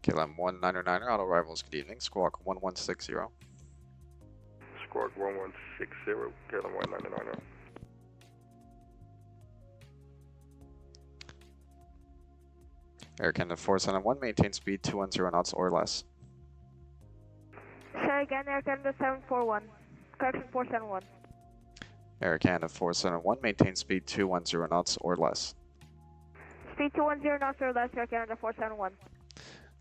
KLM 199, auto arrivals, good evening. Squawk 1160. Squawk 1160, KLM 199. Air Canada 471, maintain speed 210 knots or less. Say again, Air Canada 741, correction 471. Air Canada 471, maintain speed 210 knots or less. Speed 210 knots or less, Air Canada 471.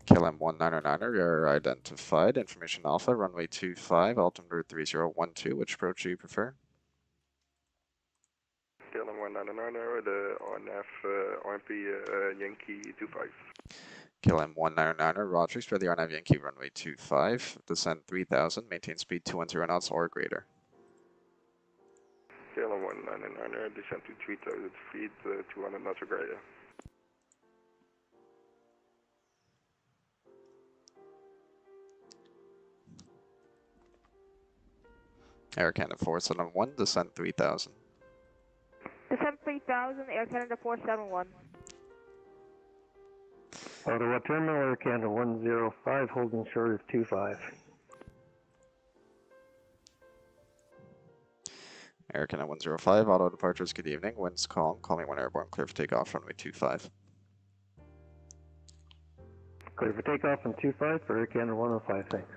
KLM 199, you're identified. Information Alpha, runway 25, altimeter 3012. Which approach do you prefer? KLM 199, the RNAV RMP Yankee 25. KLM 199, Roger. Spread the RNAV Yankee, runway 25, descend 3000, maintain speed 210 knots or greater. KLM 199, descend to 3000 feet, 200 knots or greater. Air Canada 471, descend 3000. Descend 3000, Air Canada 471. Ottawa Terminal, Air Canada 105, holding short of 25. Air Canada 105, auto departures, good evening. Winds calm, call me when airborne, clear for takeoff, runway 25. Clear for takeoff on 25 for Air Canada 105, thanks.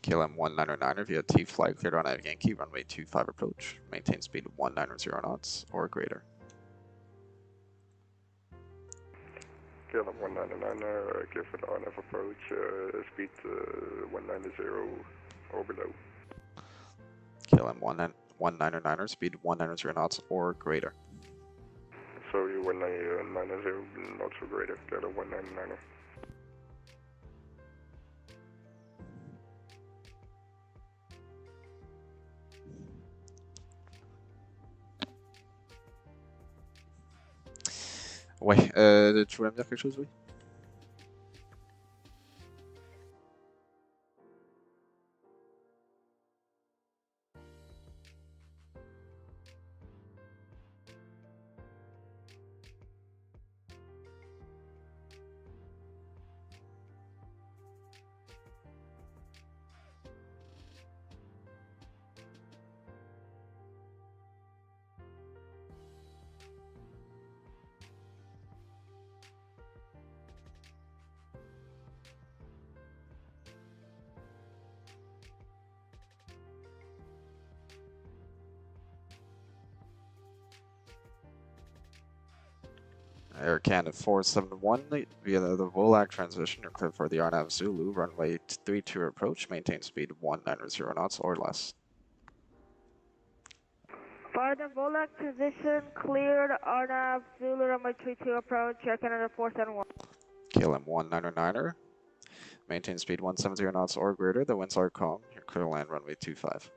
KLM 199, via T flight, cleared on Yankee, runway 25 approach. Maintain speed 190 knots or greater. KLM 199, clear for the RNF approach, speed 190 or below. KLM 199, speed 190 knots or greater. Sorry, 190 knots or greater, KLM 199. Ouais, tu voulais me dire quelque chose, oui? Air Canada 471, via the VOLAC transition, you're clear for the RNAV Zulu, runway 32 approach, maintain speed 190 knots or less. For the VOLAC transition, cleared RNAV Zulu, runway 32 approach, Air Canada 471. KLM 199er, maintain speed 170 knots or greater, the winds are calm, you're clear to land runway 25.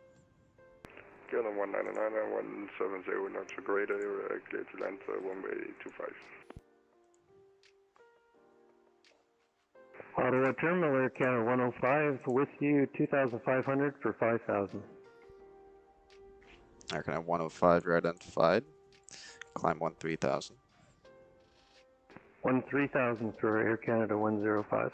KLM 199, 170 knots or greater, clear to land runway 25. Ottawa Terminal, Air Canada 105, with you 2,500 for 5,000. Air Canada 105, you're identified. Climb 13,000. 13,000 for Air Canada 105.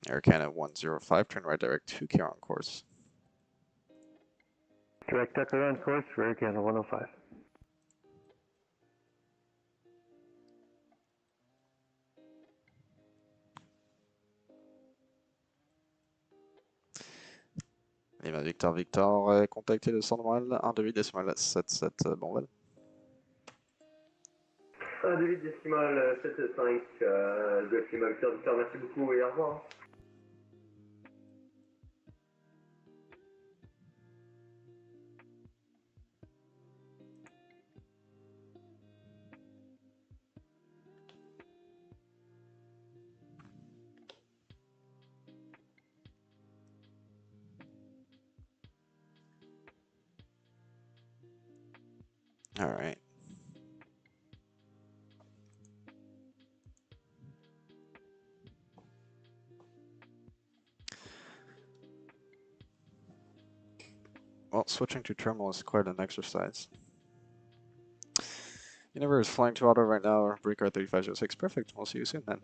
Air Canada 105, turn right direct 2K on course. Direct Tucker on course for Air Canada 105. Lima Victor Victor, contactez le centre normal 128,77, bon vol. 1,8,75, Golf Lima Victor Victor, merci beaucoup et au revoir. All right. Well, switching to terminal is quite an exercise. Universe flying to Ottawa right now, Breaker 3506. Perfect. We'll see you soon then.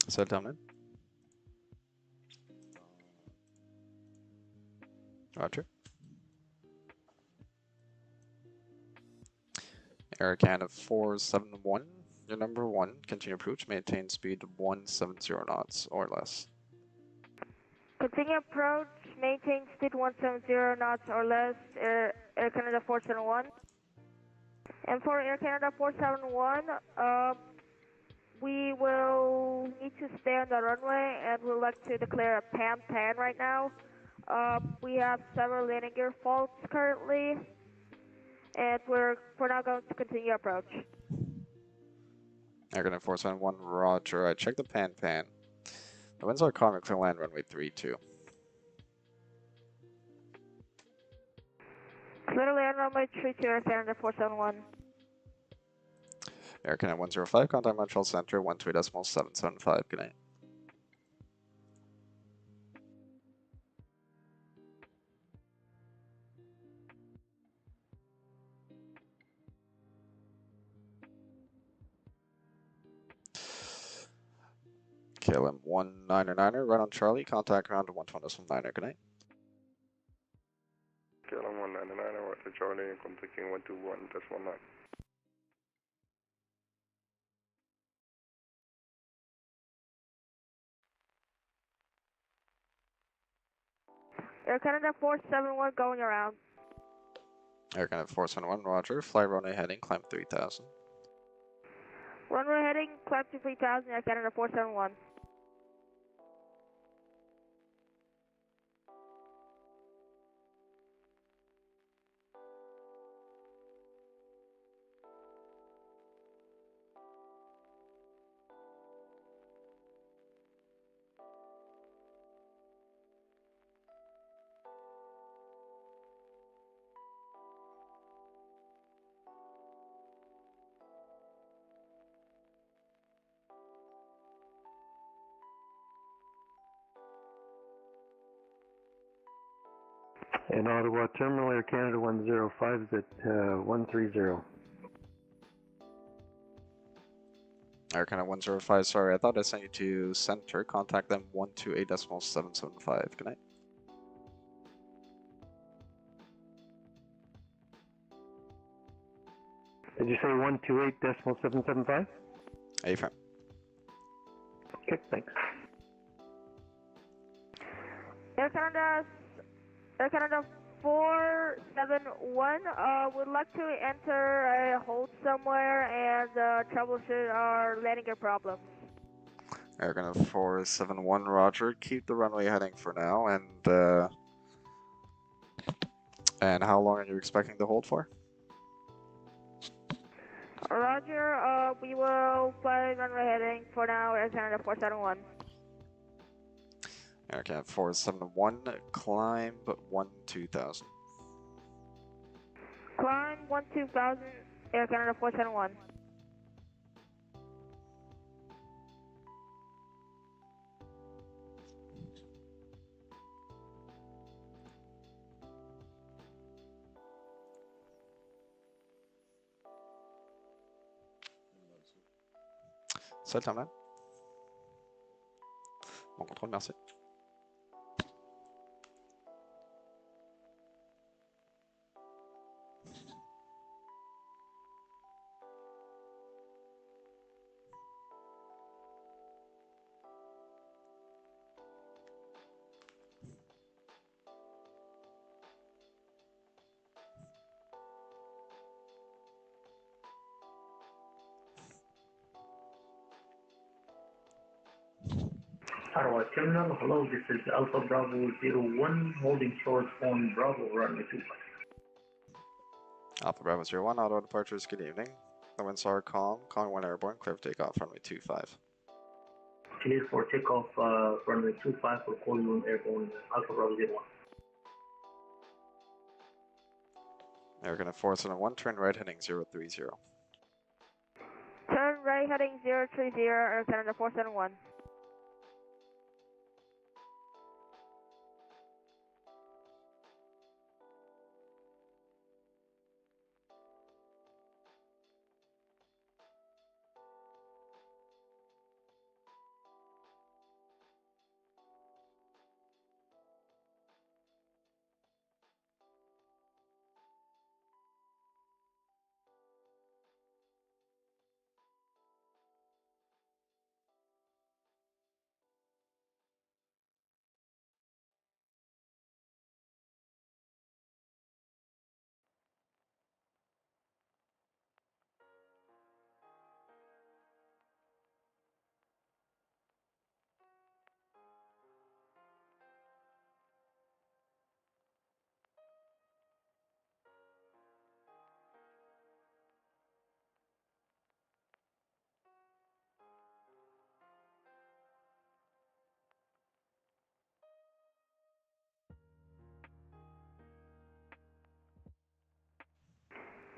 Settle down in. Roger. Air Canada 471, your number 1, continue approach, maintain speed 170 knots or less. Continue approach, maintain speed 170 knots or less, Air Canada 471. And for Air Canada 471, we will need to stay on the runway and we'd like to declare a pan right now. We have several landing gear faults currently, and we're now going to continue approach. Air Canada 471, roger. I checked the pan. The winds are calm, clear land runway 32. Clear land runway 32, Air Canada 471. Air Canada 105, contact Montreal Center 13.775. Good night. KLM 199er, right on Charlie, contact ground 120.9er. Good night. KLM 199, right to Charlie, contacting 121.9. Air Canada 471 going around. Air Canada 471, roger. Fly runway heading, climb 3000. Runway heading, climb to 3000, Air Canada 471. In Ottawa Terminal, Air Canada 105 is at 130. Air Canada 105, sorry, I thought I sent you to center. Contact them 128.775. Good night. Did you say 128.775? Affirm. Okay, thanks. Air Canada 471 would like to enter a hold somewhere and troubleshoot our landing gear problems. Air Canada 471, roger. Keep the runway heading for now, and how long are you expecting to hold for? Roger, we will fly runway heading for now, Air Canada 471. Air Canada 471, climb 12,000. Climb 12,000, Air Canada 471. Salut Tom. Bon contrôle, merci. Ottawa Terminal, hello, this is Alpha Bravo 01, holding short on Bravo, runway 25. Alpha Bravo 01, auto departures, good evening. The winds are calm, calling 1 airborne, clear for takeoff, runway 25. Clear for takeoff, runway 25 for call you on airborne, Alpha Bravo 01. American Air Force 1, turn right heading 030. Turn right heading 030, Air Canada 471.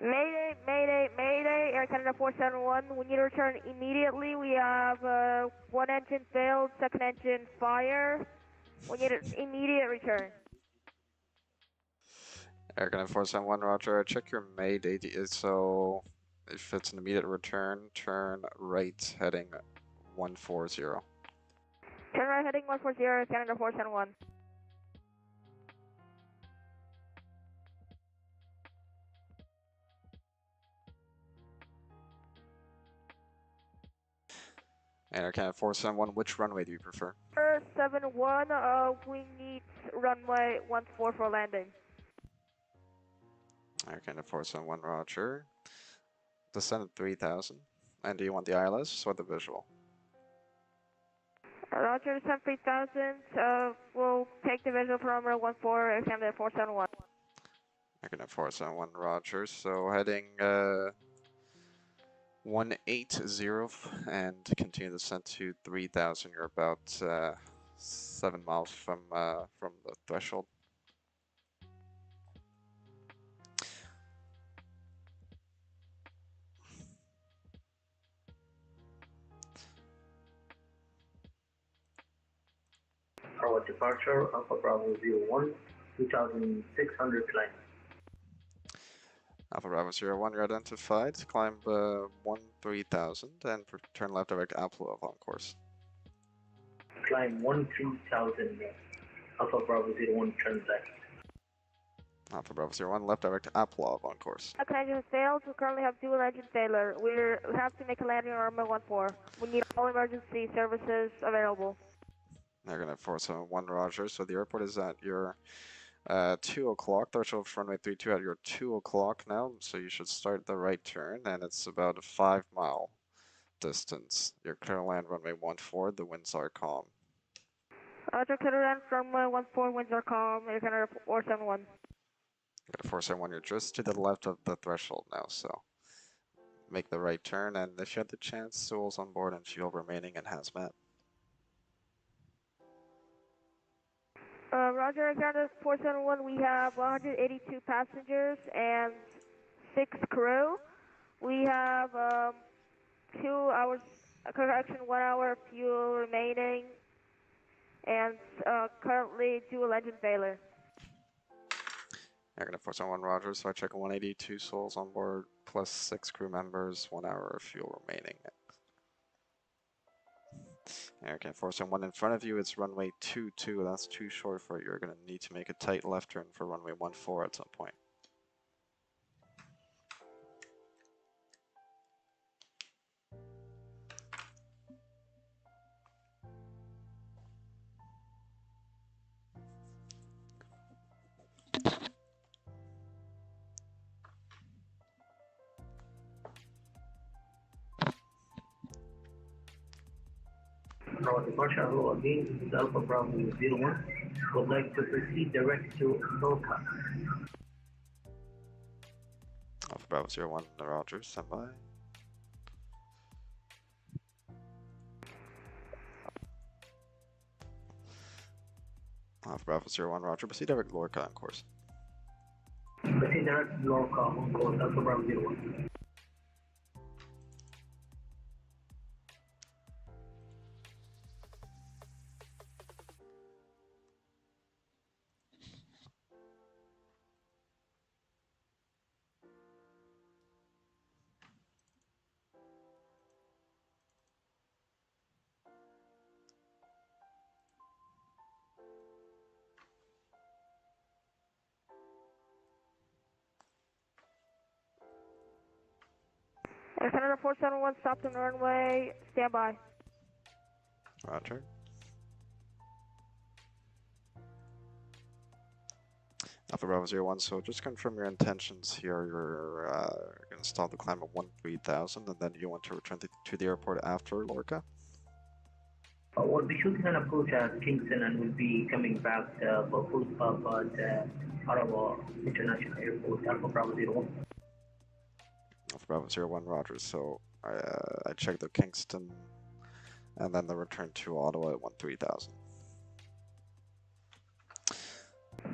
Mayday, Mayday, Mayday, Air Canada 471. We need to return immediately. We have one engine failed, second engine fire. We need an immediate return. Air Canada 471, roger. Check your Mayday. So if it's an immediate return, turn right heading 140. Turn right heading 140, Air Canada 471. Air Canada 471, which runway do you prefer? 71, we need runway 14 for landing. Air Canada 471, roger. Descend at 3000. And do you want the ILS or the visual? Roger, descend 3000. We'll take the visual from runway 14, Air Canada 471. Air Canada 471, roger. So heading 180 and continue the descent to 3000. You're about 7 miles from the threshold. Our departure, Alpha Bravo 01, 2600 climb. Alpha Bravo 01, you're identified. Climb 3000 and turn left direct Apple on course. Climb 13,000, Alpha Bravo 01, turn left. Alpha Bravo 01, left direct Apple on course. Second engine has failed. We currently have dual engine failure. We have to make a landing on runway 14. We need all emergency services available. They're going to 471, roger. So the airport is at your 2 o'clock. Threshold for runway 32 at your 2 o'clock now. So you should start the right turn, and it's about a 5-mile distance. You're clear to land runway 14. The winds are calm. Roger, clear to land from runway 14. Winds are calm. Air Canada 471. 471, you're just to the left of the threshold now. So make the right turn, and if you had the chance, souls on board and fuel remaining in hazmat. Roger, Air Canada 471, we have 182 passengers and 6 crew. We have 2 hours, correction, 1 hour fuel remaining, and currently dual engine failure. Air Canada 471, roger. So I check 182 souls on board plus 6 crew members, 1 hour of fuel remaining. American 471 in front of you, it's runway 22. That's too short for it. You're going to need to make a tight left turn for runway 14 at some point. Our departure hello again, this is Alpha Bravo 01. Would like to proceed direct to Boca. Alpha Bravo 01, Roger, stand by. Alpha Bravo 01, Roger, proceed direct Lorca on course. Proceed direct to Lorca on course, Alpha Bravo 01. Canada 471 stopped on the runway, stand by. Roger. Alpha Bravo 01, so just confirm your intentions here. You're going to start the climb at 13,000 and then you want to return to the airport after Lorca? We'll be shooting an approach at Kingston and we'll be coming back for full stop at Ottawa International Airport, Alpha Bravo 01. Alpha Bravo 01, Roger. So I checked the Kingston and then the return to Ottawa at 13,000.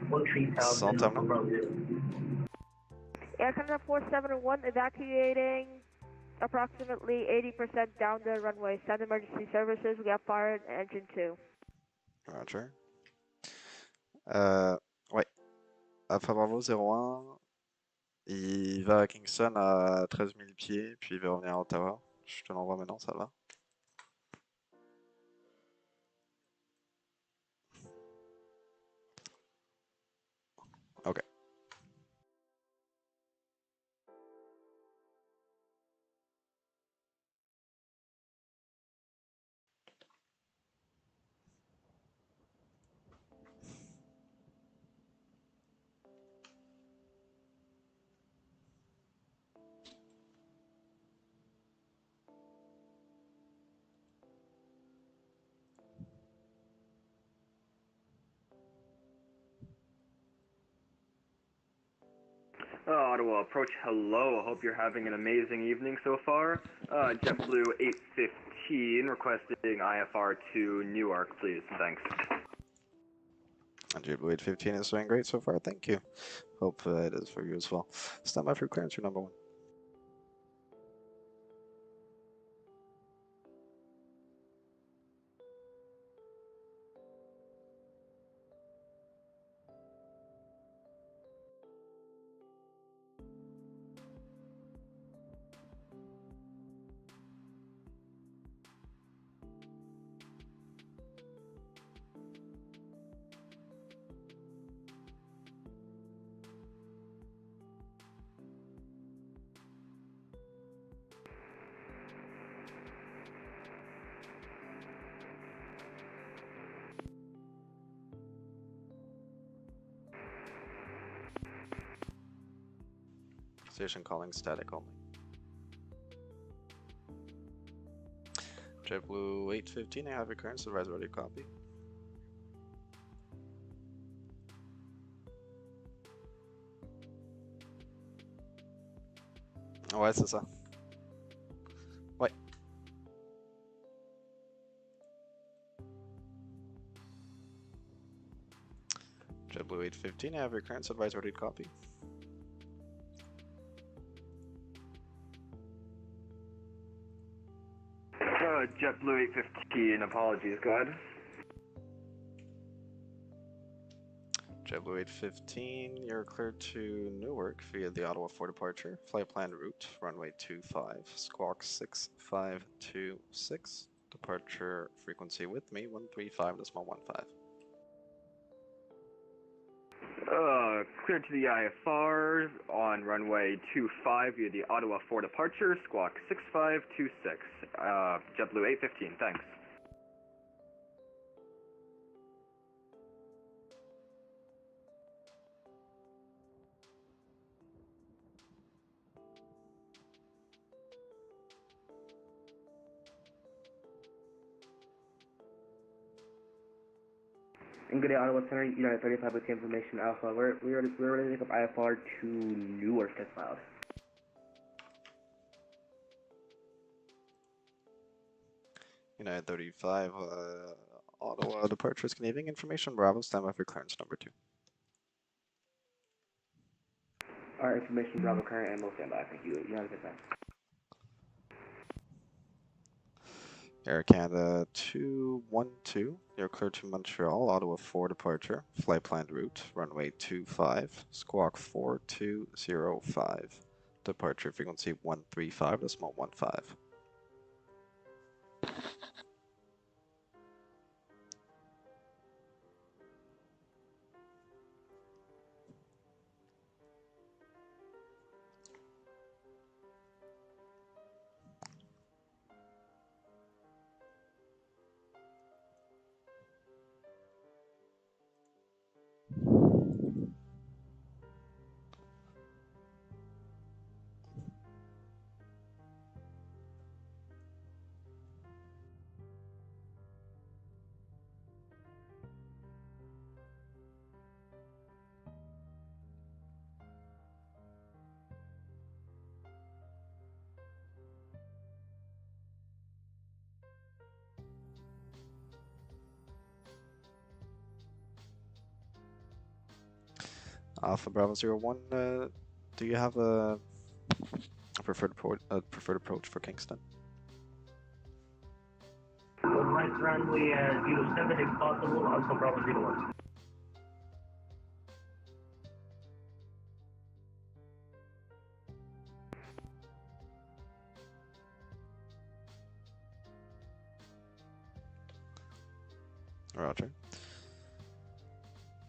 13,000. Air Canada 471 evacuating approximately 80% down the runway. Send emergency services. We got fire in engine 2. Roger. Ouais. Alpha Bravo 01, il va à Kingston à 13 000 pieds, puis il va revenir à Ottawa. Je te l'envoie maintenant, ça va? Ok. Ottawa Approach, hello. I hope you're having an amazing evening so far. JetBlue 815 requesting IFR to Newark, please. Thanks. JetBlue 815 is doing great so far, thank you. Hope it is for you as well. Stand by for clearance, your number 1. Station calling static only. JetBlue 815, I have your current supervisor ready to copy. Ouais, c'est ça. Ouais. JetBlue 815, I have your current supervisor ready to copy. JetBlue 815, apologies, go ahead. JetBlue 815, you're cleared to Newark via the Ottawa 4 departure. Flight plan route, runway 25, squawk 6526. Departure frequency with me, 135.15. Clear to the IFR on runway 25 via the Ottawa 4 departure, squawk 6526, JetBlue 815, thanks. And good day, Ottawa Center, United 35 with the information Alpha. We're ready to pick up IFR to Newark as filed. United 35, Ottawa departure is Canadian information. Bravo, stand by for clearance number 2. Our information, Bravo current, and we'll stand by. Thank you. United 35. Air Canada 212, you're clear to Montreal, Ottawa 4 departure, flight planned route, runway 25, squawk 4205, departure frequency 135.15. Alpha Bravo 01, do you have a preferred approach for Kingston? Right runway 07 if possible, Alpha Bravo 01. Roger.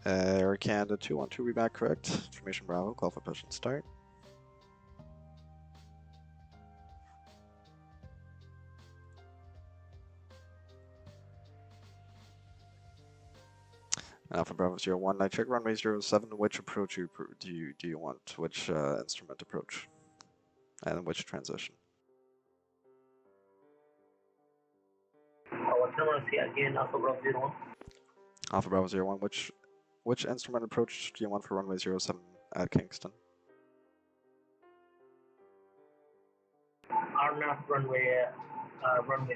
Air Canada 212, read back correct. Information Bravo, call for push and start. Alpha Bravo 01, I check runway 07. Which approach do you want? Which instrument approach? And which transition? What number see again, Alpha Bravo 01? Alpha Bravo 01, which instrument approach do you want for runway 07 at Kingston? RNAV runway 07.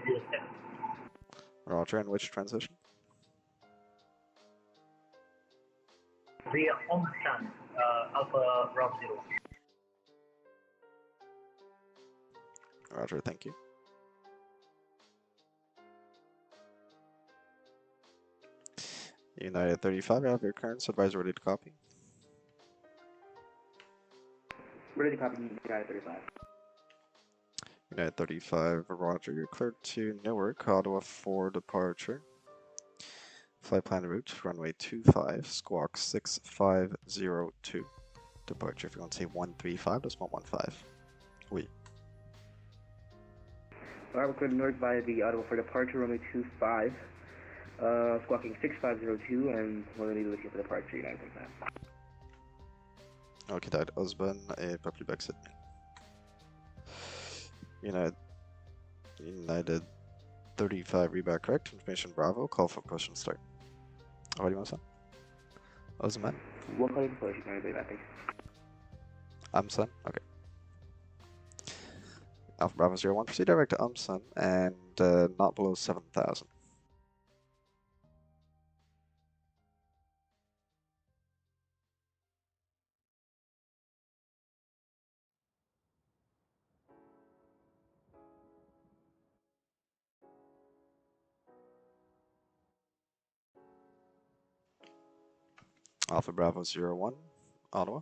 Roger, and which transition? Via Omsan, Alpha Bravo 01. Roger, thank you. United 35, I have your current advisor ready to copy. Ready to copy, United 35. United 35, Roger, you're cleared to Newark, Ottawa 4 departure. Flight plan route, runway 25, squawk 6502. Departure frequency 135.15. Oui. Alright, we're cleared to Newark via the Ottawa 4 departure, runway 25. Squawking 6502, and we're going to be looking for departure, United 35. Ok, that Osborne et pas plus bas que Sydney. United 35, read correct. Information Bravo, call for push and start. Envoie-moi ça. Osman. What call you push, United 35, thanks. Umsun, okay. Alpha Bravo 01, proceed direct to Umsun and not below 7,000. Alpha Bravo 01, Ottawa.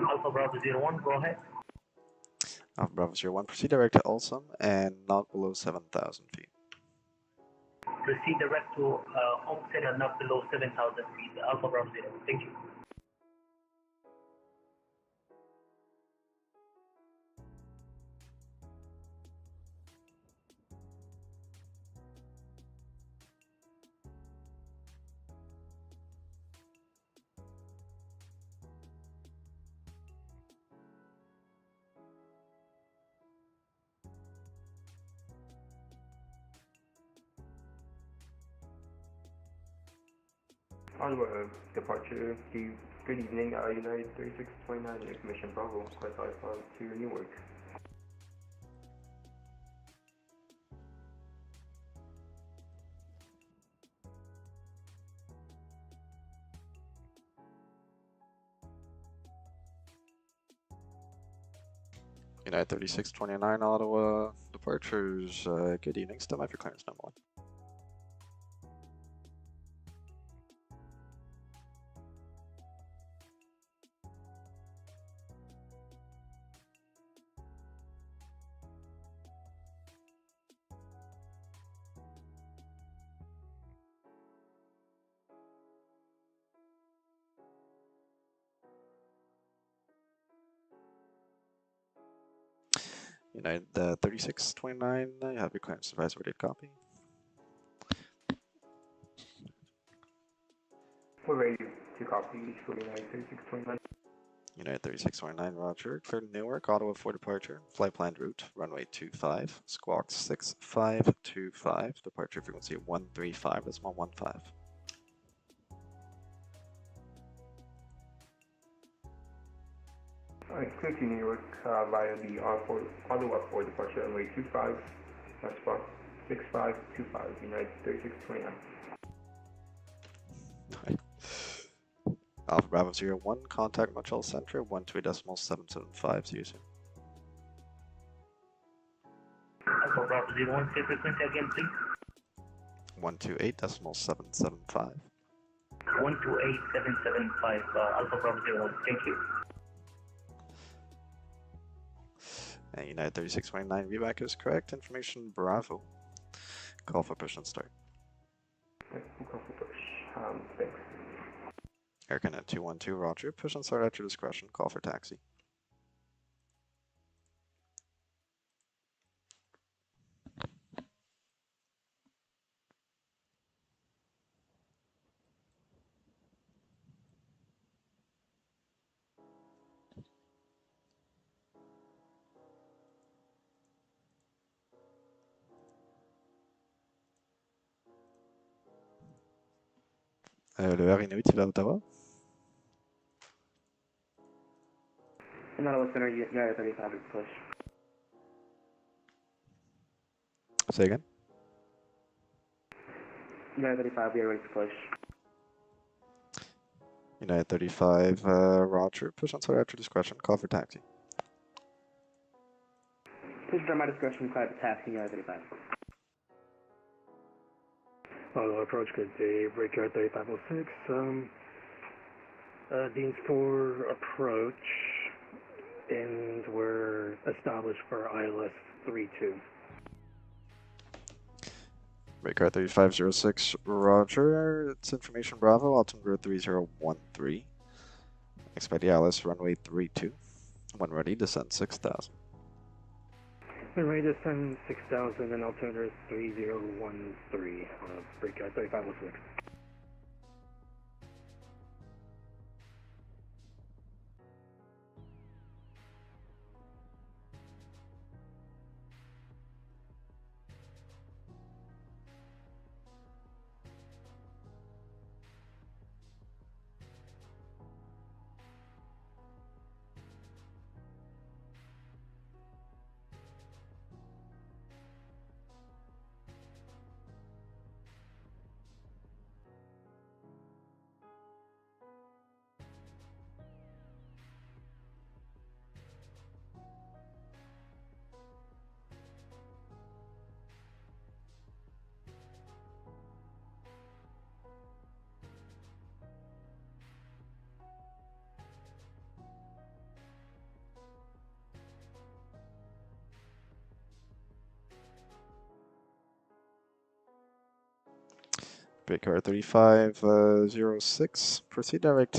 Alpha Bravo 01, go ahead. Alpha Bravo 01, proceed direct to Ulsum and not below 7,000 feet. Proceed direct to Homestead and not below 7,000 feet. Alpha Bravo 01, thank you. Ottawa departure, good evening, United 3629, information Bravo, quest Alpha to Newark. United 3629, Ottawa departures, good evening, stand by for clearance number 1. United 3629, you have your clearance device ready to copy. We're ready to copy for United 3629. United 3629, roger. Clear to Newark, Ottawa for departure. Flight planned route, runway 25, squawk 6525, departure frequency 135.15. Alright, clear to New York via the Ottawa for departure runway 25, squawk 6525, United 3629. Alpha Bravo 01, contact Montreal Center, 128.775, see you soon. Alpha Bravo 01, say frequency again, please. 128.775. 128.775, Alpha Bravo 01, thank you. And United 3629, VBAC is correct, information Bravo. Call for push and start. Call for push, thanks. Air Canada 212, roger. Push and start at your discretion. Call for taxi. Le heure Inuit, il est à Ottawa. In Ottawa Center, United 35 is push. Say again. United 35, we are ready to push. United 35, roger. Push and start at your discretion. Call for taxi. Push at my discretion, call for taxi, United 35. Approach good day, Brickyard 3506. Deans 4 approach, and we're established for ILS 32. Breaker 3506, roger. It's information Bravo, altimeter 3013. Expect the Alice, runway 32. When ready, descend 6,000. When ready to send 6,000 and altimeter 3013, Brickyard 3506. Breaker 3506, proceed direct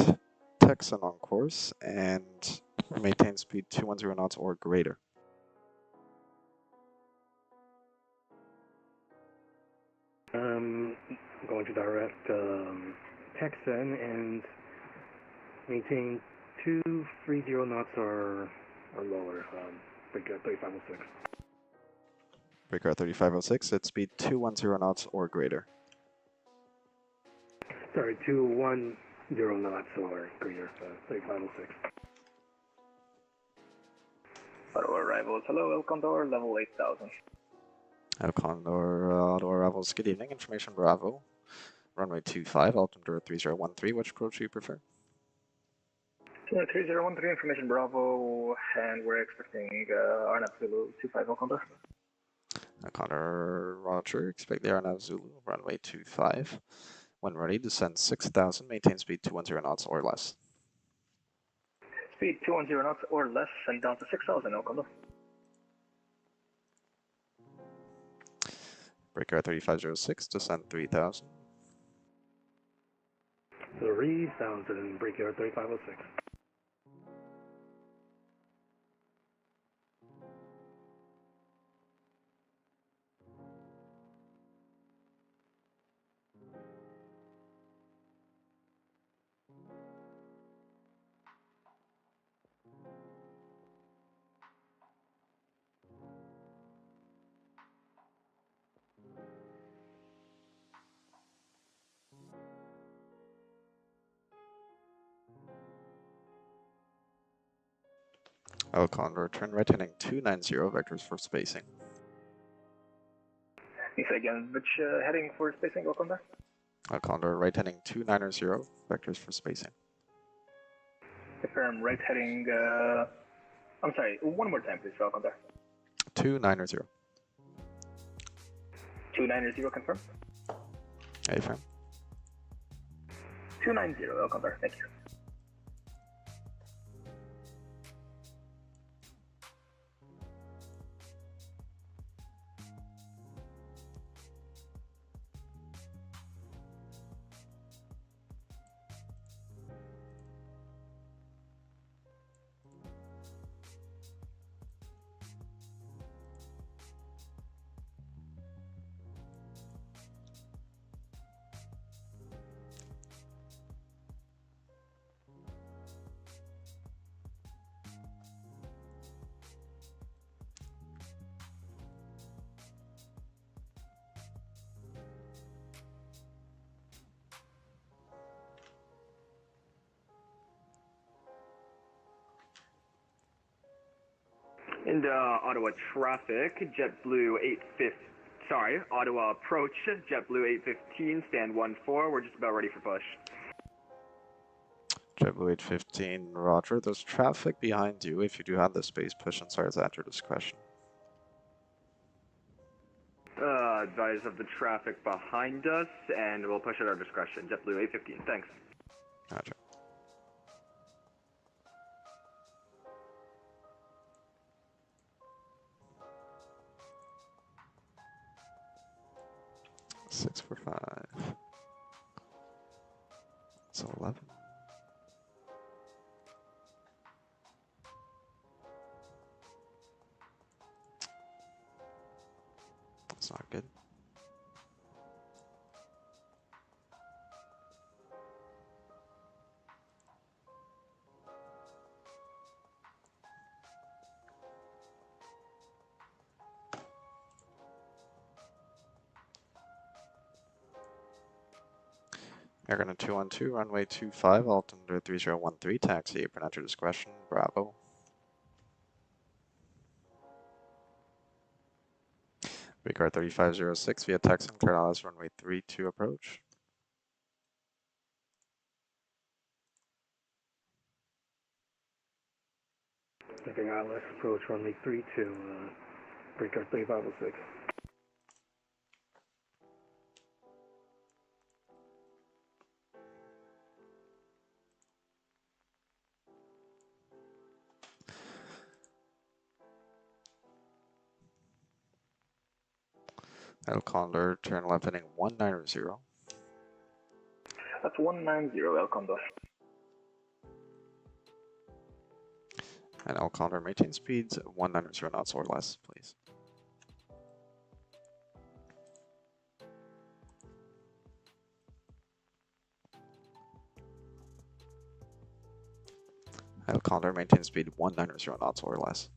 Texan on course and maintain speed 210 knots or greater. Going to direct Texan and maintain 230 knots or lower. Breaker 3506. Breaker 3506 at speed 210 knots or greater. Sorry, 210 knots or greater. 3506. Ottawa arrivals. Hello, El Condor, level 8000. El Condor, Ottawa arrivals. Good evening. Information Bravo. Runway 25, altimeter 3013. Which approach do you prefer? 3013, information Bravo, and we're expecting RNAV Zulu 25 El Condor. El Condor, Roger. Expect the RNAV Zulu, runway 25. When ready, descend 6,000, maintain speed 210 knots or less. Speed 210 knots or less, and down to 6,000 El Condor. Breaker 3506, descend 3,000. 3,000, Breaker 3506. El Condor, turn right heading 290, vectors for spacing. You say again, which heading for spacing, El Condor? El Condor, right heading 290, vectors for spacing. Confirm, right heading, I'm sorry, one more time please, El Condor. 290. 290, confirm. A-frame. 290, El Condor, thank you. And Ottawa traffic, JetBlue 850. Sorry, Ottawa approach, JetBlue 815, stand 14. We're just about ready for push. JetBlue 815, Roger. There's traffic behind you. If you do have the space, push and start at your discretion. Advise of the traffic behind us, and we'll push at our discretion. JetBlue 815, thanks. Roger. Six for 5. So 11. That's not good. Airgun 212, runway 25, altimeter 3013, taxi apron at your discretion, Bravo. Regard 3506 via Texan, clear Alice runway 32 approach. Taking Aylex approach runway 32, Breaker 3506. El Condor, turn left heading 190. That's 190, El Condor. And El Condor, maintain speeds 190 knots or less, please. El Condor, maintain speed 190 knots or less.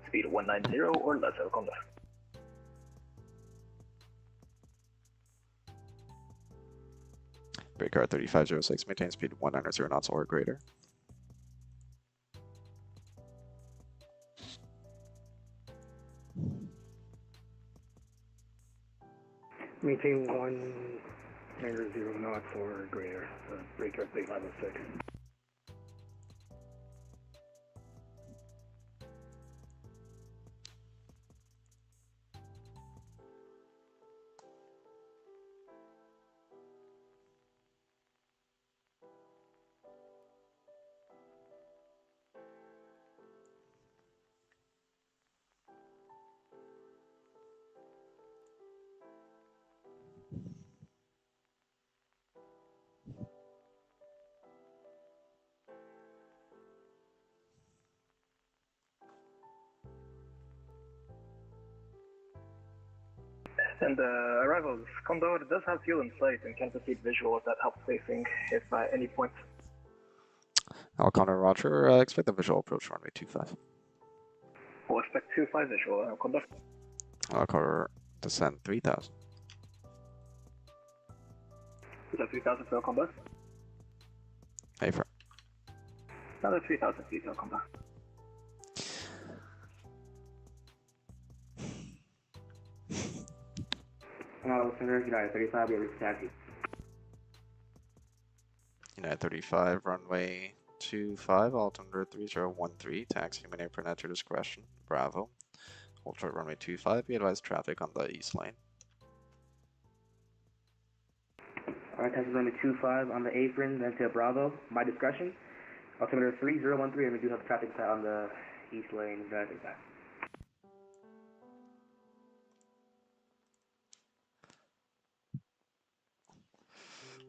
Speed 190 or less, El Condor. Breaker 3506, maintain speed 190 knots or greater. Maintain 190 knots or greater. Breaker 3506. And arrivals, Condor does have fuel in sight and can proceed visual if that helps spacing, if at any point. El Condor, roger. Expect the visual approach runway 25. We'll expect 25 visual, El Condor. El Condor, descend 3000. Is that 3,000 for El Condor? Hey, firm. Another 3,000 feet, El Condor. United 35, we reach taxi. United 35, runway 25, altimeter 3013, taxi in apron at your discretion. Bravo. Hold short runway 25, be advised traffic on the east lane. Alright, taxi runway 25 on the apron, then to Bravo, my discretion. Altimeter 3013, and we do have traffic on the east lane, driving back.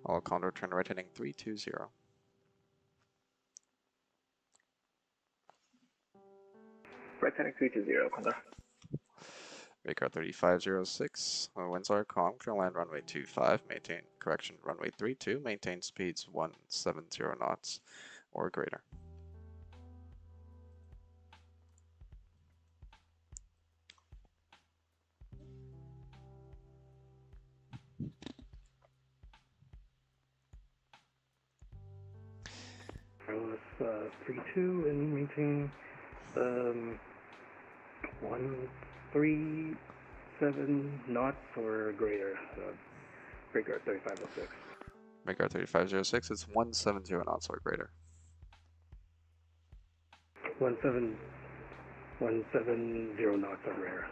All Condor, turn right heading 320. Right heading 320, Condor. Radar 3506, winds are calm, clear land runway 25, maintain, correction, runway 32, maintain speeds 170 knots or greater. Wireless 32 and maintain 137 knots or greater. Breaker 3506. Radar 3506, it's 170 knots or greater. 170 knots or greater.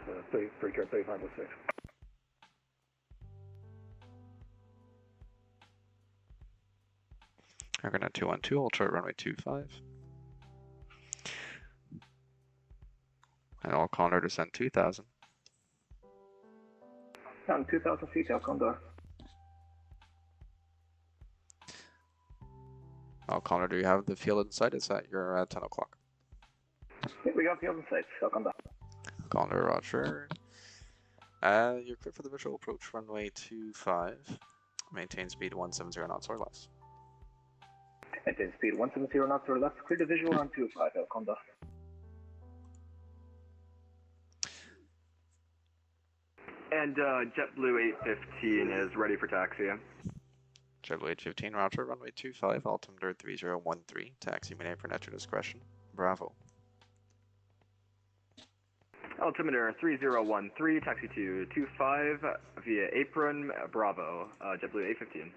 Breaker 3506. Argonaut 212, hold short runway 25. And all Condor descend 2000. Down 2,000 feet, El Condor. All Condor, do you have the field in sight? It's at your 10 o'clock. Yeah, we got field in sight, El Condor. Condor, roger. You're clear for the visual approach runway 25. Maintain speed 170 knots or less. Maintain speed 170 knots or less. Clear the visual on 25, El Condor. And JetBlue 815 is ready for taxi. JetBlue 815, roger, runway 25, altimeter 3013, taxi main apron at your discretion. Bravo. Altimeter 3013, taxi to 25 via apron, Bravo, JetBlue 815.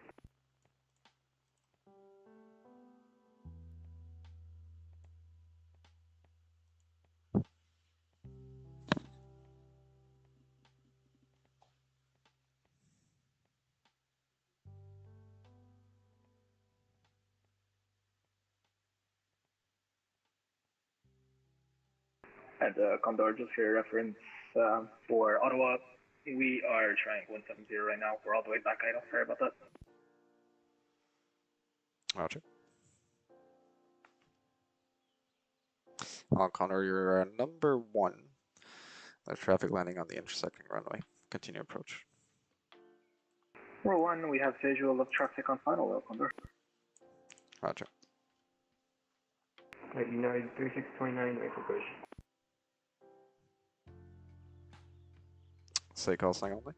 And Condor, just for your reference, for Ottawa, we are trying 170 right now. We're all the way back idle. Sorry about that. Roger. Connor, you're number 1. There's traffic landing on the intersecting runway. Continue approach. Number 1, we have visual of traffic on final well, Condor. Roger. United 3629, wait for push. Say call sign only.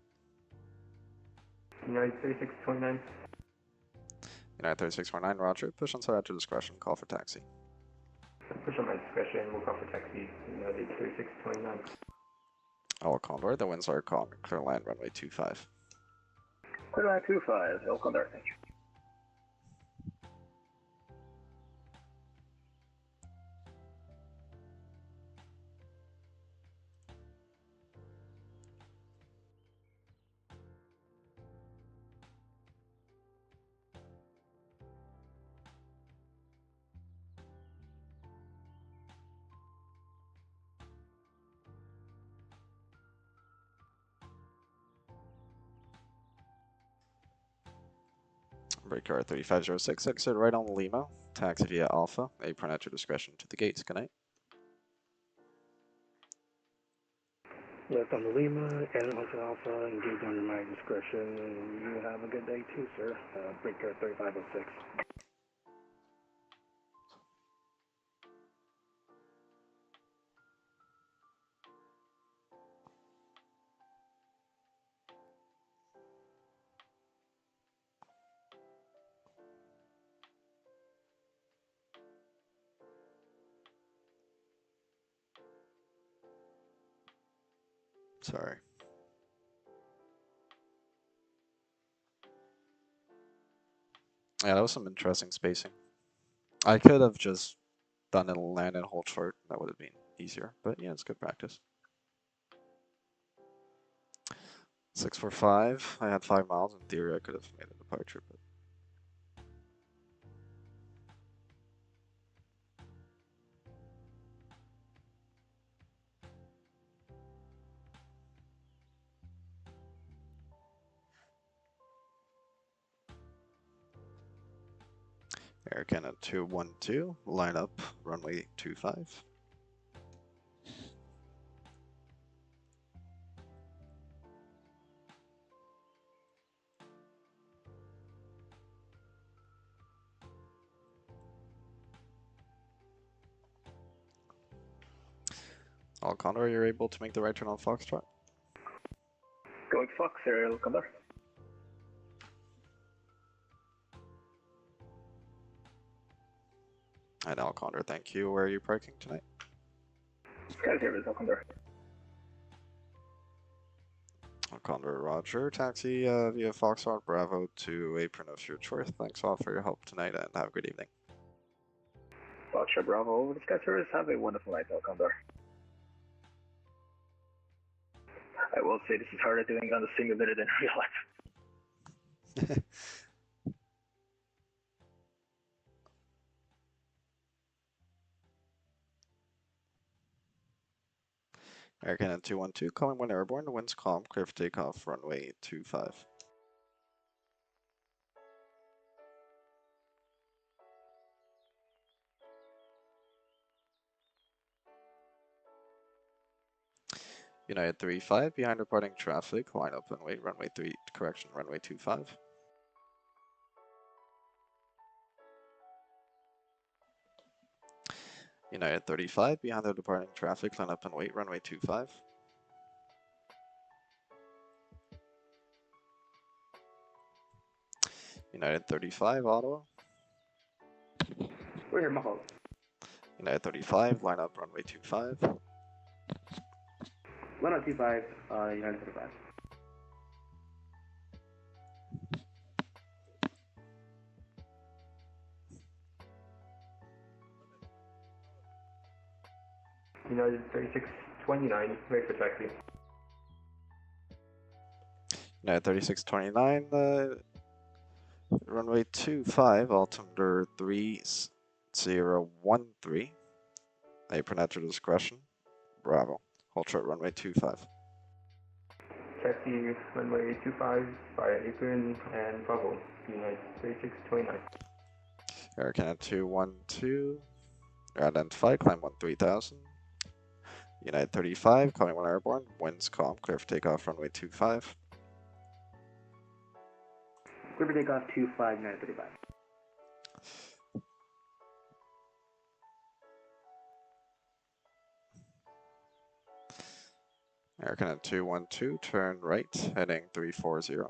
United 3629. United 3649, roger. Push on side at your discretion, call for taxi. Push on my discretion, we'll call for taxi. United 3629. All Condor, the winds are calm. Clear land runway 25. Clear line 25, El Condor, thank you. Breaker 3506, exit right on Lima. Taxi via Alpha. Apron at your discretion to the gates. Good night. Left on the Lima, and Hotel Alpha, engage under my discretion, and you have a good day too, sir. Breaker 3506. Sorry. Yeah, that was some interesting spacing. I could have just done it land and hold short. That would have been easier. But yeah, it's good practice. 645. I had 5 miles. In theory, I could have made a departure, but Air Canada 212, line up, runway 25. All Condor, you're able to make the right turn on Foxtrot. Going Fox, El Condor. And Al Condor, thank you. Where are you parking tonight? Sky Service, El Condor. Al Condor, roger. Taxi via Foxtrot Bravo to apron of your choice. Thanks all for your help tonight and have a good evening. Foxtrot Bravo over the Sky Service. Have a wonderful night, El Condor. I will say this is harder doing on the simulator than real life. Air Canada 212, calling 1 airborne, winds calm, clear for takeoff, runway 25. United 35, behind departing traffic, line up and wait, runway 3, correction, runway 25. United 35, behind the departing traffic, line up and wait, runway 25. United 35, Ottawa. We're here, Mahal. United 35, line up, runway 25. 1025, United 35. United 3629, wait for taxi. United 3629, runway 25, altimeter 3013. Apron at your discretion. Bravo. Hold short, runway 25. Taxi, runway 25, via apron and Bravo, United 3629. Air Canada 212, identified, climb 3000. United 35, calling 1 airborne, winds calm, clear for takeoff, runway 25. Clear for takeoff 25, United 35. Air Canada 212, turn right, heading 340.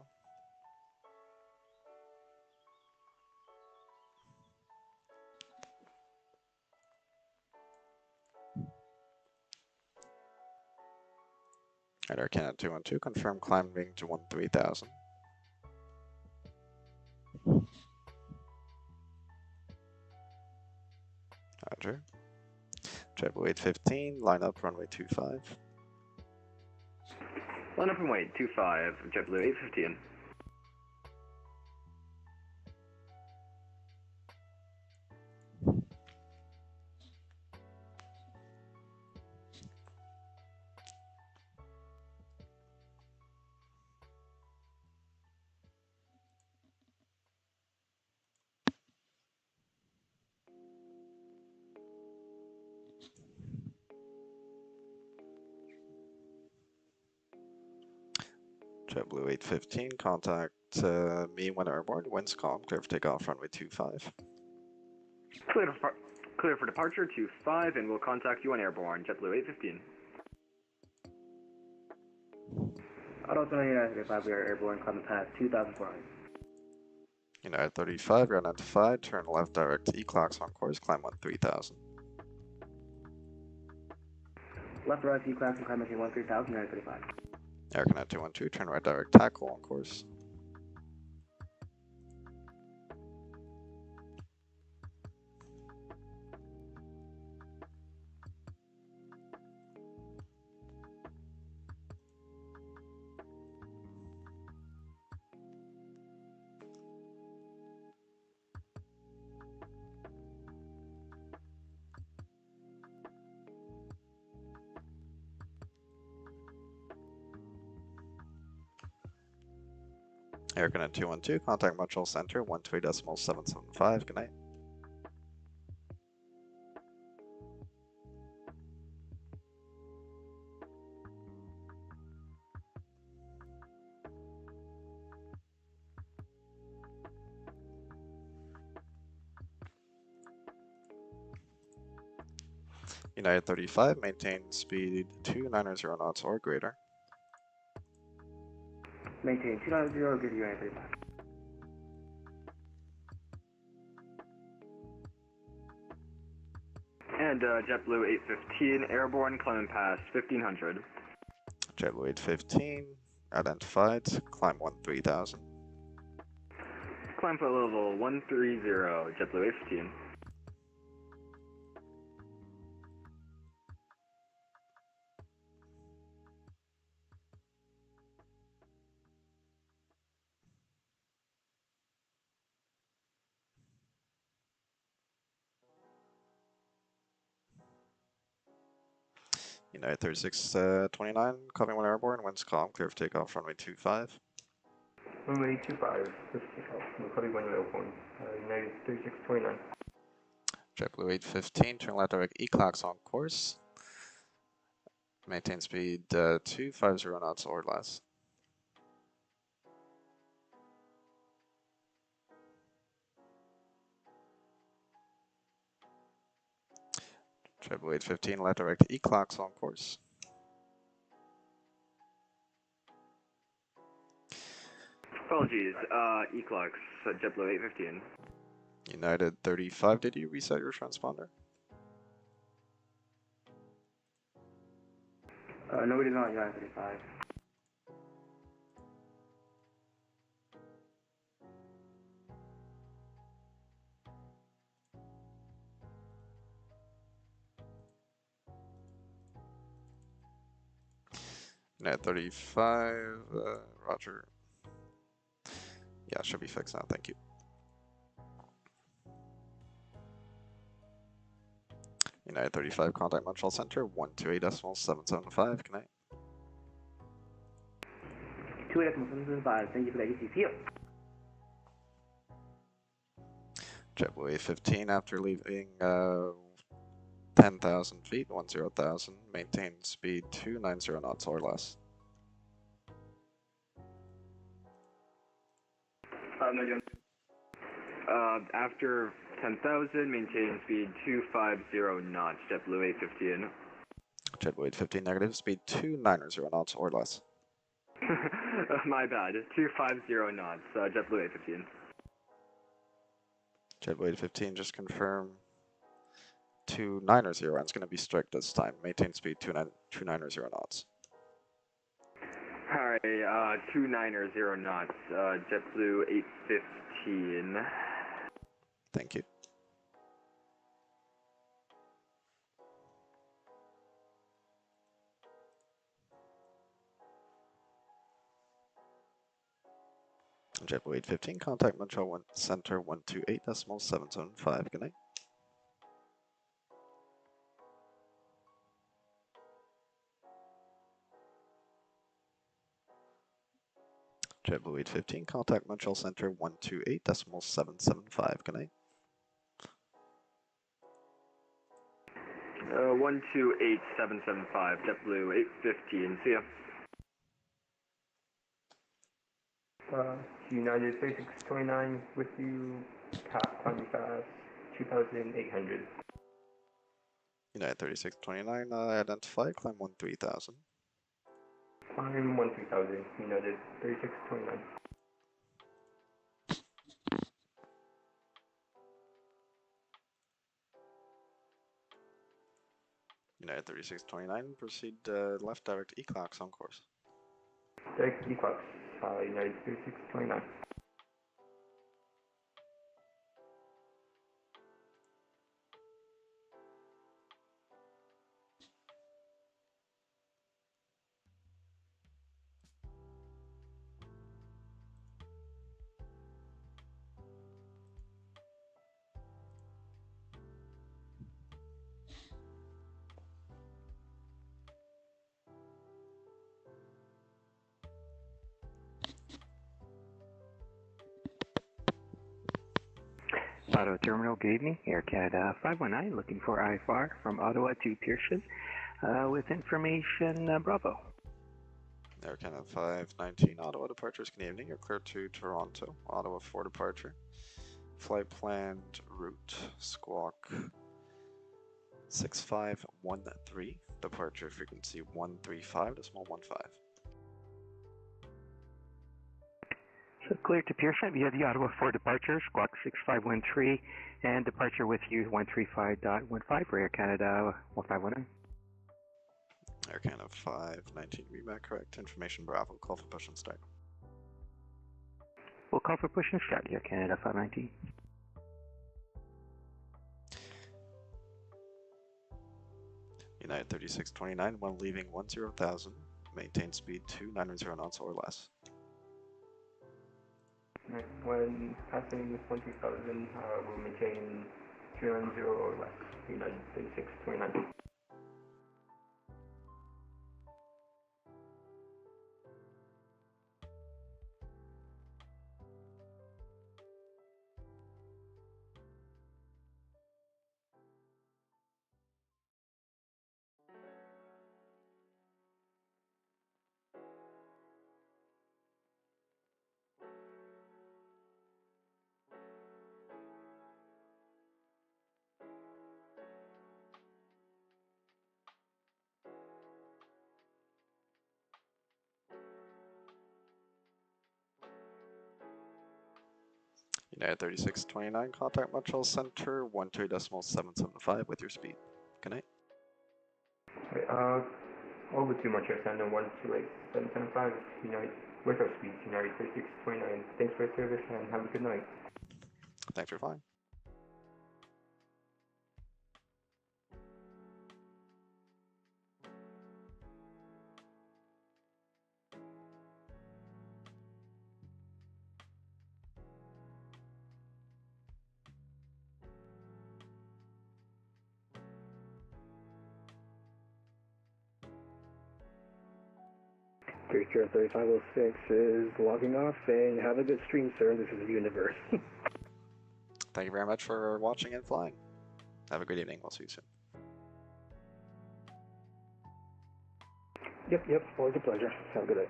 At Air Canada 212, confirm climbing to 3000. Roger. JetBlue 815, line up runway 25. Line up runway 25, JetBlue 815. JetBlue 815, contact me when airborne, winds calm, clear for takeoff, runway 25. Clear for departure 25, and we'll contact you on airborne, JetBlue 815. Ottawa Tower, United 35, we are airborne, climbing past 2,400. United 35, you're identified, turn left direct to E-clocks on course, climb 3000. Left right to E-clocks and climb maintain 13,000, United 35. Air Canada 212, turn right direct tackle on course. Air Canada 212, contact Montreal Center 128.775. Good night. United 35, maintain speed 290 knots or greater. Maintain 290, good United 35. And JetBlue 815, airborne, climbing past 1500. JetBlue 815, identified, climb 3000. Climb for level 130, JetBlue 815. United 36, 29, coming 1 airborne, winds calm, clear for takeoff, runway 25. Runway 25, just takeoff, calling 1 airborne, United 36, 29. JetBlue 815, turn left direct E-clocks on course. Maintain speed 250 knots or less. JetBlue 815, left direct E-clocks on course. Apologies, E-clocks, JetBlue 815. United 35, did you reset your transponder? No, we did not, United 35. United 35, roger. Yeah, should be fixed now, thank you. United 35, contact Montreal Center 128.775. Good night. 2.775, thank you for that ECC. JetBlue 15 after leaving 10,000 feet, 10,000, maintain speed 290 knots or less. After 10,000, maintain speed 250 knots, JetBlue 815. JetBlue 815 negative, speed 290 knots or less. My bad, 250 knots, JetBlue 815. JetBlue 815, just confirm 290, and it's going to be strict this time. Maintain speed 290 knots. Alright, 290 knots, JetBlue 815. Thank you. JetBlue 815, contact Montreal Center 128.775. Good night. JetBlue 815, contact Montreal Center 128.775. Good night. 128775, JetBlue 815. See ya. United 3629 with you, cap climbing fast, 2,800. United 3629, identify, climb 13,000. Climb 13,000, United 3629. United 3629, proceed left direct Eclox on course. Direct Eclox, United 3629. Ottawa Terminal, good evening. Air Canada 519, looking for IFR from Ottawa to Pearson with information Bravo. Air Canada 519, Ottawa departures, good evening. You're clear to Toronto. Ottawa for departure. Flight planned route, squawk 6513. Departure frequency 135.15. So clear to Pearson via the Ottawa for departure, squawk 6513, and departure with you 135.15 for Air Canada 1519. Air Canada 519, read back correct. Information Bravo, call for push and start. We'll call for push and start, Air Canada 519. United 3629, when leaving 10,000, maintain speed 290 knots or less. When passing 20,000, we'll maintain 290 or less, United 3629. United 3629, contact Montreal Center 12.775 with your speed. Good night. Over to Montreal Center 128.775, United, with our speed, United 3629. Thanks for your service and have a good night. Thanks for flying. Sierra 3506 is logging off, and have a good stream, sir. This is the Universe. Thank you very much for watching and flying. Have a great evening. We'll see you soon. Yep, always a pleasure. Have a good day.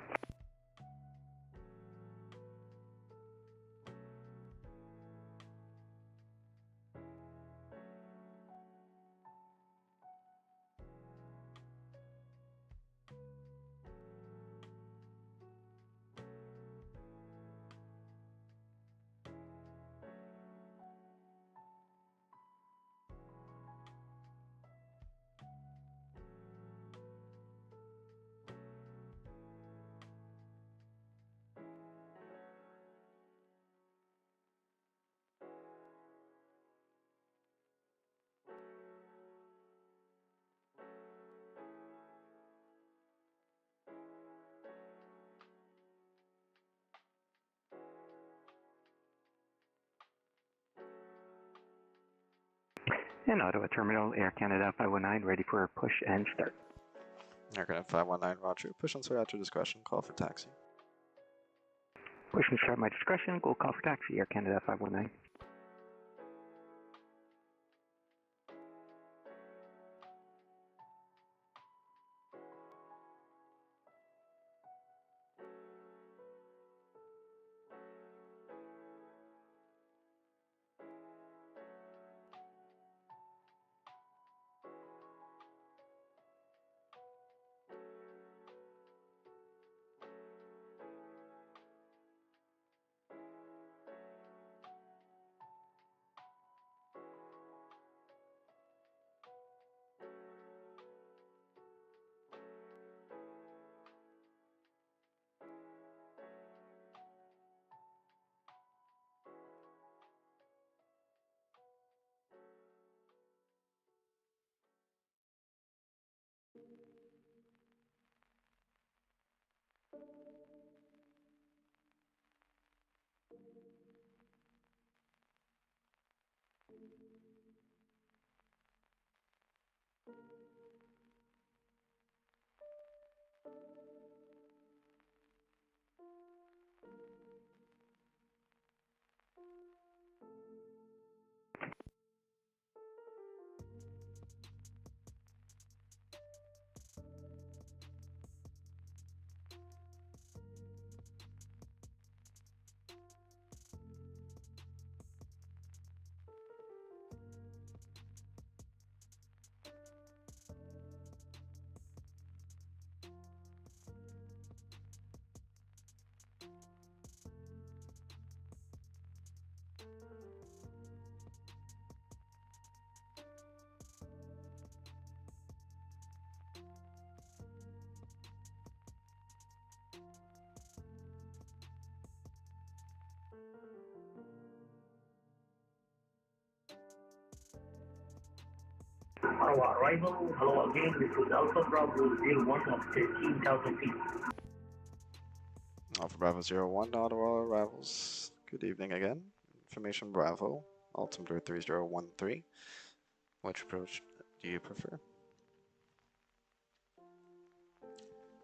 And Ottawa Terminal, Air Canada 519, ready for push and start. Air Canada 519, roger. Push and start at your discretion. Call for taxi. Push and start at my discretion. Go call for taxi, Air Canada 519. Ottawa arrival, hello again, this is Alpha Bravo 01 of 13,000 feet. Alpha Bravo 01, Ottawa arrivals. Good evening again. Information Bravo, altimeter 3013. Which approach do you prefer?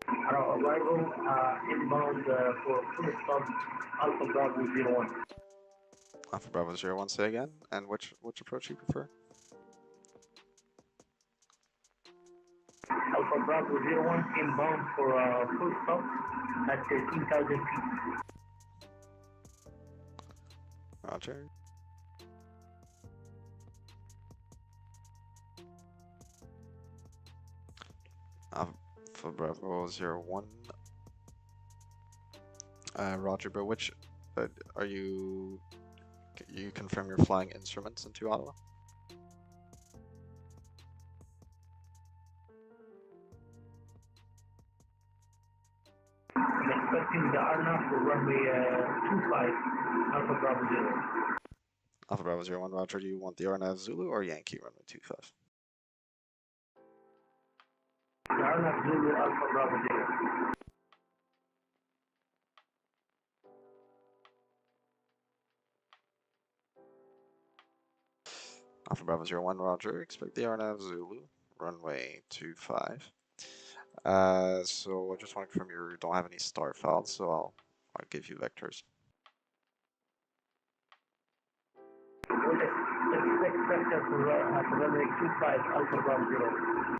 Ottawa arrival, inbound for full stop, Alpha Bravo 01. Alpha Bravo 01, say again. And which approach do you prefer? Alpha Bravo 01 inbound for full stop at 13,000 feet. Roger. Alpha Bravo 01. Roger, but which are you confirm you're flying instruments into Ottawa? I'm expecting the RNAV for runway 25, Alpha Bravo 0. Alpha Bravo 01, Roger, do you want the RNAV Zulu or Yankee runway 25? The RNAV Zulu, Alpha Bravo 0. Alpha Bravo 01, Roger, expect the RNAV Zulu, runway 25. So I just want to confirm you don't have any star files, so I'll give you vectors. Well, vector for runway 25 Alpha Bravo 0.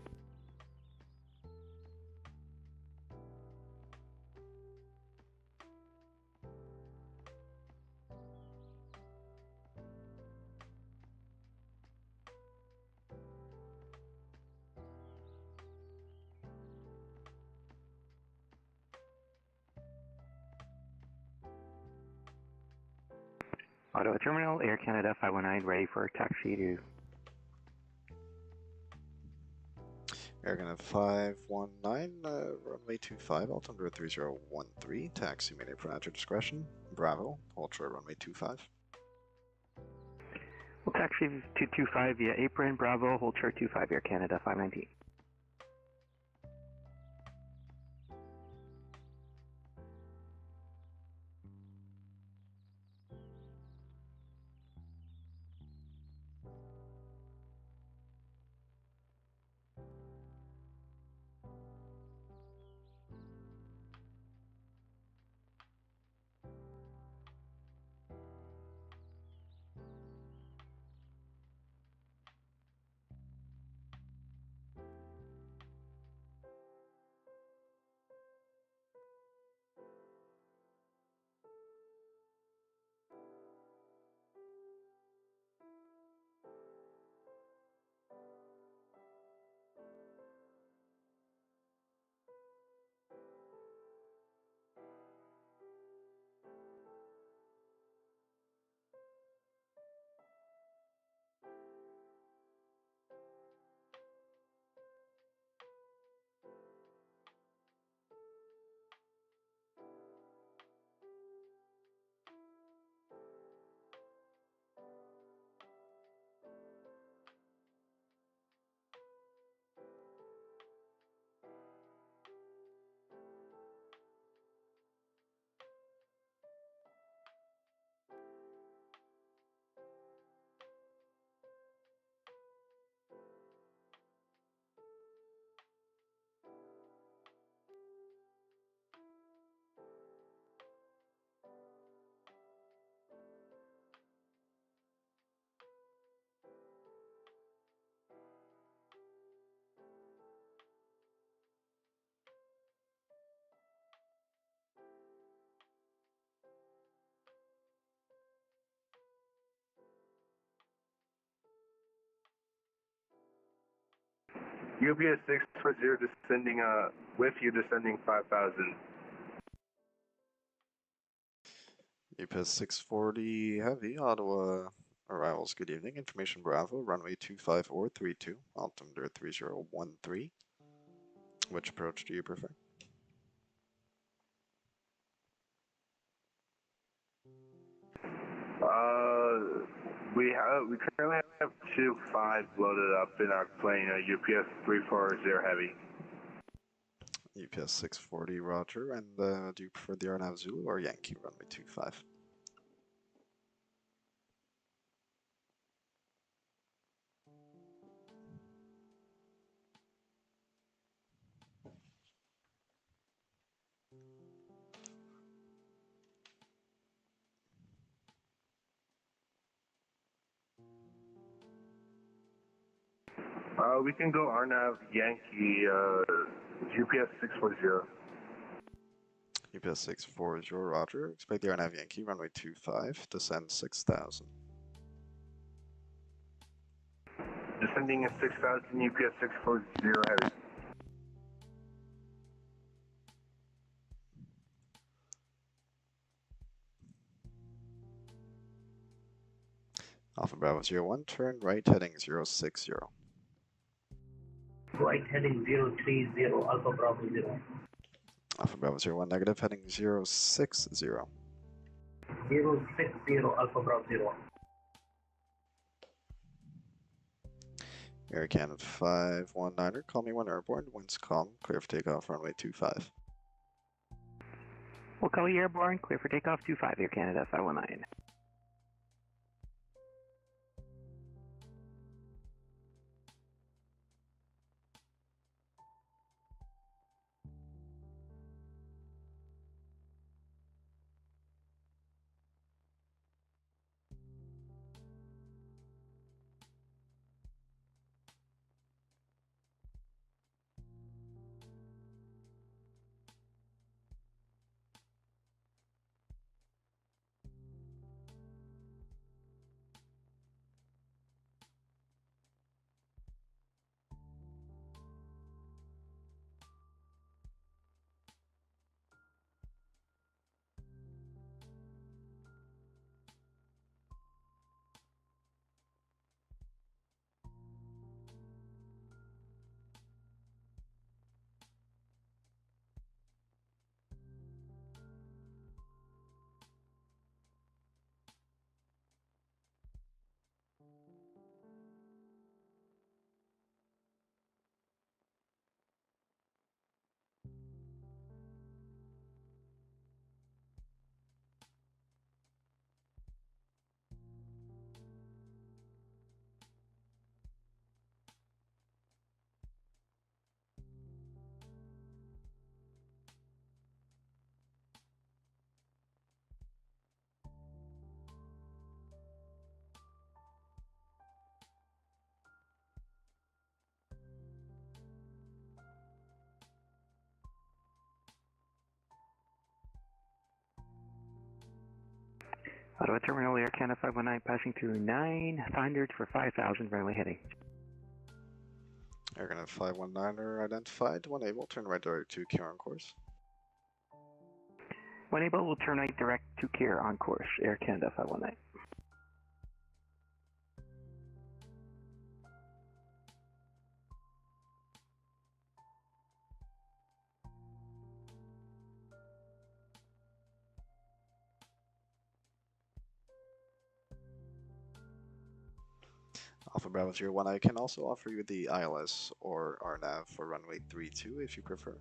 Ottawa Terminal, Air Canada 519, ready for taxi to Air Canada 519, runway 25, altimeter 3013, taxi made for at your discretion. Bravo, hold short runway 25. We'll taxi to 25 via apron, Bravo, hold short 25, Air Canada 519. UPS 640 descending, with you descending 5,000. UPS 640 Heavy, Ottawa arrivals, good evening. Information Bravo, runway 25 or 32, altimeter 3013. Which approach do you prefer? We currently have 25 loaded up in our plane, UPS 340 Heavy. UPS 640, Roger. And do you prefer the RNAV Zulu or Yankee, runway 25? We can go RNAV Yankee, UPS 640. UPS 640, Roger. Expect the RNAV Yankee, runway 25, descend 6,000. Descending at 6,000, UPS 640 Heavy. Alpha Bravo 01, turn right heading 060. Right heading 030 Alpha Bravo 0. Alpha Bravo 01, negative heading 060. 060 Alpha Bravo 0. Air Canada 519er, call me when airborne, winds calm, clear for takeoff, runway 25. We'll call you airborne, clear for takeoff 25, Air Canada 519. Ottawa Terminal, Air Canada 519 passing through 900 for 5,000, runway heading. Air Canada 519 are identified. 1 able, turn right direct to Cyow on course. 1 able will turn right direct to Cyow on course, Air Canada 519. Alpha Bravo 01, I can also offer you the ILS or RNAV for runway 32 if you prefer.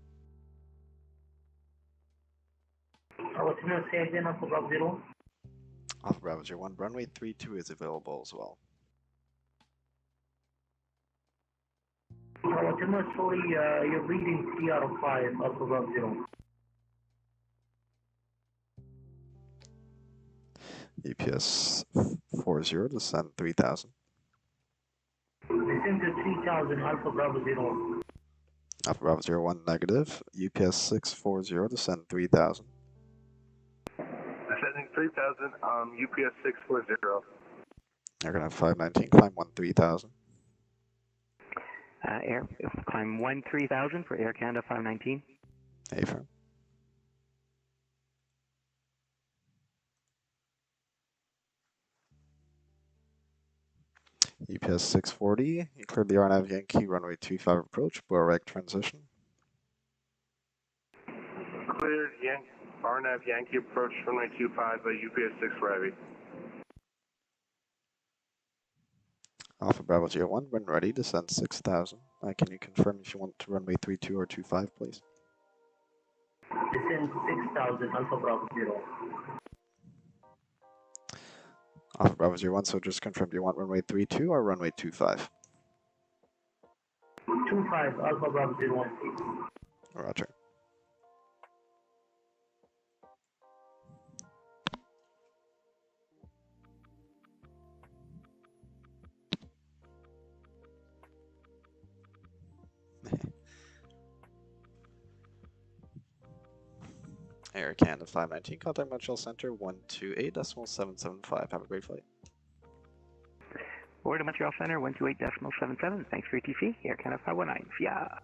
What's the name say again, Alpha Bravo 0? Alpha Bravo 01, runway 32 is available as well. What's the name, sorry, you're reading 3 out of 5, Alpha Bravo 0. EPS 40, descend 3000. Descend to 3000, Alpha Bravo 0. Alpha Bravo 01, negative. UPS 640, descend 3000. Descending 3000, UPS 640. You're gonna have 519, climb 3000. Air, climb 3000 for Air Canada 519. Affirm. UPS 640, you cleared the RNAV Yankee runway 25 approach, Borek transition. Cleared RNAV Yankee approach runway 25 by UPS 640. Alpha Bravo 01, when ready, descend 6000. Can you confirm if you want to runway 32 or 25, please? Descend 6000, Alpha Bravo 0. Alpha Bravo 01, so just confirm, do you want runway 32 or runway 25? 25, Alpha Bravo 01, please. Roger. Air Canada 519, contact Montreal Center 128.775. Have a great flight. Forward to Montreal Center 128.77. Thanks for ATC, Air Canada 519. Yeah.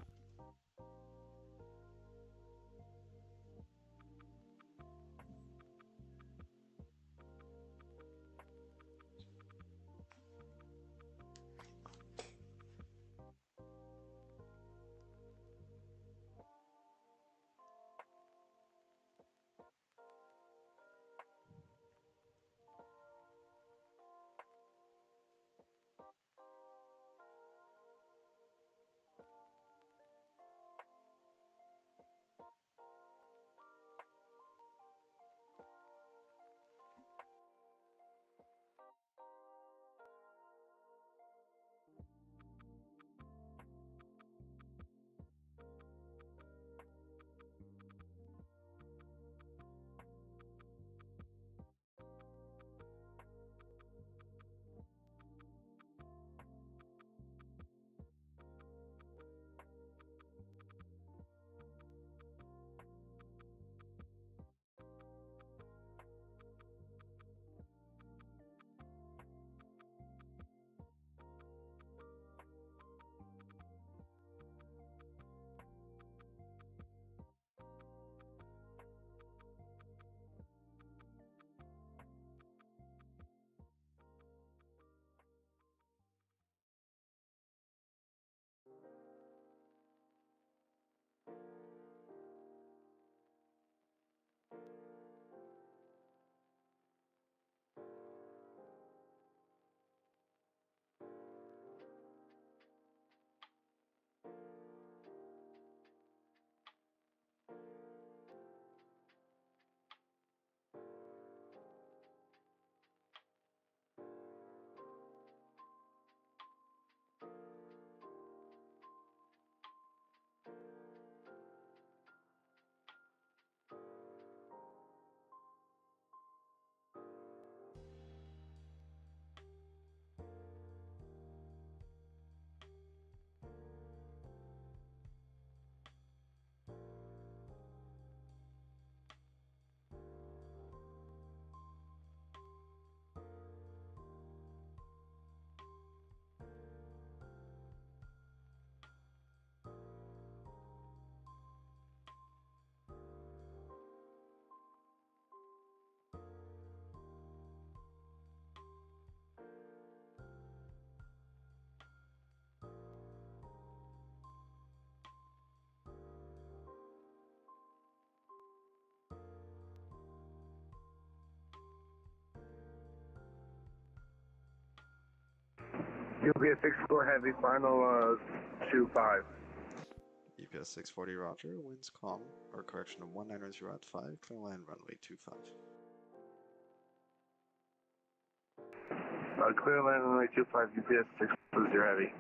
UPS 64 Heavy, final 25. UPS 640 Roger, winds calm, or correction of 190 at 5, clear land runway 25. Clear land runway 25, UPS 640 Heavy.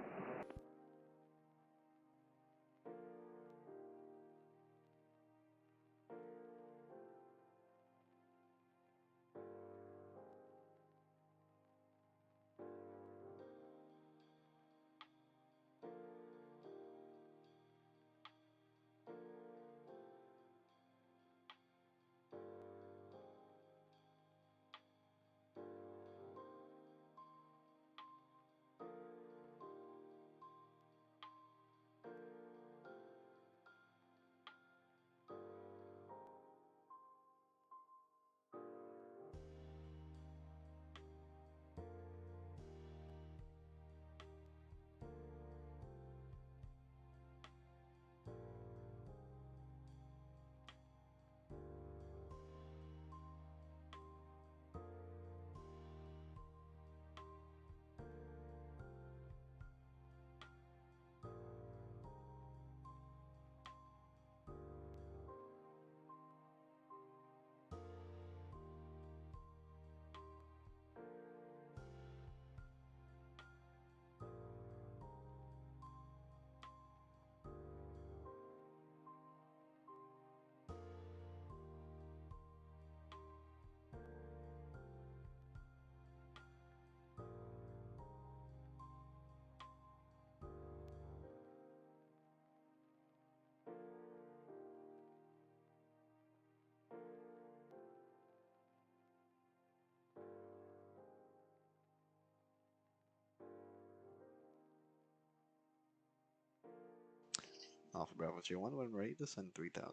Alpha Bravo 01, when ready, descend 3000.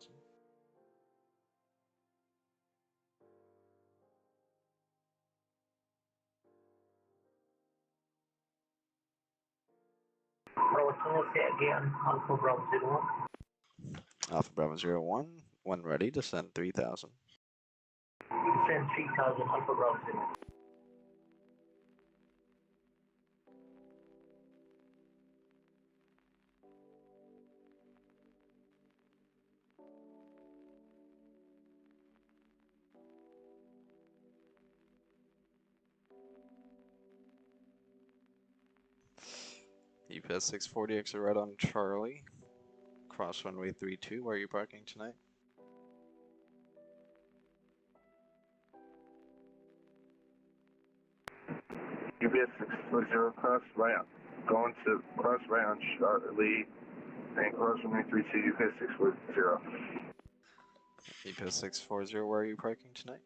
Say again, Alpha Bravo 01. Alpha Bravo 01, when ready, descend 3000. Descend 3000, Alpha Bravo 01. UPS 640, exit right on Charlie. Cross runway 32, where are you parking tonight? UPS 640, cross right on. Going to cross right on Charlie. And cross runway 32, UPS 640. UPS 640, where are you parking tonight?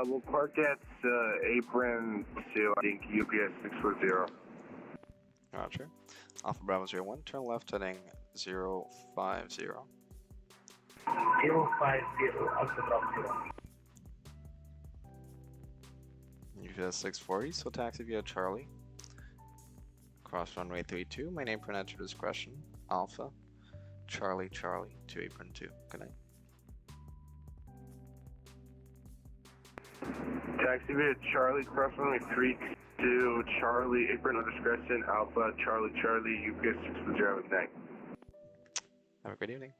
We'll park at apron to, I think, UPS 640. Roger. Alpha Bravo 01, turn left heading 050. 050, Alpha Bravo 01. UPS 640, so taxi via Charlie. Cross runway 32, my name per your discretion. Alpha, Charlie, Charlie, to apron 2. Good night. Taxi via Charlie, cross runway 32, Charlie, apron under discretion, Alpha, Charlie, Charlie, UPS 640, good night. Have a great evening.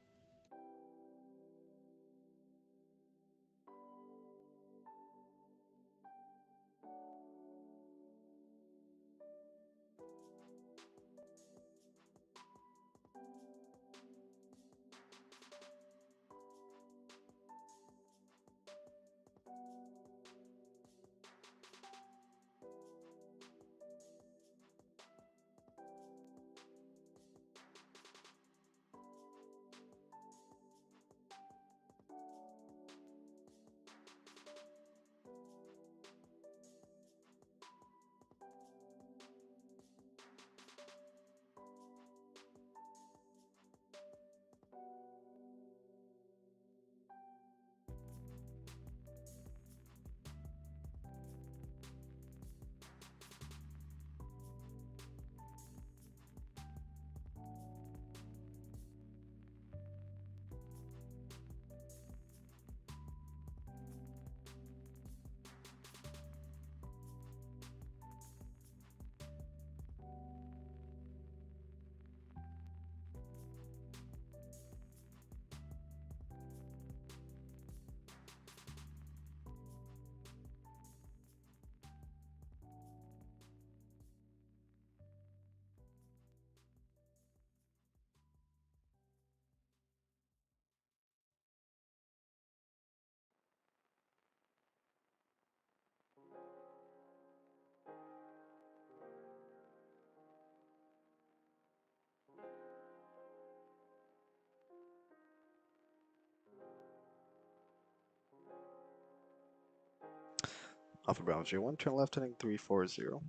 Alpha Bravo 01, turn left heading 340.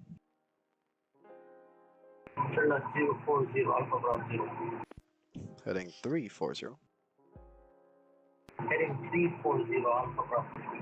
Turn left 040, Alpha Bravo 0. Heading 340. Heading 340, Alpha Bravo 3.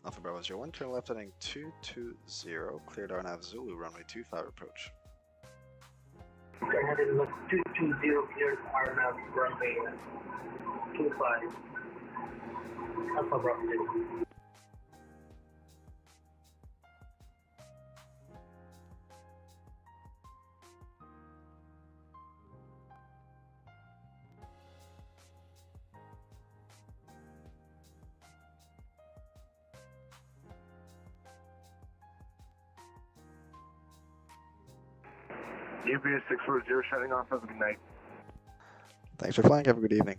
Alpha Bravo 01, turn left heading 220, cleared RNAV Zulu, runway 25 approach. Turn heading left 220, cleared RNAV runway 25. Alpha Bravo 0. UPS 640 shutting off. Have a good night. Thanks for flying. Have a good evening.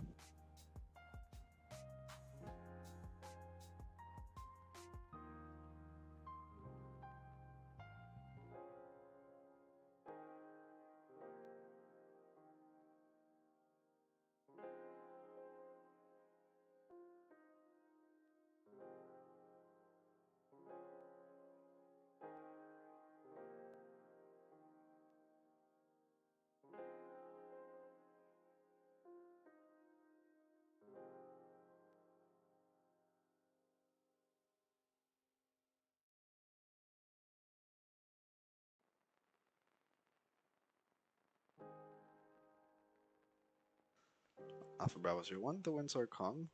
Alpha Bravo 01, the winds are calm.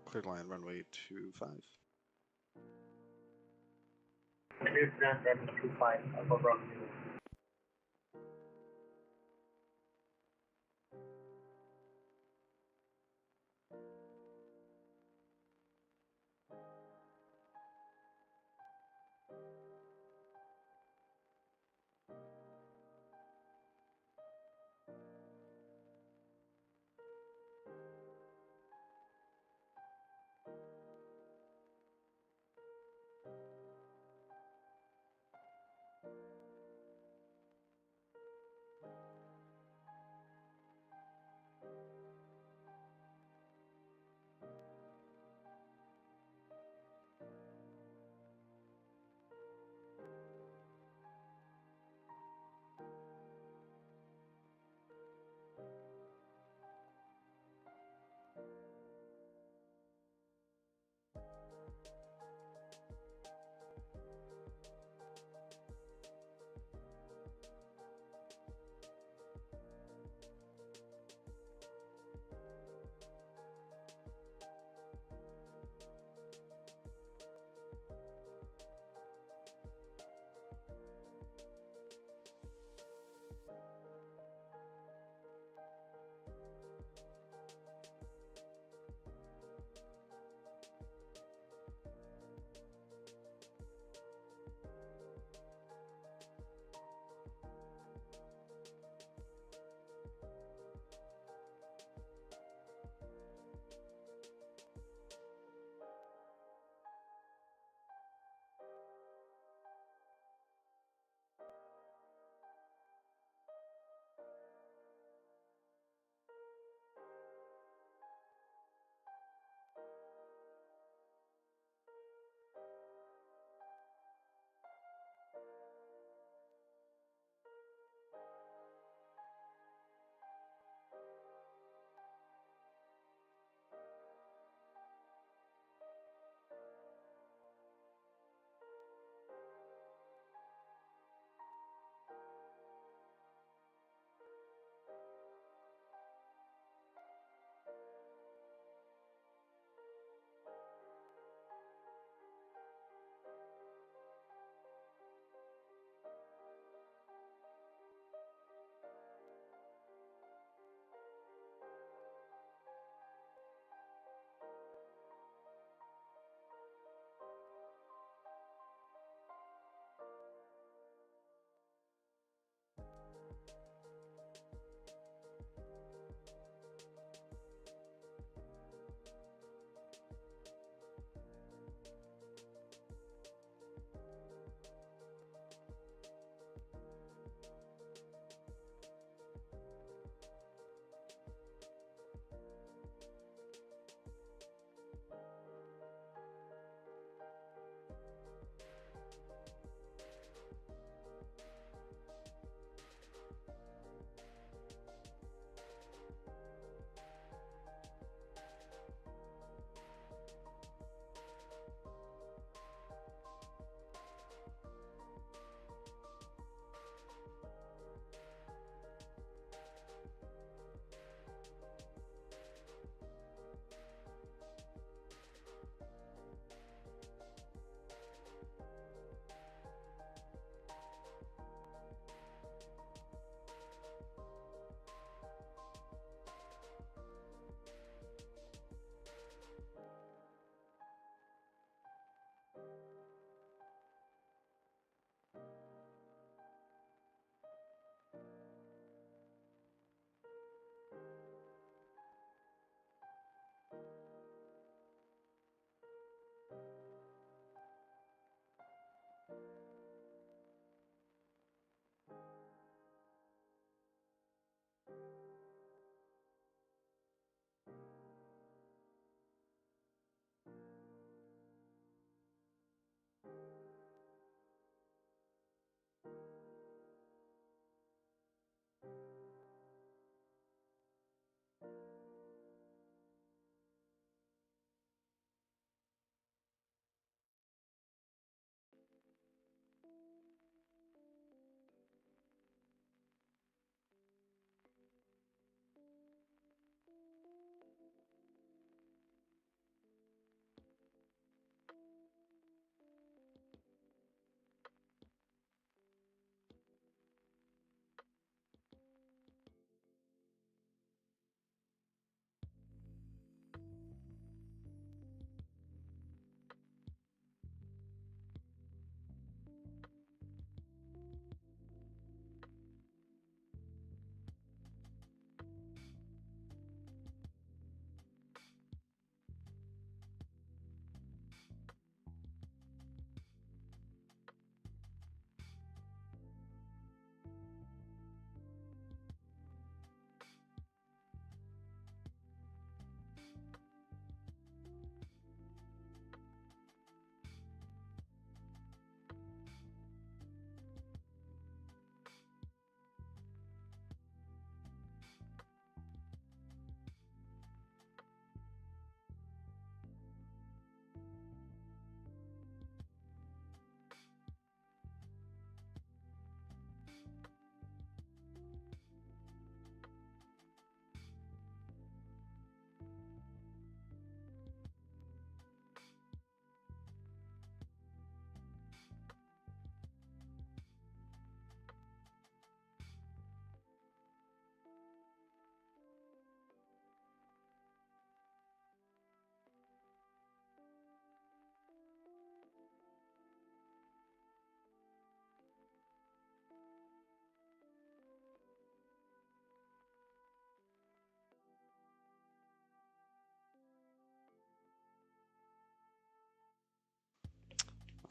Cleared line runway 25. Cleared land runway 25, Alpha Bravo 0.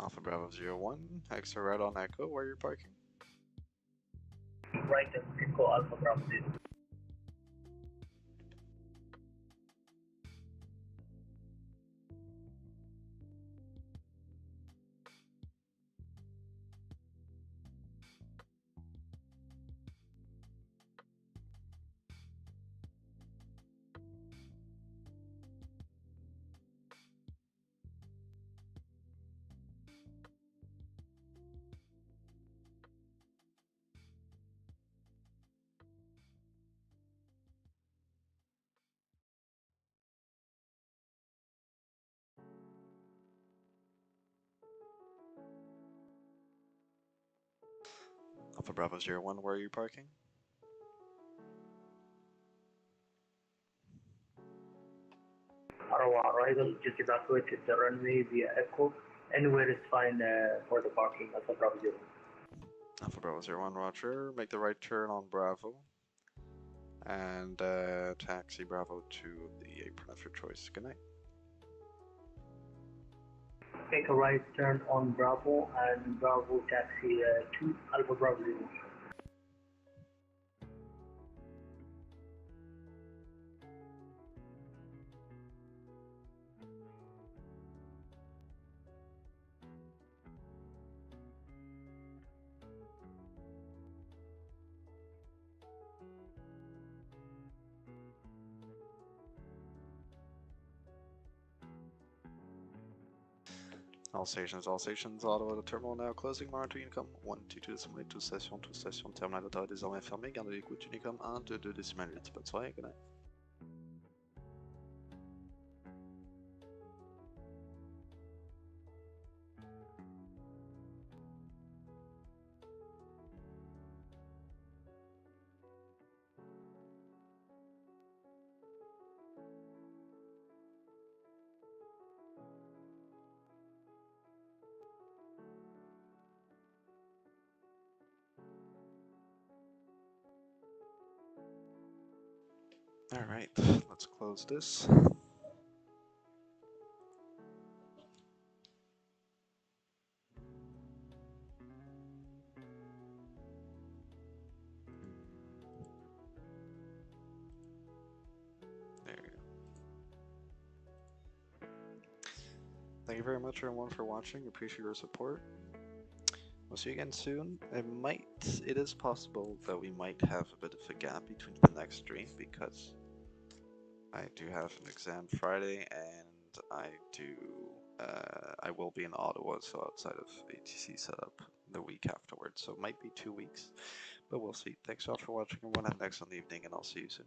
Alpha Bravo 01, extra right on Echo, where you're parking. Right, and you can call Alpha Bravo 0. Alpha Bravo 01, where are you parking? Ottawa arrival, just evacuated the runway via Echo. Anywhere is fine for the parking, Alpha Bravo 0. Alpha Bravo 01, roger. Make the right turn on Bravo. And taxi Bravo to the apron of your choice. Good night. Take a right turn on Bravo and Bravo taxi to Alpha Bravo 0. All stations, Ottawa Terminal now closing, monitor Unicom 122 décimal 2 station, terminal d'Ottawa désormais fermé, garde l'écoute Unicom 122 décimal 8, bonne soirée, good night. Alright, let's close this. There you go. Thank you very much everyone for watching, appreciate your support. We'll see you again soon. It is possible that we might have a bit of a gap between the next stream because I do have an exam Friday and I will be in Ottawa, so outside of ATC setup the week afterwards. So it might be 2 weeks, but we'll see. Thanks all for watching everyone. Have an excellent evening and I'll see you soon.